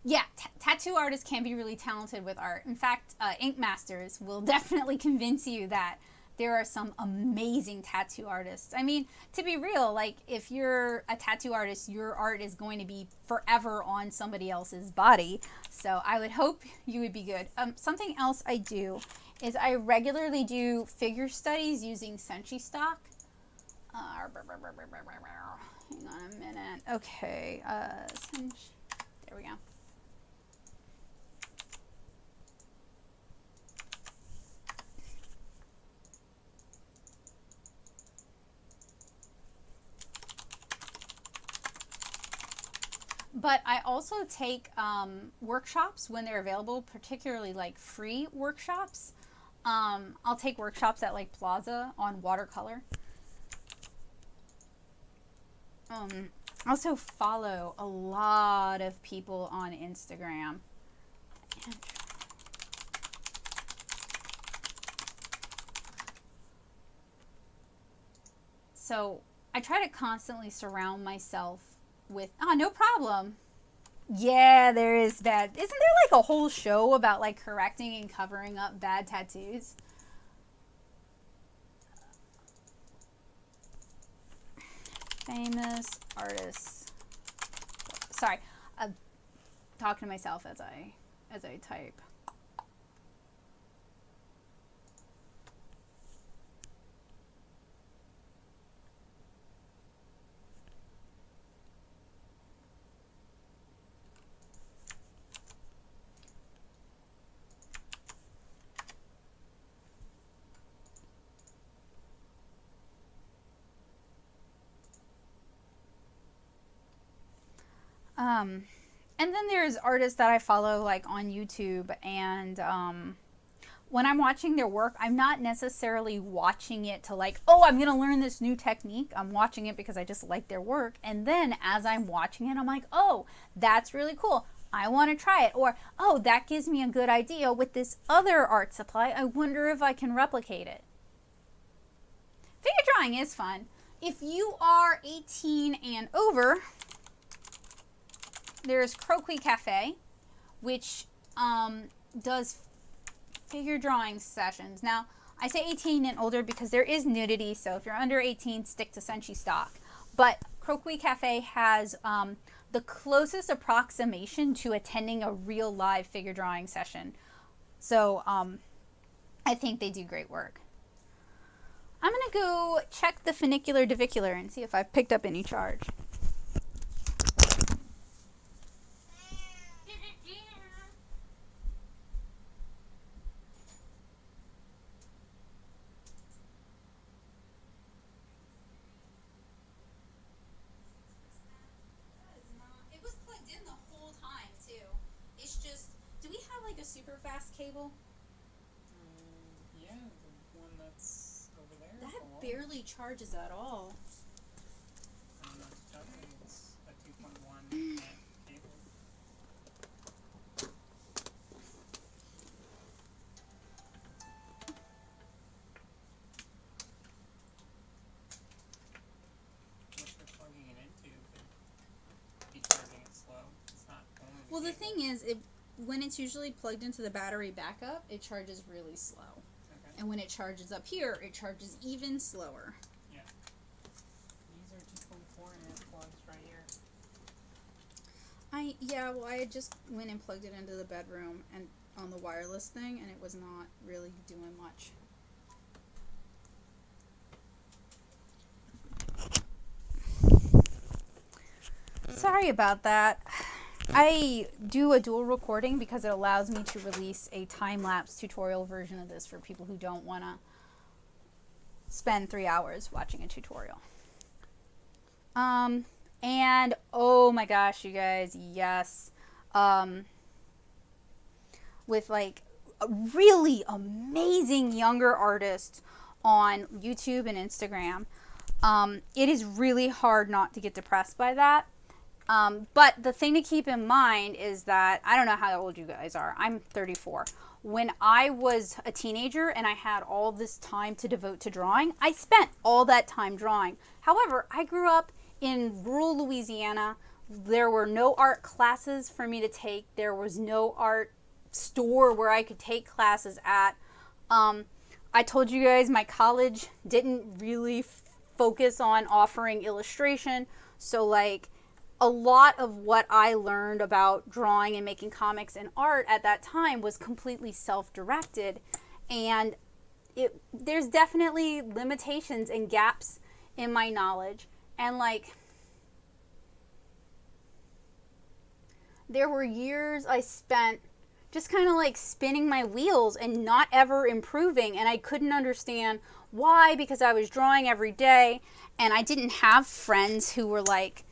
Yeah, tattoo artists can be really talented with art. In fact, Ink Masters will definitely convince you that there are some amazing tattoo artists. I mean, to be real, like if you're a tattoo artist, your art is going to be forever on somebody else's body. So I would hope you would be good. Something else I do is I regularly do figure studies using Senshi stock. Hang on a minute. Okay, there we go. But I also take workshops when they're available, particularly like free workshops. I'll take workshops at like Plaza on watercolor. I also follow a lot of people on Instagram. So I try to constantly surround myself with, no problem. Yeah, there is bad. Isn't there like a whole show about like correcting and covering up bad tattoos? Famous artists. Sorry, I'm talking to myself as I type. And then there's artists that I follow like on YouTube, and when I'm watching their work, I'm not necessarily watching it to like, oh, I'm gonna learn this new technique. I'm watching it because I just like their work, and then as I'm watching it, I'm like, oh, that's really cool. I want to try it. Or, oh, that gives me a good idea with this other art supply. I wonder if I can replicate it. Figure drawing is fun. If you are 18 and over, there's Croquis Cafe, which does figure drawing sessions. Now, I say 18 and older because there is nudity, so if you're under 18, stick to Senshi stock. But Croquis Cafe has the closest approximation to attending a real live figure drawing session. So I think they do great work. I'm going to go check the funicular divicular and see if I've picked up any charge. Super fast cable? Yeah, the one that's over there. That barely charges at all. I'm not telling, it's a 2.1 amp cable. What you're plugging it into could be charging it slow. It's not only the Well, the cable. thing is, when it's usually plugged into the battery backup, it charges really slow. Okay. And when it charges up here, it charges even slower. Yeah. These are 2.4 amp plugs right here. I Yeah, well, I had just went and plugged it into the bedroom and on the wireless thing, and it was not really doing much. Sorry about that. I do a dual recording because it allows me to release a time-lapse tutorial version of this for people who don't want to spend 3 hours watching a tutorial. And oh my gosh, you guys, yes. With like a really amazing younger artist on YouTube and Instagram. It is really hard not to get depressed by that. But the thing to keep in mind is that, I don't know how old you guys are. I'm 34. When I was a teenager and I had all this time to devote to drawing, I spent all that time drawing. However, I grew up in rural Louisiana. There were no art classes for me to take. There was no art store where I could take classes at. I told you guys my college didn't really focus on offering illustration. So like, a lot of what I learned about drawing and making comics and art at that time was completely self-directed, and there's definitely limitations and gaps in my knowledge. And like, there were years I spent just kind of like spinning my wheels and not ever improving, and I couldn't understand why, because I was drawing every day and I didn't have friends who were like,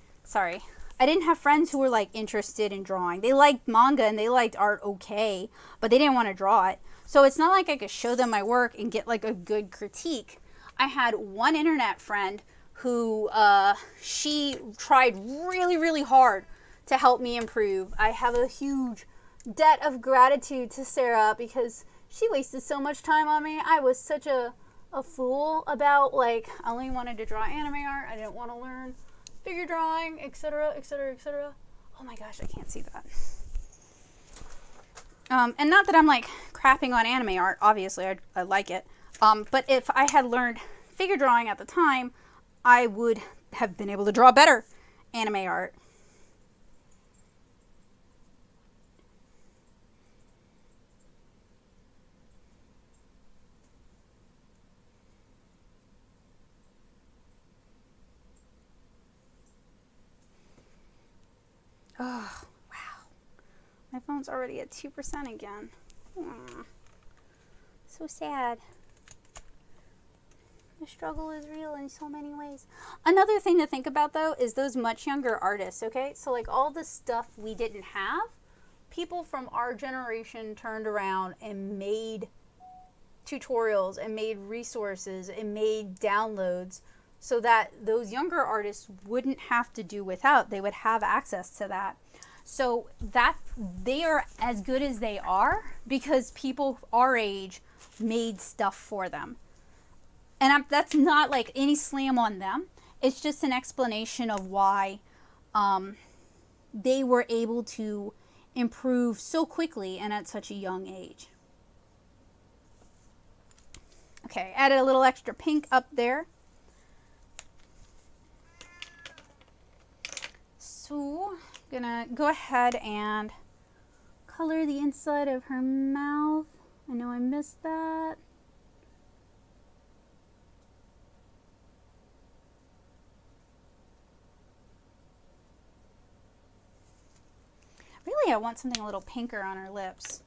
I didn't have friends who were like interested in drawing. They liked manga and they liked art okay, but they didn't want to draw it. So it's not like I could show them my work and get like a good critique. I had one internet friend who, she tried really, really hard to help me improve. I have a huge debt of gratitude to Sarah because she wasted so much time on me. I was such a fool about, like, I only wanted to draw anime art. I didn't want to learn figure drawing, etc., etc., etc. Oh my gosh, I can't see that. And not that I'm like crapping on anime art. Obviously, I like it. But if I had learned figure drawing at the time, I would have been able to draw better anime art. Oh, wow. My phone's already at 2% again. Aww. So sad. The struggle is real in so many ways. Another thing to think about, though, is those much younger artists, okay? So, like, all the stuff we didn't have, people from our generation turned around and made tutorials and made resources and made downloads so that those younger artists wouldn't have to do without. They would have access to that. So that they are as good as they are because people our age made stuff for them. And that's not like any slam on them. It's just an explanation of why they were able to improve so quickly and at such a young age. Okay, added a little extra pink up there. So, I'm gonna go ahead and color the inside of her mouth. I know I missed that. Really, I want something a little pinker on her lips.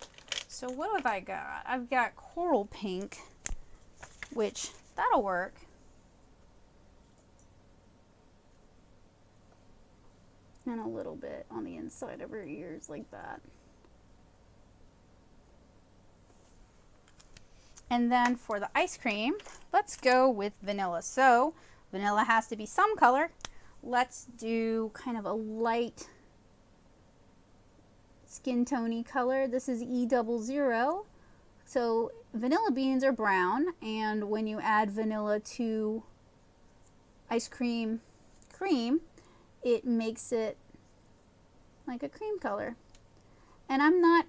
So what have I got? I've got coral pink, which that'll work. And a little bit on the inside of her ears like that. And then for the ice cream, let's go with vanilla. So vanilla has to be some color. Let's do kind of a light skin tone-y color. This is E00. So vanilla beans are brown, and when you add vanilla to ice cream, it makes it like a cream color. And I'm not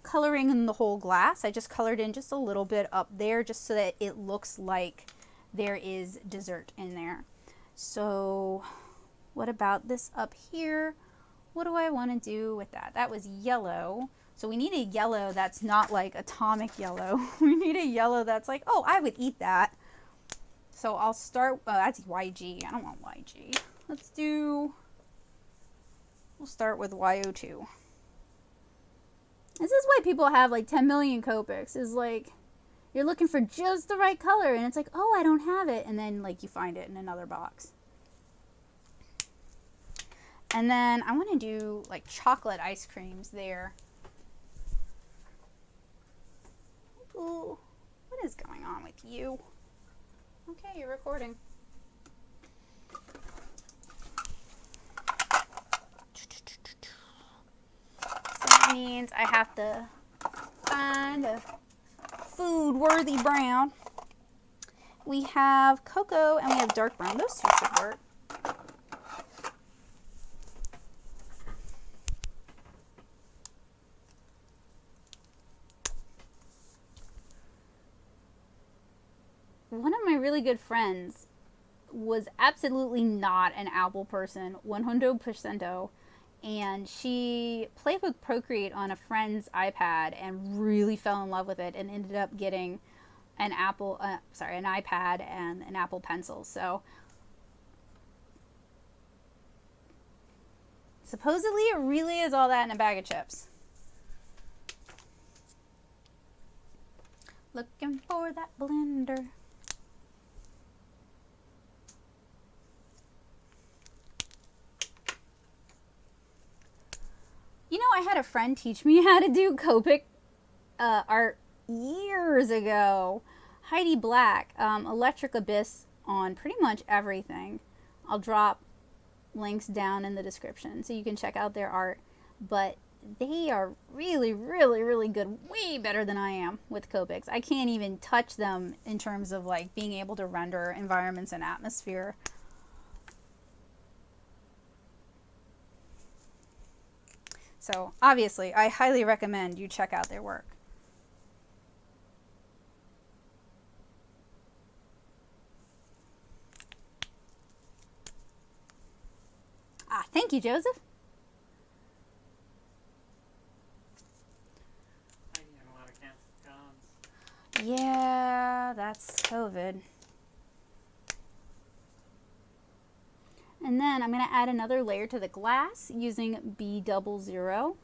coloring in the whole glass. I just colored in just a little bit up there just so that it looks like there is dessert in there. So what about this up here? what do I want to do with that? That was yellow. So we need a yellow that's not like atomic yellow. We need a yellow that's like, oh, I would eat that. So I'll start, oh, that's YG. I don't want YG. We'll start with YO2. This is why people have like 10 million Copics, is like, you're looking for just the right color and it's like, oh, I don't have it. And then like you find it in another box. And then I want to do like chocolate ice creams there. Ooh, what is going on with you? Okay, you're recording. So that means I have to find a food-worthy brown. We have cocoa and we have dark brown. Those two should work. One of my really good friends was absolutely not an Apple person, 100%, and she played with Procreate on a friend's iPad and really fell in love with it and ended up getting an iPad and an Apple Pencil. So supposedly it really is all that in a bag of chips. Looking for that blender. You know, I had a friend teach me how to do Copic art years ago. Heidi Black, Electric Abyss on pretty much everything. I'll drop links down in the description so you can check out their art. But they are really, really, really good. Way better than I am with Copics. I can't even touch them in terms of like being able to render environments and atmosphere. So obviously, I highly recommend you check out their work. Ah, thank you, Joseph. I get a lot of canceled jobs. Yeah, that's COVID. And then I'm going to add another layer to the glass using B00.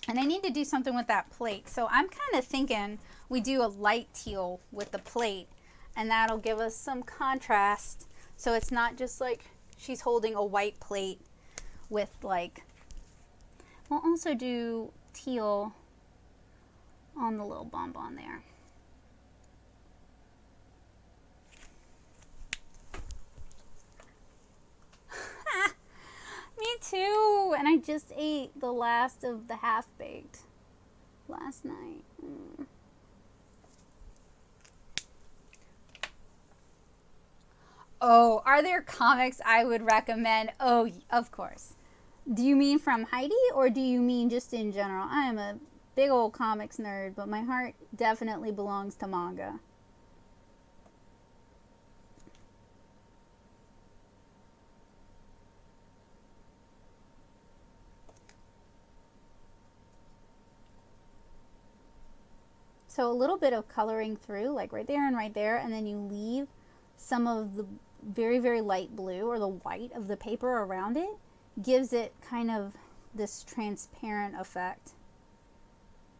And I need to do something with that plate. So I'm kind of thinking we do a light teal with the plate, and that'll give us some contrast. So it's not just like she's holding a white plate with like, we'll also do teal on the little bonbon there. Me too, and I just ate the last of the half-baked last night. Oh, are there comics I would recommend? Oh, of course. Do you mean from Heidi, or do you mean just in general? I am a big old comics nerd, but my heart definitely belongs to manga. So a little bit of coloring through, like right there and right there, and then you leave some of the very, very light blue or the white of the paper around it. Gives it kind of this transparent effect.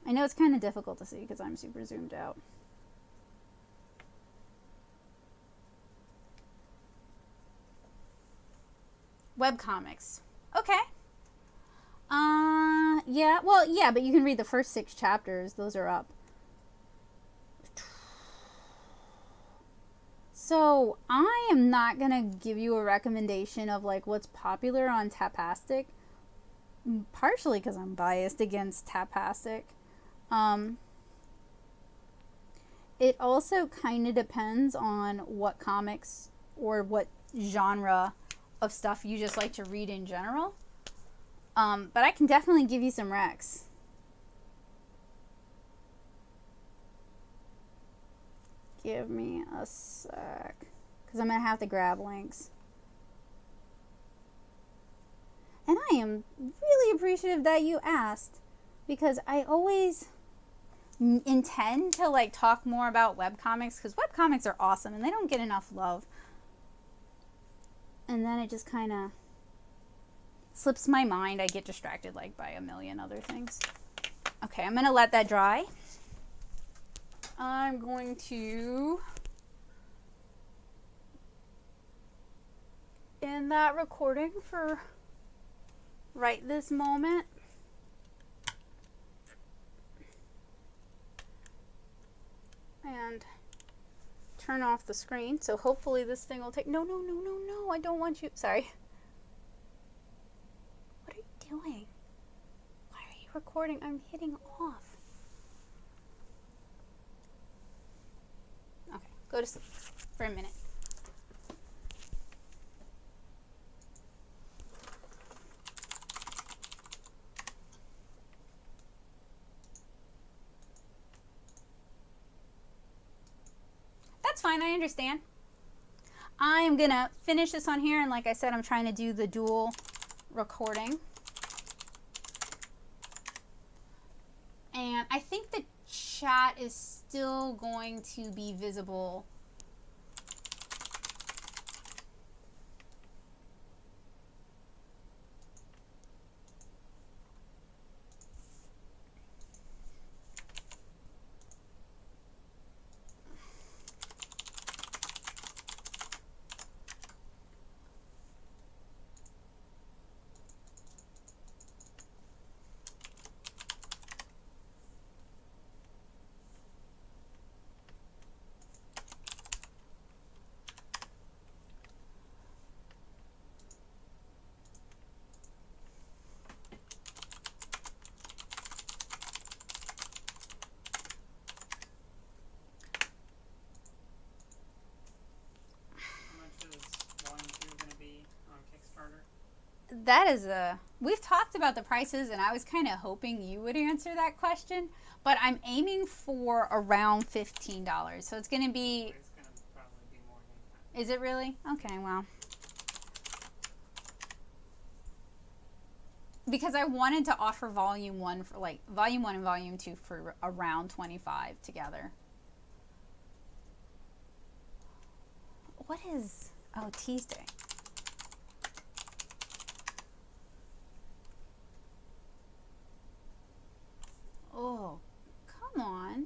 I know it's kind of difficult to see because I'm super zoomed out. Webcomics. Okay. Yeah, well, yeah, but you can read the first 6 chapters. Those are up. So I am not going to give you a recommendation of like what's popular on Tapastic, partially because I'm biased against Tapastic. It also kind of depends on what comics or what genre of stuff you just like to read in general. But I can definitely give you some recs. Give me a sec, because I'm going to have to grab links. And I am really appreciative that you asked, because I always intend to like talk more about webcomics, because webcomics are awesome and they don't get enough love. And then it just kind of slips my mind. I get distracted like by a million other things. Okay, I'm going to let that dry. I'm going to end that recording for right this moment. And turn off the screen. So hopefully this thing will take... No, I don't want you... Sorry. What are you doing? Why are you recording? I'm hitting off. Okay, go to sleep for a minute. That's fine, I understand. I am gonna finish this on here, and like I said, I'm trying to do the dual recording. And I think the chat is still going to be visible. That is we've talked about the prices, and I was kind of hoping you would answer that question, but I'm aiming for around $15. So it's going to be... It's going to probably be more than that. Is it really? Okay, well. Because I wanted to offer volume 1 for like volume 1 and volume 2 for around $25 together. What is... Oh, Tuesday. Oh, come on.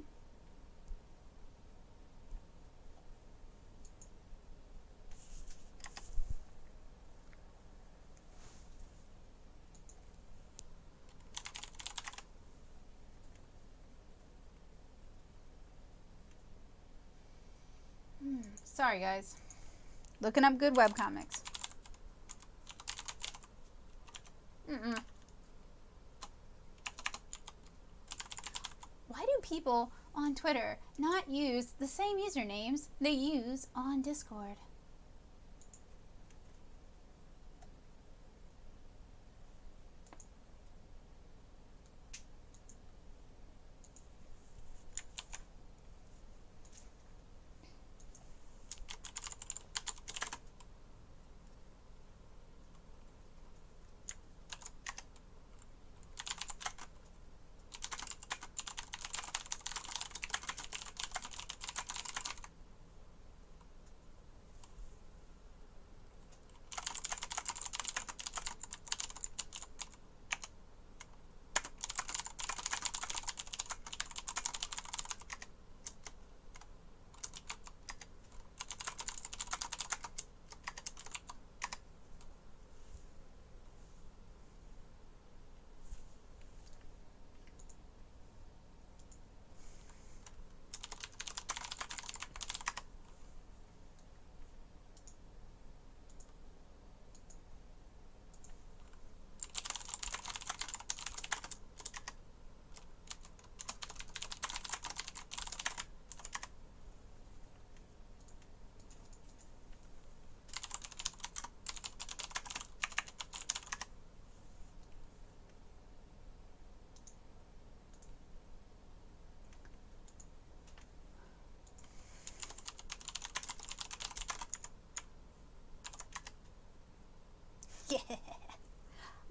Sorry, guys. Looking up good webcomics. Why do people on Twitter not use the same usernames they use on Discord?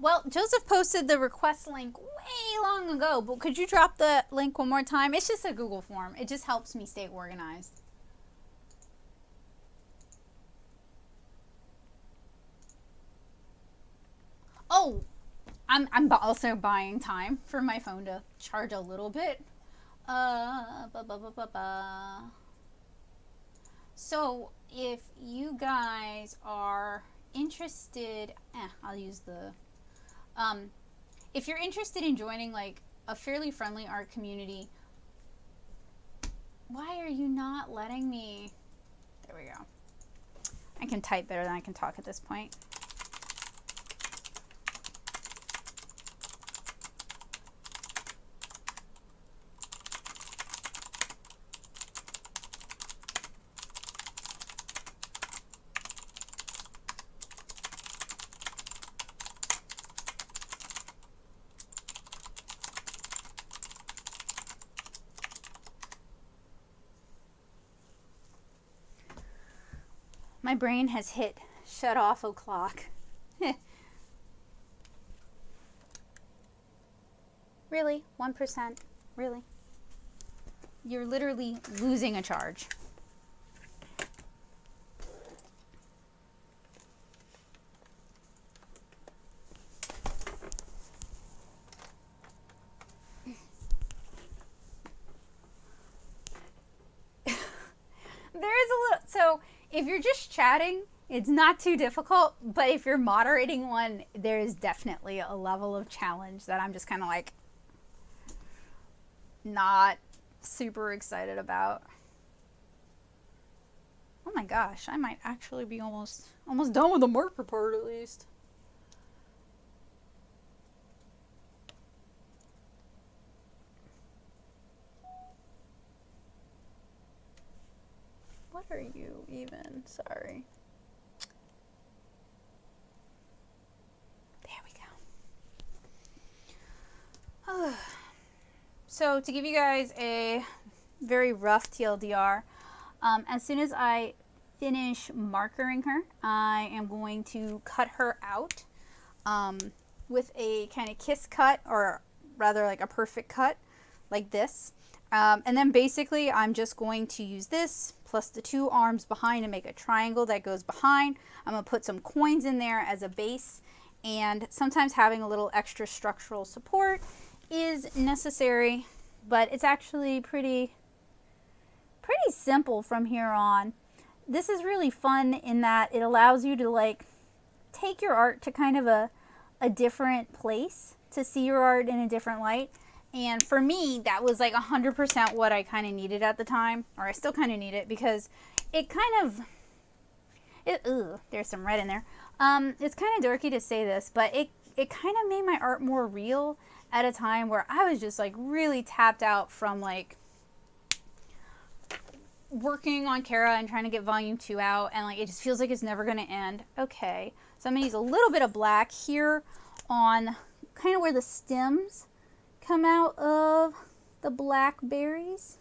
Well, Joseph posted the request link way long ago, but could you drop the link one more time? It's just a Google form. It just helps me stay organized. Oh, I'm also buying time for my phone to charge a little bit. So if you guys are interested, I'll use the, if you're interested in joining like a fairly friendly art community, why are you not letting me? There we go. I can type better than I can talk at this point. My brain has hit shut off o'clock. Really? 1%? Really? You're literally losing a charge. So if you're just chatting, it's not too difficult, but if you're moderating one, there is definitely a level of challenge that I'm just kind of like not super excited about. Oh my gosh, I might actually be almost done with the marker part at least. What are you even? Sorry. There we go. So to give you guys a very rough TLDR, as soon as I finish markering her, I am going to cut her out with a kind of kiss cut, or rather like a perfect cut like this. And then basically I'm just going to use this plus the two arms behind and make a triangle that goes behind. I'm going to put some coins in there as a base, and sometimes having a little extra structural support is necessary, but it's actually pretty simple from here on. This is really fun in that it allows you to like take your art to kind of a different place, to see your art in a different light. And for me, that was like 100% what I kind of needed at the time, or I still kind of need it, because it kind of, there's some red in there. It's kind of dorky to say this, but it kind of made my art more real at a time where I was just like really tapped out from like working on Kara and trying to get volume 2 out, and like it just feels like it's never going to end. Okay, so I'm going to use a little bit of black here on kind of where the stems come out of the blackberries.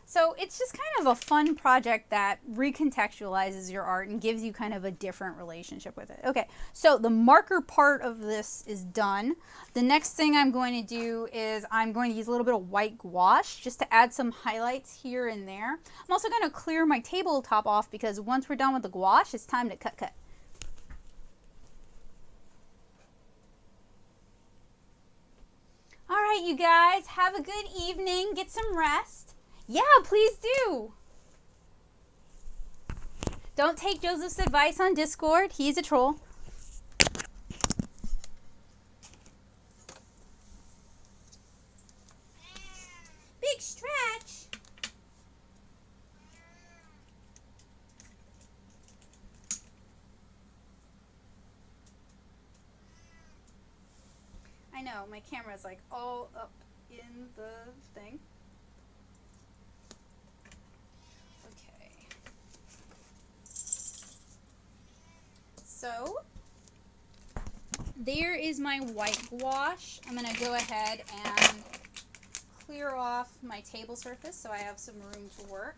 So it's just kind of a fun project that recontextualizes your art and gives you kind of a different relationship with it. Okay, so the marker part of this is done. The next thing I'm going to do is I'm going to use a little bit of white gouache just to add some highlights here and there. I'm also going to clear my tabletop off because once we're done with the gouache, it's time to cut. All right, you guys, have a good evening. Get some rest. Yeah, please do. Don't take Joseph's advice on Discord. He's a troll. Big stretch. I know, my camera's like all up in the thing. So there is my white gouache. I'm going to go ahead and clear off my table surface so I have some room to work.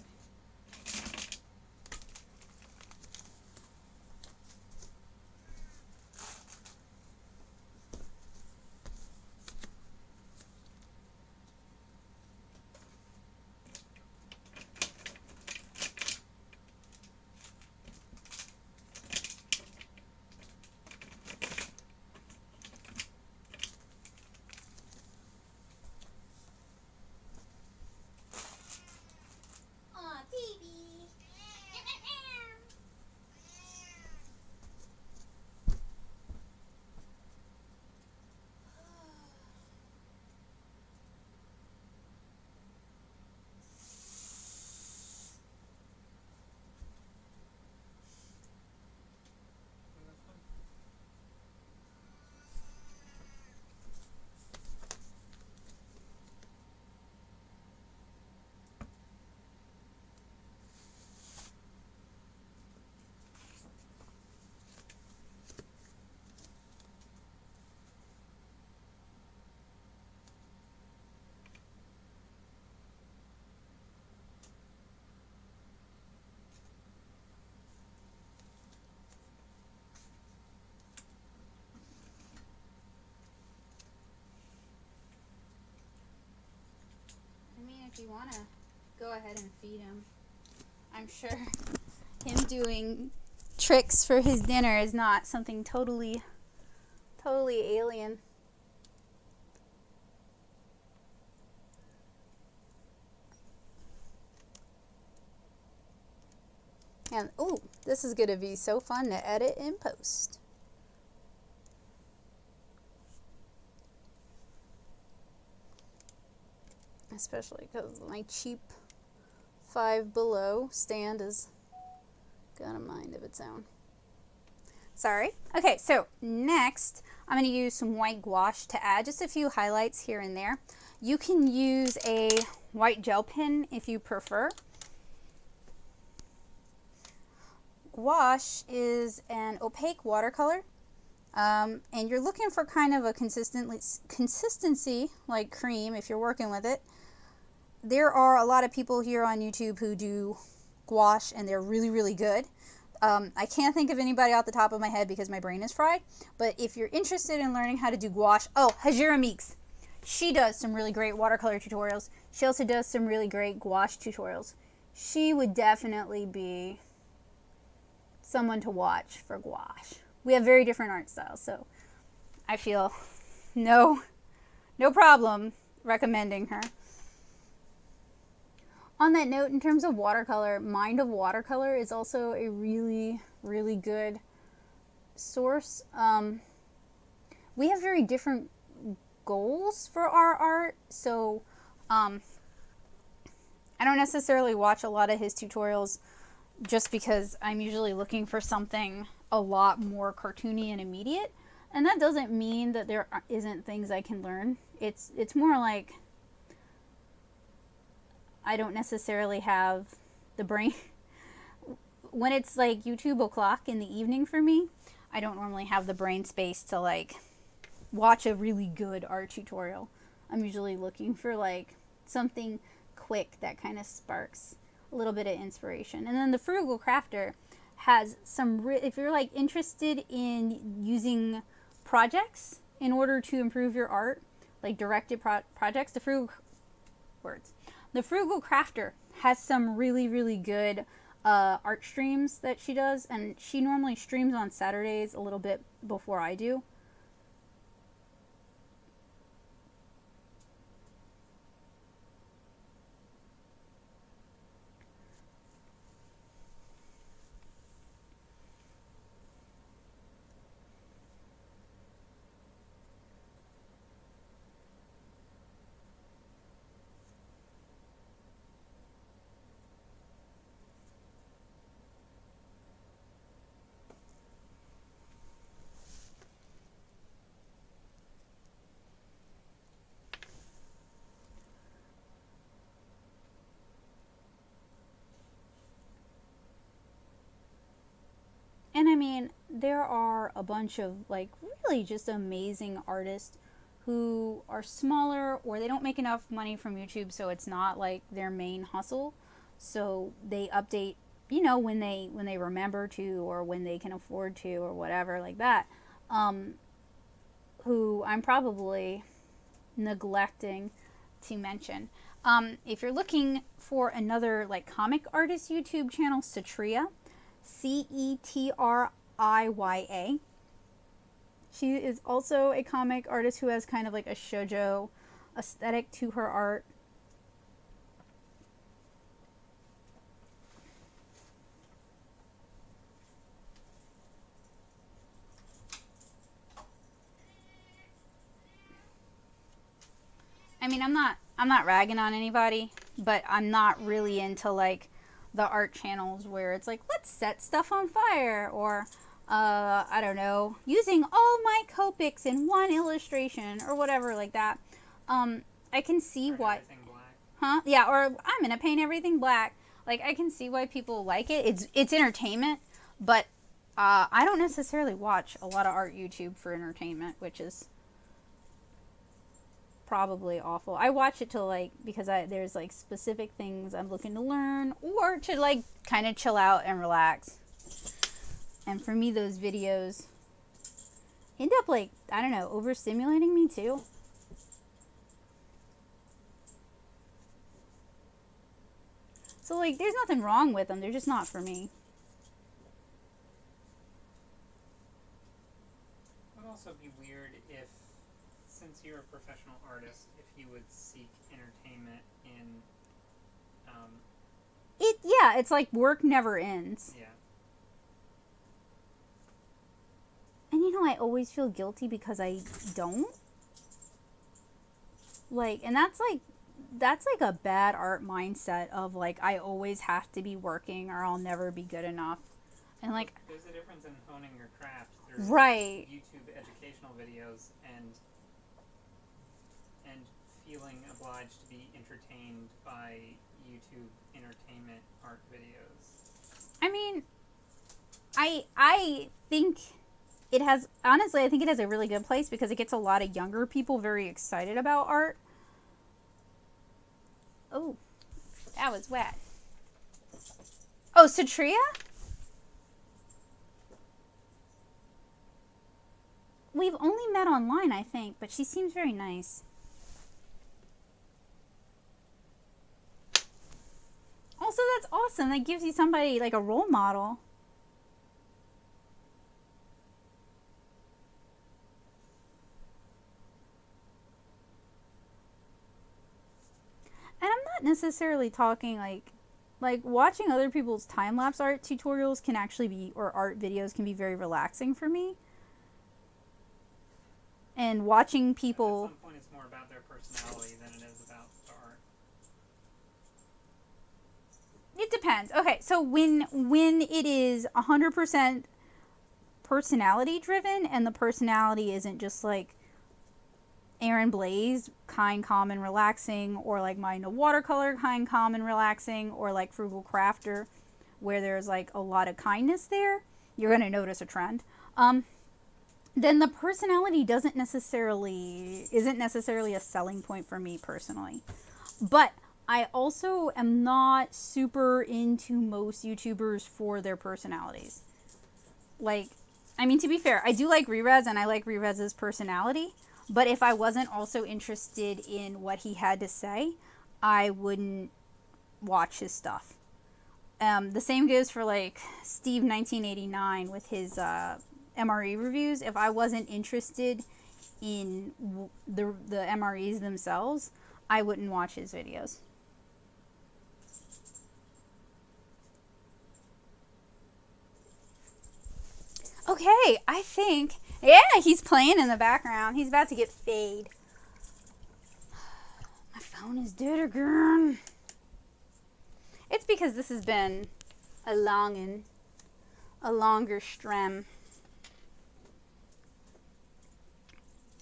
if you want to go ahead and feed him. I'm sure him doing tricks for his dinner is not something totally alien. And oh, this is gonna be so fun to edit and post. Especially because my cheap Five Below stand is got a mind of its own. Sorry. Okay, so next I'm going to use some white gouache to add just a few highlights here and there. You can use a white gel pen if you prefer. Gouache is an opaque watercolor, and you're looking for kind of a consistency like cream if you're working with it. There are a lot of people here on YouTube who do gouache and they're really good. I can't think of anybody off the top of my head because my brain is fried, but if you're interested in learning how to do gouache, oh, Hajira Meeks. She does some really great watercolor tutorials. She also does some really great gouache tutorials. She would definitely be someone to watch for gouache. We have very different art styles, so I feel no problem recommending her. On that note, in terms of watercolor, Mind of Watercolor is also a really good source. We have very different goals for our art, so I don't necessarily watch a lot of his tutorials just because I'm usually looking for something a lot more cartoony and immediate, and that doesn't mean that there isn't things I can learn. It's more like I don't necessarily have the brain. When it's like YouTube o'clock in the evening for me, I don't normally have the brain space to like watch a really good art tutorial. I'm usually looking for like something quick that kind of sparks a little bit of inspiration. And then the Frugal Crafter has some, if you're like interested in using projects in order to improve your art, like directed projects, the Frugal Crafter has some really good art streams that she does, and she normally streams on Saturdays a little bit before I do. And I mean, there are a bunch of like really just amazing artists who are smaller, or they don't make enough money from YouTube, so it's not like their main hustle. So they update, you know, when they remember to, or when they can afford to, or whatever like that. Who I'm probably neglecting to mention. If you're looking for another like comic artist YouTube channel, Cetriya. Cetriya. She is also a comic artist who has kind of like a shoujo aesthetic to her art. I mean, I'm not ragging on anybody, but I'm not really into like the art channels where it's like, let's set stuff on fire, or I don't know, using all my Copics in one illustration, or whatever like that. I can see why, yeah, or I'm gonna paint everything black. Like, I can see why people like it. It's entertainment, but I don't necessarily watch a lot of art YouTube for entertainment, which is probably awful. I watch it to like, because there's like specific things I'm looking to learn, or to like kind of chill out and relax. And for me, those videos end up like, I don't know, overstimulating me too. So, like, there's nothing wrong with them. They're just not for me. It would also be weird if, since you're a professional artist, if you would seek entertainment in, Yeah, it's like work never ends. yeah. And you know, I always feel guilty because I don't. Like, and that's like a bad art mindset of like, I always have to be working or I'll never be good enough. And like, there's a difference in honing your craft. There's right. YouTube educational videos and feeling obliged to be entertained by YouTube entertainment art videos. I mean, I think it has, honestly, I think it has a really good place because it gets a lot of younger people very excited about art. Oh, that was wet. Oh, Satria? We've only met online, I think, but she seems very nice. Also, that's awesome. That gives you somebody, like a role model. And I'm not necessarily talking like watching other people's time-lapse art tutorials can actually be, or art videos can be very relaxing for me. And watching people... At some point it's more about their personality than it is about the art. It depends. Okay, so when it is 100% personality driven and the personality isn't just like Aaron Blaze, kind, calm, and relaxing, or like Mind of Watercolor, kind, calm, and relaxing, or like Frugal Crafter, where there's like a lot of kindness there, you're going to notice a trend. Then the personality isn't necessarily a selling point for me personally. But I also am not super into most YouTubers for their personalities. Like, I mean, to be fair, I do like Rerez and I like Rerez's personality. But if I wasn't also interested in what he had to say, I wouldn't watch his stuff. The same goes for like Steve 1989 with his MRE reviews. If I wasn't interested in the MREs themselves, I wouldn't watch his videos. Okay, I think, yeah, he's playing in the background. He's about to get fade. My phone is dead again. It's because this has been a longer stream.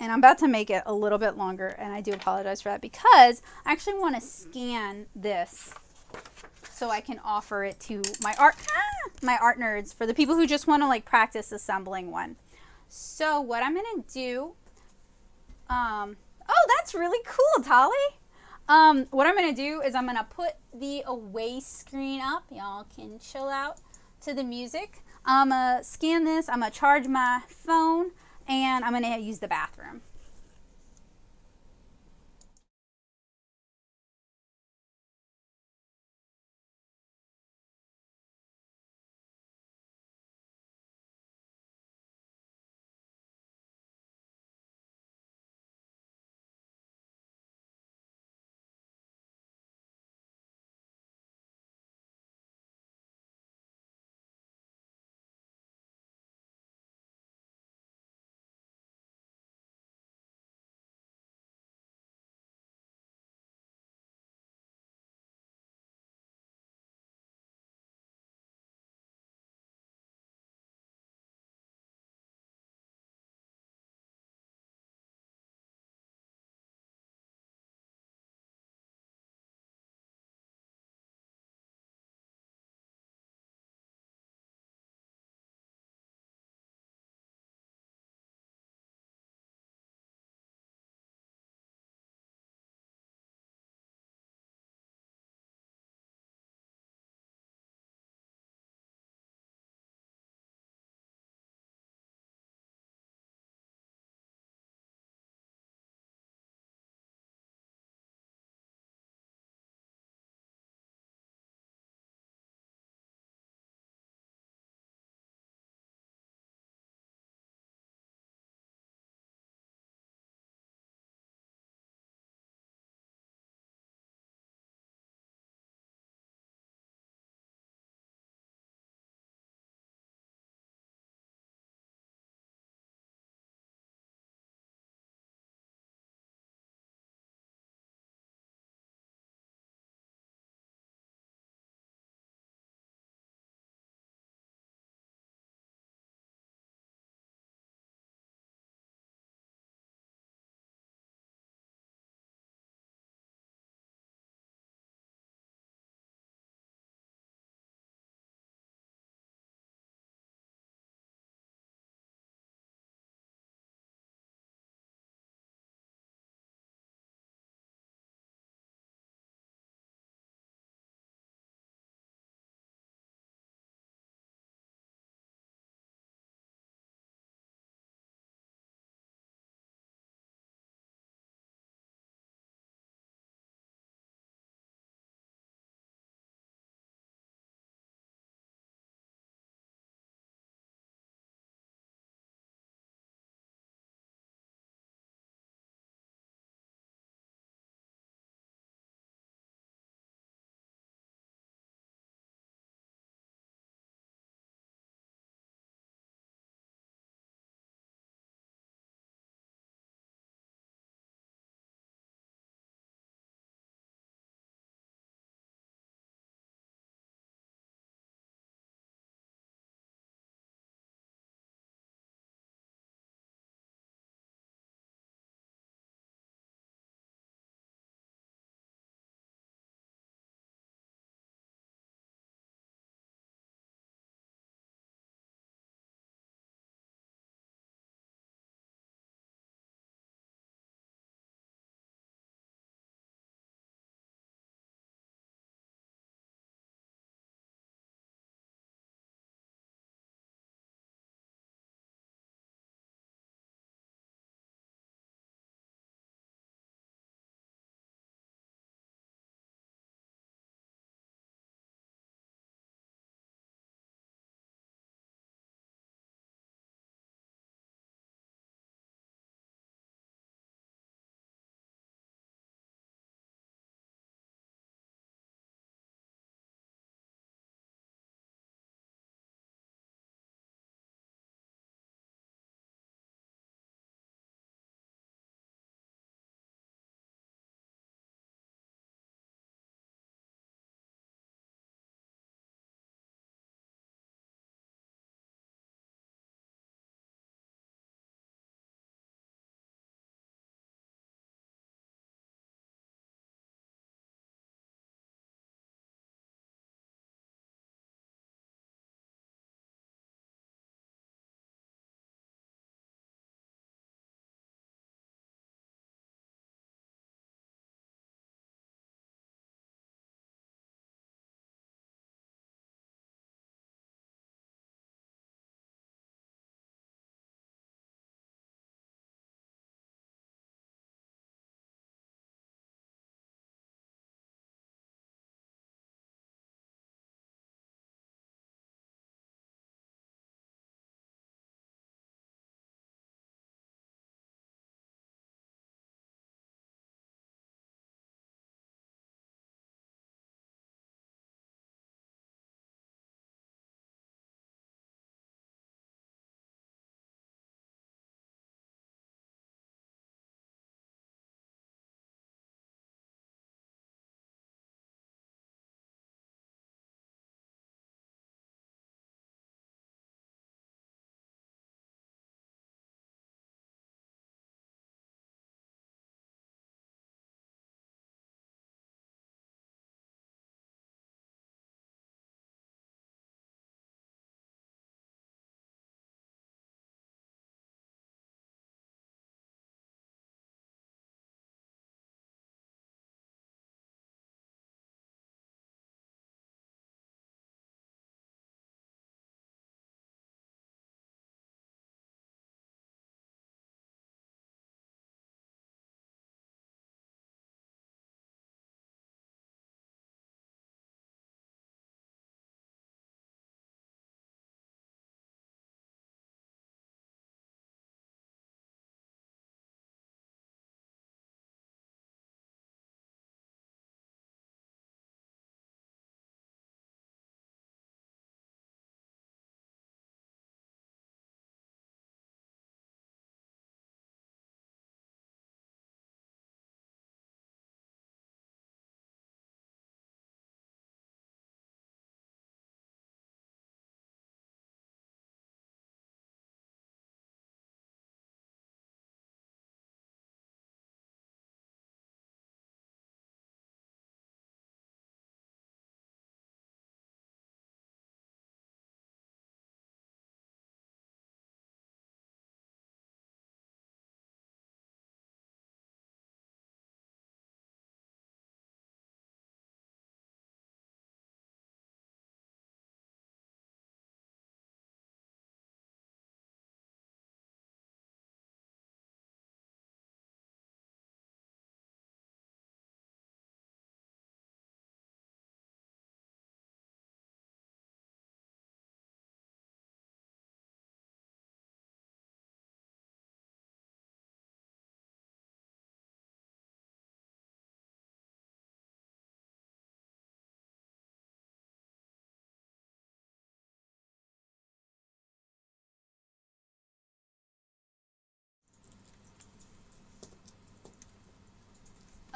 And I'm about to make it a little bit longer, and I do apologize for that because I actually want to scan this so I can offer it to my art nerds, for the people who just want to like practice assembling one. So what I'm gonna do, oh, that's really cool, Tolly. What I'm gonna do is I'm gonna put the away screen up. Y'all can chill out to the music. I'm gonna scan this. I'm gonna charge my phone, and I'm gonna use the bathroom.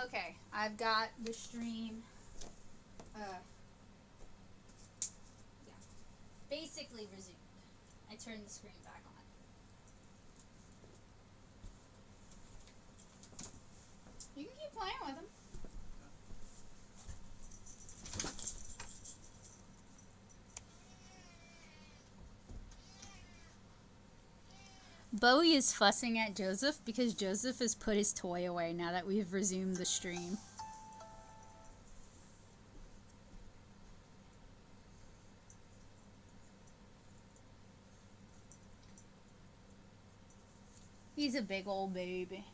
Okay, I've got the stream. Yeah, basically resumed. I turned the screen back on. You can keep playing with them. Bowie is fussing at Joseph because Joseph has put his toy away now that we've resumed the stream. He's a big old baby.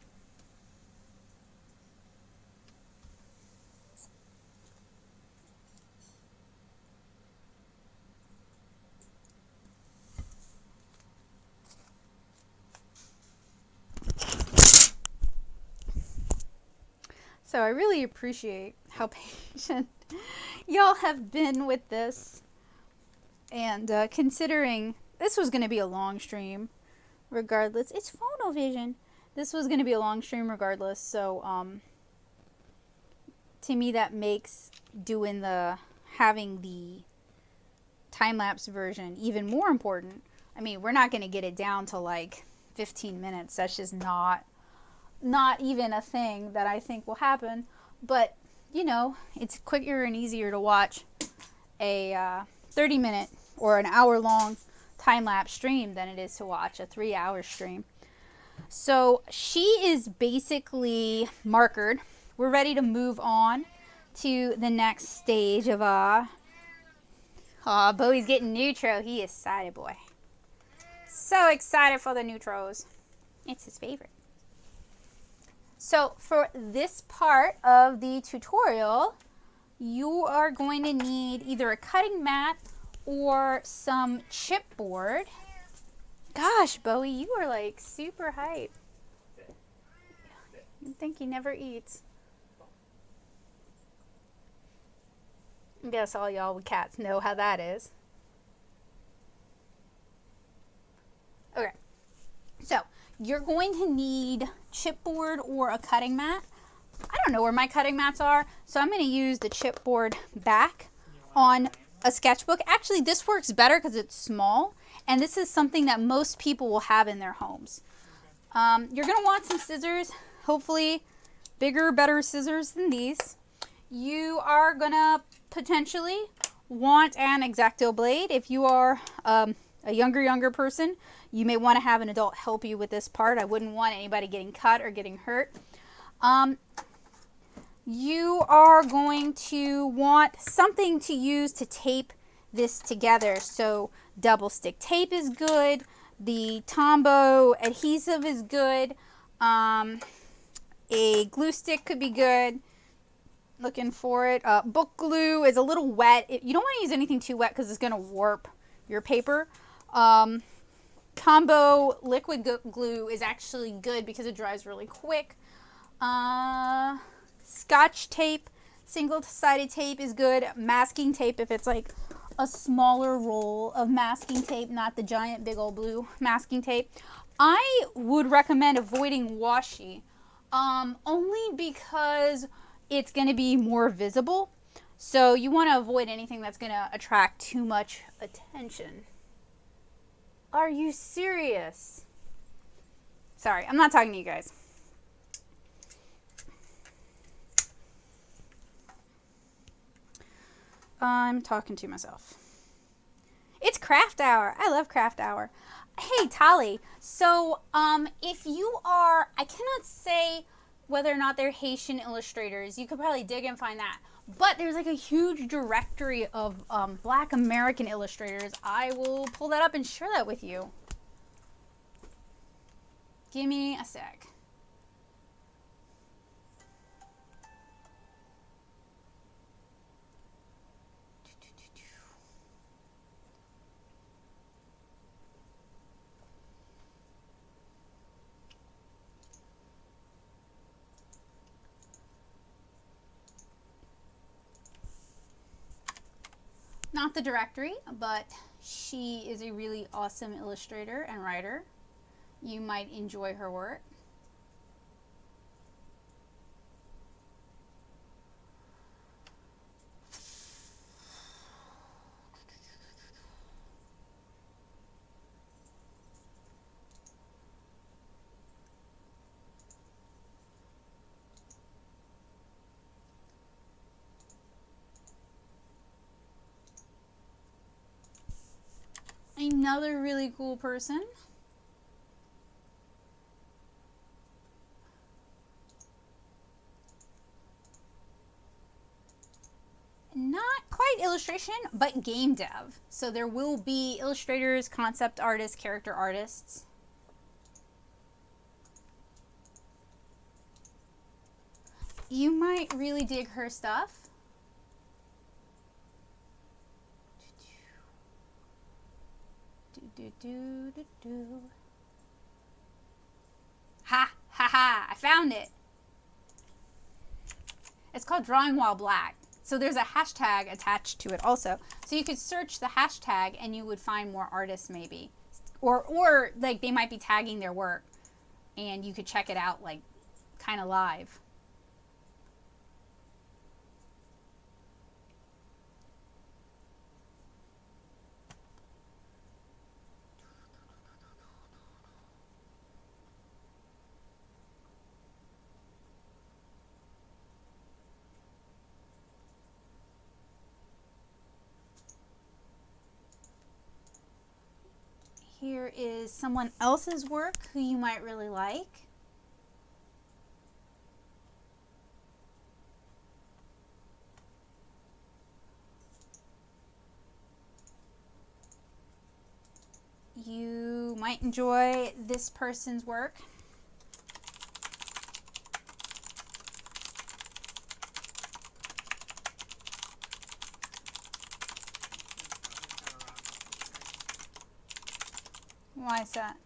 So I really appreciate how patient y'all have been with this. And considering this was going to be a long stream regardless. It's Phonovision. This was going to be a long stream regardless. So to me that makes having the time-lapse version even more important. I mean, we're not going to get it down to like 15 minutes. That's just not even a thing that I think will happen. But, you know, it's quicker and easier to watch a 30-minute or an hour-long time-lapse stream than it is to watch a 3-hour stream. So she is basically markered. We're ready to move on to the next stage of Bowie's getting neutro. He is excited, boy. So excited for the neutros. It's his favorite. So for this part of the tutorial, you are going to need either a cutting mat or some chipboard. Gosh, Bowie, you are like super hype. You think he never eats. I guess all y'all with cats know how that is. Okay, so you're going to need chipboard or a cutting mat. I don't know where my cutting mats are, so I'm going to use the chipboard back on a sketchbook. Actually, this works better because it's small, and this is something that most people will have in their homes. You're going to want some scissors, hopefully bigger, better scissors than these. You are going to potentially want an X-Acto blade. If you are a younger person, you may want to have an adult help you with this part. I wouldn't want anybody getting cut or getting hurt. You are going to want something to use to tape this together. So double stick tape is good. The Tombow adhesive is good. A glue stick could be good. Looking for it. Book glue is a little wet. You don't want to use anything too wet because it's going to warp your paper. Tombow liquid glue is actually good because it dries really quick. Scotch tape, single-sided tape is good. Masking tape if it's like a smaller roll of masking tape, not the giant big old blue masking tape. I would recommend avoiding washi, only because it's going to be more visible. So you want to avoid anything that's going to attract too much attention. Are you serious? Sorry, I'm not talking to you guys. I'm talking to myself. It's craft hour. I love craft hour. Hey, Tali. So, if you are, I cannot say whether or not they're Haitian illustrators. You could probably dig and find that. But there's like a huge directory of Black American illustrators. I will pull that up and share that with you. Give me a sec. Not the directory, but she is a really awesome illustrator and writer. You might enjoy her work. another really cool person. Not quite illustration, but game dev. So there will be illustrators, concept artists, character artists. You might really dig her stuff. Ha ha ha, I found it. It's called Drawing While Black. So there's a hashtag attached to it also. So you could search the hashtag and you would find more artists maybe. Or like they might be tagging their work and you could check it out like kind of live. Here is someone else's work who you might really like. You might enjoy this person's work. Why is that?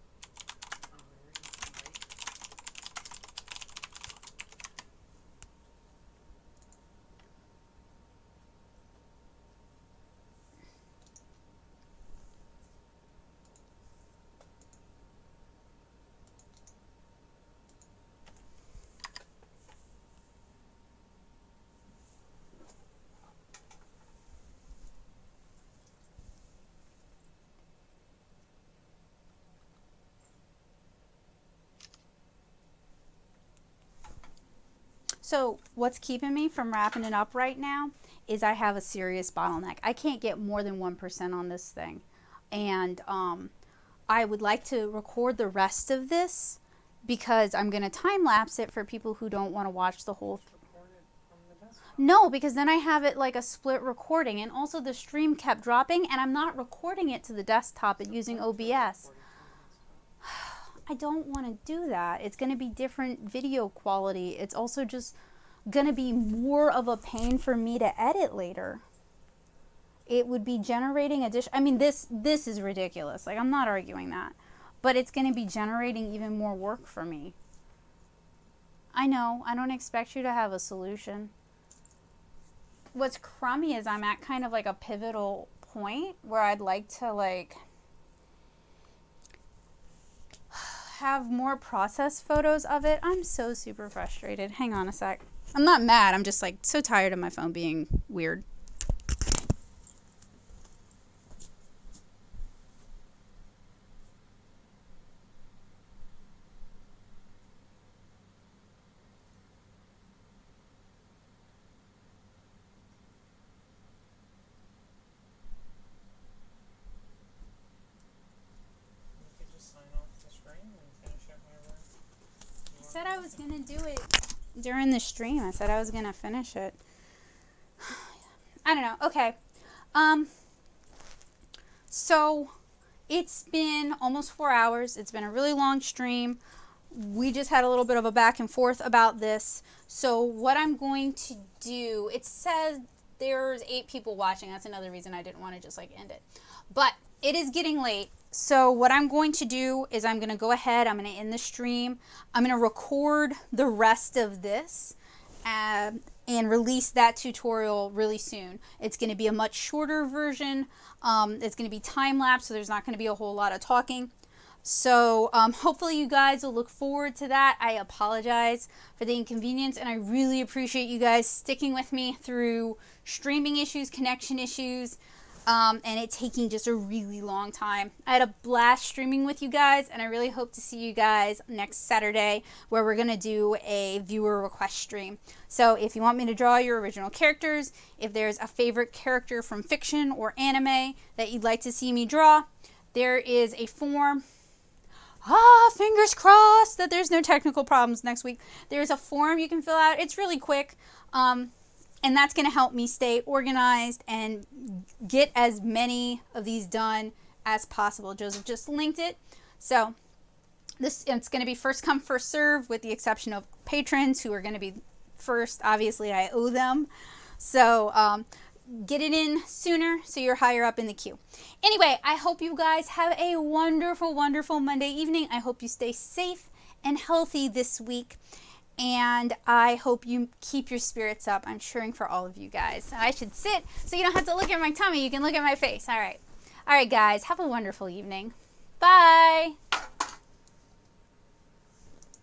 So what's keeping me from wrapping it up right now is I have a serious bottleneck. I can't get more than 1% on this thing. And I would like to record the rest of this because I'm going to time lapse it for people who don't want to watch the whole No, because then I have it like a split recording, and also the stream kept dropping and I'm not recording it to the desktop using OBS. I don't want to do that. It's going to be different video quality. It's also just going to be more of a pain for me to edit later. It would be generating I mean, this is ridiculous. Like, I'm not arguing that. But it's going to be generating even more work for me. I know. I don't expect you to have a solution. What's crummy is I'm at kind of like a pivotal point where I'd like to like have more process photos of it. I'm so super frustrated. Hang on a sec. I'm not mad. I'm just like so tired of my phone being weird. I said I was gonna do it during the stream. I said I was gonna finish it. I don't know. Okay. So it's been almost 4 hours. It's been a really long stream. We just had a little bit of a back and forth about this. So what I'm going to do, it says there's 8 people watching. That's another reason I didn't want to just like end it. But it is getting late. So what I'm going to do is I'm going to go ahead, I'm going to end the stream. I'm going to record the rest of this and release that tutorial really soon. It's going to be a much shorter version. It's going to be time-lapse, so there's not going to be a whole lot of talking. So hopefully you guys will look forward to that. I apologize for the inconvenience, and I really appreciate you guys sticking with me through streaming issues, connection issues, and it taking just a really long time. I had a blast streaming with you guys, and I really hope to see you guys next Saturday where we're going to do a viewer request stream. So if you want me to draw your original characters, if there's a favorite character from fiction or anime that you'd like to see me draw, there is a form. Fingers crossed that there's no technical problems next week. There's a form you can fill out. It's really quick. And that's going to help me stay organized and get as many of these done as possible. Joseph just linked it. So it's going to be first come, first serve, with the exception of patrons who are going to be first. Obviously, I owe them. So get it in sooner so you're higher up in the queue. Anyway, I hope you guys have a wonderful, wonderful Monday evening. I hope you stay safe and healthy this week. And I hope you keep your spirits up. I'm cheering for all of you guys. I should sit so you don't have to look at my tummy. You can look at my face. All right. All right, guys. Have a wonderful evening. Bye.